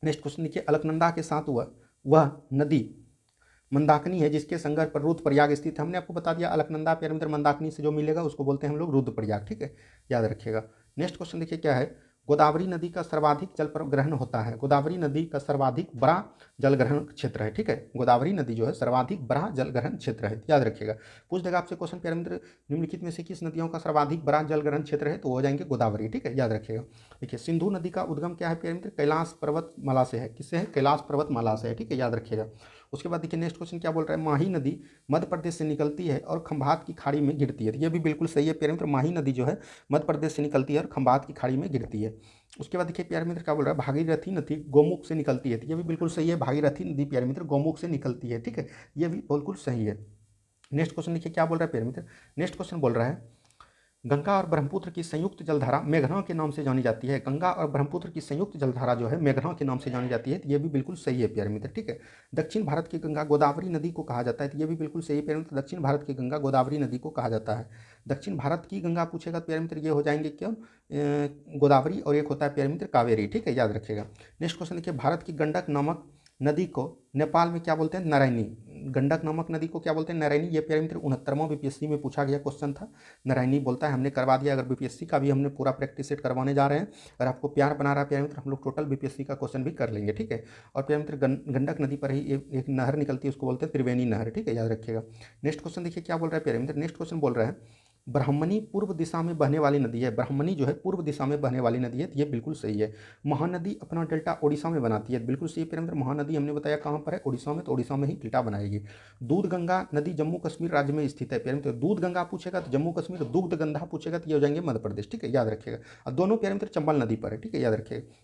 नेक्स्ट क्वेश्चन देखिए, अलकनंदा के साथ वह नदी मंदाकिनी है जिसके संगर पर रुद्रप्रयाग स्थित है। हमने आपको बता दिया अलकनंदा प्यारे मित्र मंदाकिनी से जो मिलेगा उसको बोलते हैं हम लोग रुद्रप्रयाग, ठीक है, याद रखिएगा। नेक्स्ट क्वेश्चन देखिए क्या है? गोदावरी नदी का सर्वाधिक जल ग्रहण होता है। गोदावरी नदी का सर्वाधिक बड़ा जल ग्रहण क्षेत्र है, ठीक है, गोदावरी नदी जो है सर्वाधिक बड़ा जल ग्रहण क्षेत्र है, याद रखिएगा। पूछ देगा आपसे क्वेश्चन प्यारे मित्र, निम्नलिखित में से किस नदियों का सर्वाधिक बड़ा जल ग्रहण क्षेत्र है? तो हो जाएंगे गोदावरी, ठीक है, याद रखिएगा। देखिए सिंधु नदी का उद्गम क्या है प्यारे मित्र? कैलाश पर्वतमाला से है। किससे है? कैलाश पर्वतमाला से है, ठीक है, याद रखिएगा। उसके बाद देखिए नेक्स्ट क्वेश्चन क्या बोल रहा है? माही नदी मध्य प्रदेश से निकलती है और खंभात की खाड़ी में गिरती है, तो ये भी बिल्कुल सही है प्यारे मित्र, माही नदी जो है मध्य प्रदेश से निकलती है और खंभात की खाड़ी में गिरती है। उसके बाद देखिए प्यारे मित्र क्या बोल रहा है? भागीरथी नदी गोमुख से निकलती है, तो ये भी बिल्कुल सही है, भागीरथी नदी प्यारे मित्र गोमुख से निकलती है, ठीक है, ये भी बिल्कुल सही है। नेक्स्ट क्वेश्चन देखिए क्या बोल रहा है प्यारे मित्र? नेक्स्ट क्वेश्चन बोल रहा है गंगा और ब्रह्मपुत्र की संयुक्त जलधारा मेघना के नाम से जानी जाती है। गंगा और ब्रह्मपुत्र की संयुक्त जलधारा जो है मेघना के नाम से जानी जाती है, तो ये भी बिल्कुल सही है प्यारे मित्र, ठीक है। दक्षिण भारत की गंगा गोदावरी नदी को कहा जाता है, तो ये भी बिल्कुल सही है प्यारे मित्र, दक्षिण भारत की गंगा गोदावरी नदी को कहा जाता है। दक्षिण भारत की गंगा पूछेगा प्यारे मित्र, ये हो जाएंगे क्यों? गोदावरी, और एक होता है प्यारे मित्र कावेरी, ठीक है, याद रखिएगा। नेक्स्ट क्वेश्चन देखिए, भारत की गंडक नामक नदी को नेपाल में क्या बोलते हैं? नारायणी। गंडक नामक नदी को क्या बोलते हैं? नारायणी। ये प्यारे मित्र 69वां बीपीएससी में पूछा गया क्वेश्चन था, नारायणी बोलता है, हमने करवा दिया। अगर बीपीएससी का भी हमने पूरा प्रैक्टिस सेट करवाने जा रहे हैं, अगर आपको प्यार बना रहा है प्यारे मित्र, हम लोग टोटल बीपीएससी का क्वेश्चन भी कर लेंगे, ठीक है। और प्यारे मित्र गंडक नदी पर ही एक नहर निकलती है, उसको बोलते हैं त्रिवेणी नहर, ठीक है, याद रखिएगा। नेक्स्ट क्वेश्चन देखिए क्या बोल रहा है प्यारे मित्र? नेक्स्ट क्वेश्चन बोल रहा है ब्राह्मणी पूर्व दिशा में बहने वाली नदी है। ब्राह्मणी जो है पूर्व दिशा में बहने वाली नदी है, तो ये बिल्कुल सही है। महानदी अपना डेल्टा ओडिशा में बनाती है, बिल्कुल सही प्यारे मित्र, महानदी हमने बताया कहाँ पर है? ओडिशा में, तो ओडिशा में ही डेल्टा बनाएगी। दूध गंगा नदी जम्मू कश्मीर राज्य में स्थित है प्यारे मित्र, दूध गंगा पूछेगा तो जम्मू कश्मीर, दुग्ध गंगा पूछेगा तो ये हो जाएंगे मध्य प्रदेश, ठीक है, याद रखिएगा। और दोनों प्यारे मित्र चंबल नदी पर है, ठीक है, याद रखिएगा।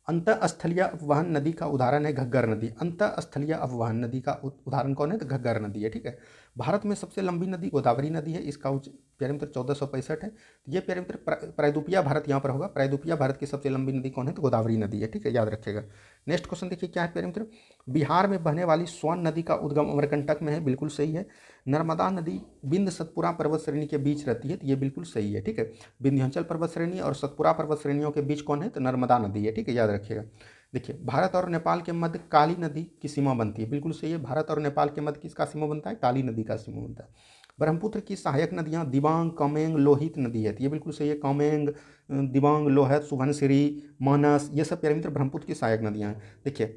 अंतःस्थलीय अपवहन नदी का उदाहरण है घग्गर नदी। अंतःस्थलीय अपवहन नदी का उदाहरण कौन है? तो घग्गर नदी है, ठीक है। भारत में सबसे लंबी नदी गोदावरी नदी है, इसका प्यारे मित्र 1465 है। ये प्यारे मित्र प्रायद्वीपीय भारत यहाँ पर होगा, प्रायद्वीपीय भारत की सबसे लंबी नदी कौन है? तो गोदावरी नदी है, ठीक है, याद रखिएगा। नेक्स्ट क्वेश्चन देखिए क्या है प्यारे मित्र? बिहार में बहने वाली स्वर्ण नदी का उद्गम अमरकंटक में है, बिल्कुल सही है। नर्मदा नदी बिंद सतपुरा पर्वत श्रेणी के बीच रहती है, तो ये बिल्कुल सही है, ठीक है। विंध्याचल पर्वत श्रेणी और सतपुरा पर्वत श्रेणियों के बीच कौन है? तो नर्मदा नदी है, ठीक है, याद रखिएगा। देखिए भारत और नेपाल के मध्य काली नदी की सीमा बनती है, बिल्कुल सही है, भारत और नेपाल के मध्य किसका सीमा बनता है? काली नदी का सीमा बनता है। ब्रह्मपुत्र की सहायक नदियां दिबांग, कामेंग, लोहित नदी है, तो ये बिल्कुल सही है, कामेंग, दिबांग, लोहित, सुबनसिरी, मानस, ये सब प्यारे मित्र ब्रह्मपुत्र की सहायक नदियां हैं। देखिए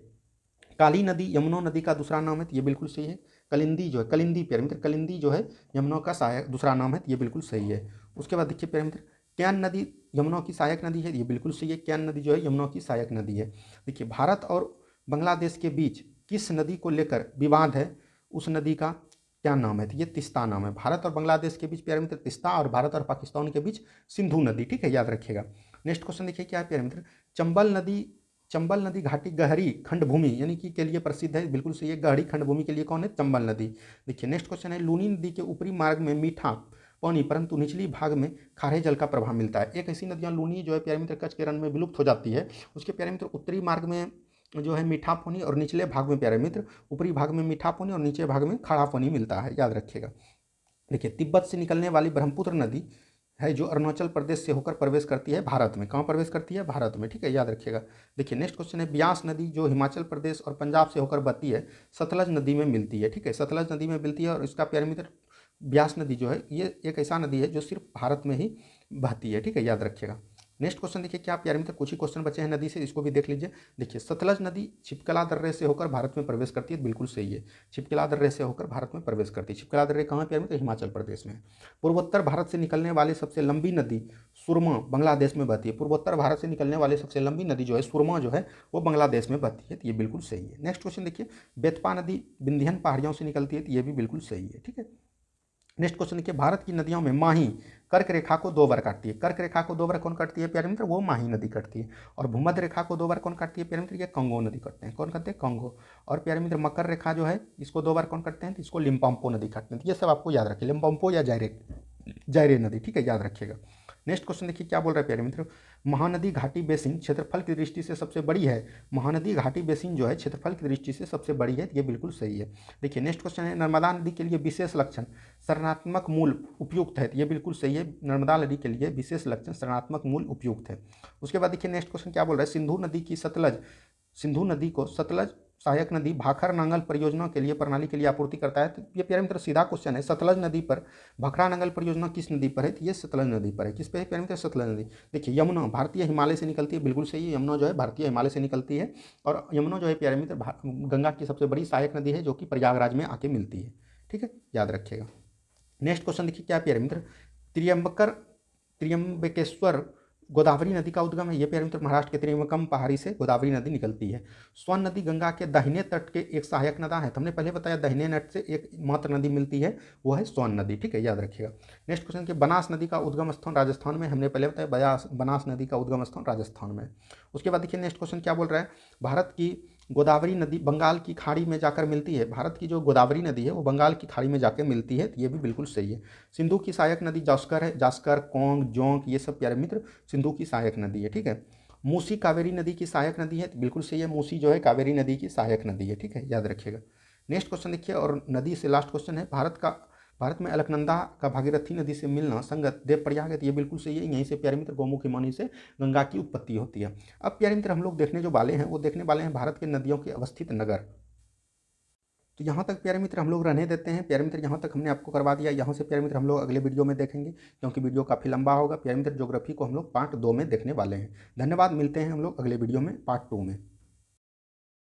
काली नदी यमुना नदी का दूसरा नाम है, तो ये बिल्कुल सही है। कलिंदी जो है, कलिंदी प्यारे मित्र, कलिंदी जो है यमुना का सहायक दूसरा नाम है, तो ये बिल्कुल सही है। उसके बाद देखिए प्यारे मित्र क्यान नदी यमुना की सहायक नदी है, ये बिल्कुल सही है, क्यान नदी जो है यमुना की सहायक नदी है। देखिए भारत और बांग्लादेश के बीच किस नदी को लेकर विवाद है, उस नदी का क्या नाम है? तो ये तिस्ता नाम है। भारत और बांग्लादेश के बीच प्यारे मित्र तिस्ता, और भारत और पाकिस्तान के बीच सिंधु नदी, ठीक है, याद रखिएगा। नेक्स्ट क्वेश्चन देखिए क्या है प्यारे मित्र? चंबल नदी घाटी गहरी खंडभूमि यानी कि के लिए प्रसिद्ध है, बिल्कुल सही है, गहरी खंडभूमि के लिए कौन है? चंबल नदी। देखिए नेक्स्ट क्वेश्चन है लूनी नदी के ऊपरी मार्ग में मीठा पानी परंतु निचली भाग में खारे जल का प्रभाव मिलता है। एक ऐसी नदियाँ लूनी जो है प्यारे मित्र कच्छ के रण में विलुप्त हो जाती है, उसके प्यारे मित्र उत्तरी मार्ग में जो है मीठा पानी और निचले भाग में प्यारे मित्र ऊपरी भाग में मीठा पानी और नीचे भाग में खारा पानी मिलता है, याद रखिएगा। देखिए तिब्बत से निकलने वाली ब्रह्मपुत्र नदी है जो अरुणाचल प्रदेश से होकर प्रवेश करती है भारत में। कहाँ प्रवेश करती है? भारत में, ठीक है, याद रखिएगा। देखिए नेक्स्ट क्वेश्चन है ब्यास नदी जो हिमाचल प्रदेश और पंजाब से होकर बहती है सतलज नदी में मिलती है, ठीक है, सतलज नदी में मिलती है, और इसका प्यारे मित्र ब्यास नदी जो है ये एक ऐसा नदी है जो सिर्फ भारत में ही बहती है, ठीक है, याद रखिएगा। नेक्स्ट क्वेश्चन देखिए क्या प्यारे मित्र, कुछ ही क्वेश्चन बचे हैं नदी से, इसको भी देख लीजिए। देखिए सतलज नदी छिपकला दर्रे से होकर भारत में प्रवेश करती है, बिल्कुल सही है, छिपकला दर्रे से होकर भारत में प्रवेश करती है। छिपकला दर्रे कहाँ प्यारे मित्र? हिमाचल प्रदेश में। पूर्वोत्तर भारत से निकलने वाली सबसे लंबी नदी सुरमा बांग्लादेश में बहती है। पूर्वोत्तर भारत से निकलने वाली सबसे लंबी नदी जो है सुरमा जो है वो बांग्लादेश में बहती है, तो ये बिल्कुल सही है। नेक्स्ट क्वेश्चन देखिए बेतपा नदी विंध्यन पहाड़ियों से निकलती है, तो ये भी बिल्कुल सही है, ठीक है। नेक्स्ट क्वेश्चन देखिए, भारत की नदियों में माही कर्क रेखा को 2 बार काटती है। कर्क रेखा को 2 बार कौन काटती है प्यारे मित्र? वो माही नदी काटती है। और भूमध्य रेखा को 2 बार कौन काटती है प्यारे मित्र? ये कंगो नदी काटते हैं। कौन करते हैं? कंगो। और प्यारे मित्र मकर रेखा जो है इसको 2 बार कौन काटते हैं? तो इसको लिम्पोपो नदी काटते हैं। तो ये सब आपको याद रखिए, लिम्पोपो या जायरे, जायरे नदी, ठीक है, याद रखिएगा। नेक्स्ट क्वेश्चन देखिए क्या बोल रहा है प्यारे मित्र, महानदी घाटी बेसिन क्षेत्रफल की दृष्टि से सबसे बड़ी है। महानदी घाटी बेसिन जो है क्षेत्रफल की दृष्टि से सबसे बड़ी है, ये बिल्कुल सही है। देखिए नेक्स्ट क्वेश्चन है, नर्मदा नदी के लिए विशेष लक्षण सरणात्मक मूल उपयुक्त है, ये बिल्कुल सही है। नर्मदा नदी के लिए विशेष लक्षण सरणात्मक मूल उपयुक्त है। उसके बाद देखिए नेक्स्ट क्वेश्चन क्या बोल रहा है, सिंधु नदी को सतलज सहायक नदी भाखर नांगल परियोजना के लिए प्रणाली के लिए आपूर्ति करता है। तो ये प्यारे मित्र सीधा क्वेश्चन है, सतलज नदी पर भाखरा नांगल परियोजना किस नदी पर है? तो ये सतलज नदी पर है। किस पे है प्यारे मित्र? सतलज नदी। देखिए यमुना भारतीय हिमालय से निकलती है, बिल्कुल सही है, यमुना जो है भारतीय हिमालय से निकलती है। और यमुना जो है प्यारे मित्र गंगा की सबसे बड़ी सहायक नदी है, जो कि प्रयागराज में आके मिलती है, ठीक है, याद रखिएगा। नेक्स्ट क्वेश्चन देखिए क्या प्यारे मित्र, त्र्यंबकेश्वर गोदावरी नदी का उद्गम है। ये प्यारे मित्र महाराष्ट्र के त्रिवेंद्रम पहाड़ी से गोदावरी नदी निकलती है। स्वर्ण नदी गंगा के दाहिने तट के एक सहायक नदी है। तो हमने पहले बताया दाहिने तट से एक मात्र नदी मिलती है, वो है स्वर्ण नदी, ठीक है, याद रखिएगा। नेक्स्ट क्वेश्चन के बनास नदी का उद्गम स्थान राजस्थान में, हमने पहले बताया बनास नदी का उद्गम स्थान राजस्थान में। उसके बाद देखिए नेक्स्ट क्वेश्चन क्या बोल रहा है, भारत की गोदावरी नदी बंगाल की खाड़ी में जाकर मिलती है। भारत की जो गोदावरी नदी है वो बंगाल की खाड़ी में जाकर मिलती है, तो ये भी बिल्कुल सही है। सिंधु की सहायक नदी जास्कर है, जास्कर, कोंग, जोंक, ये सब प्यारे मित्र सिंधु की सहायक नदी है, ठीक है। मूसी कावेरी नदी की सहायक नदी है, तो बिल्कुल सही है, मूसी जो है कावेरी नदी की सहायक नदी है, ठीक है, याद रखिएगा। नेक्स्ट क्वेश्चन देखिए, और नदी से लास्ट क्वेश्चन है, भारत में अलकनंदा का भागीरथी नदी से मिलना संगत देवप्रयाग है, तो ये बिल्कुल सही है। यहीं से प्यारे मित्र गौमुखी मणि से गंगा की उत्पत्ति होती है। अब प्यारे मित्र हम लोग देखने जो वाले हैं वो देखने वाले हैं भारत के नदियों के अवस्थित नगर। तो यहाँ तक प्यारे मित्र हम लोग रहने देते हैं। प्यारे मित्र यहाँ तक हमने आपको करवा दिया, यहाँ से प्यारे मित्र हम लोग अगले वीडियो में देखेंगे, क्योंकि वीडियो काफ़ी लंबा होगा। प्यारे मित्र ज्योग्राफी को हम लोग पार्ट 2 में देखने वाले हैं। धन्यवाद, मिलते हैं हम लोग अगले वीडियो में पार्ट 2 में।